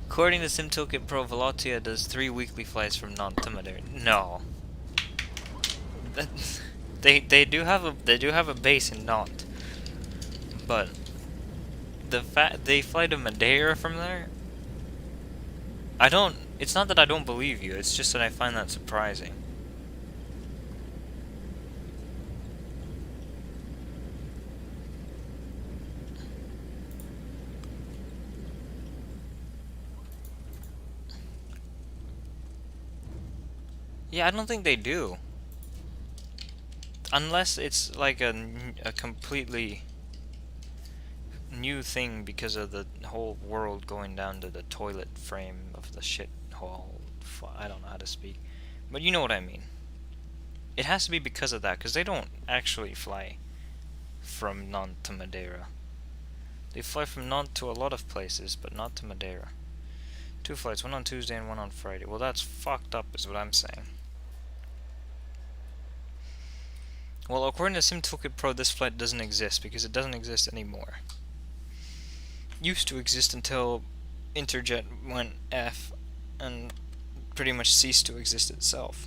According to SimToolkit Pro, Volotia does 3 weekly flights from Nantes to Madeira. No. They do have a base in Nantes. But the fact they fly to Madeira from there, it's not that I don't believe you, it's just that I find that surprising. Yeah, I don't think they do. Unless it's like a completely new thing because of the whole world going down to the toilet frame of the shit hole. I don't know how to speak. But you know what I mean. It has to be because of that, because they don't actually fly from Nantes to Madeira. They fly from Nantes to a lot of places, but not to Madeira. 2 flights, one on Tuesday and one on Friday. Well, that's fucked up is what I'm saying. Well, according to SimToolkit Pro, this flight doesn't exist because it doesn't exist anymore. Used to exist until Interjet went F and pretty much ceased to exist itself.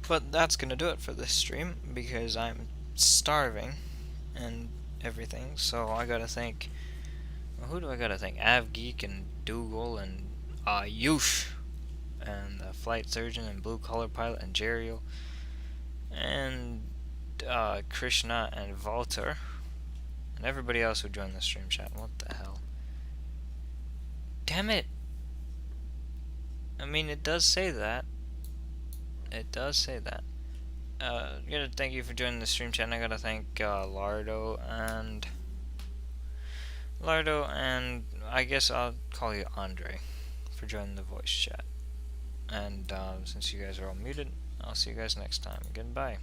But that's gonna do it for this stream because I'm starving and everything, so I gotta thank. Well, who do I gotta thank? AvGeek and Dougal and Ayush and the flight surgeon and blue collar pilot and Jeriel and Krishna and Walter and everybody else who joined the stream chat. What the hell? Damn it! I mean, it does say that. It does say that. Gotta thank you for joining the stream chat. And I gotta thank Lardo, and I guess I'll call you Andre for joining the voice chat. And since you guys are all muted, I'll see you guys next time. Goodbye.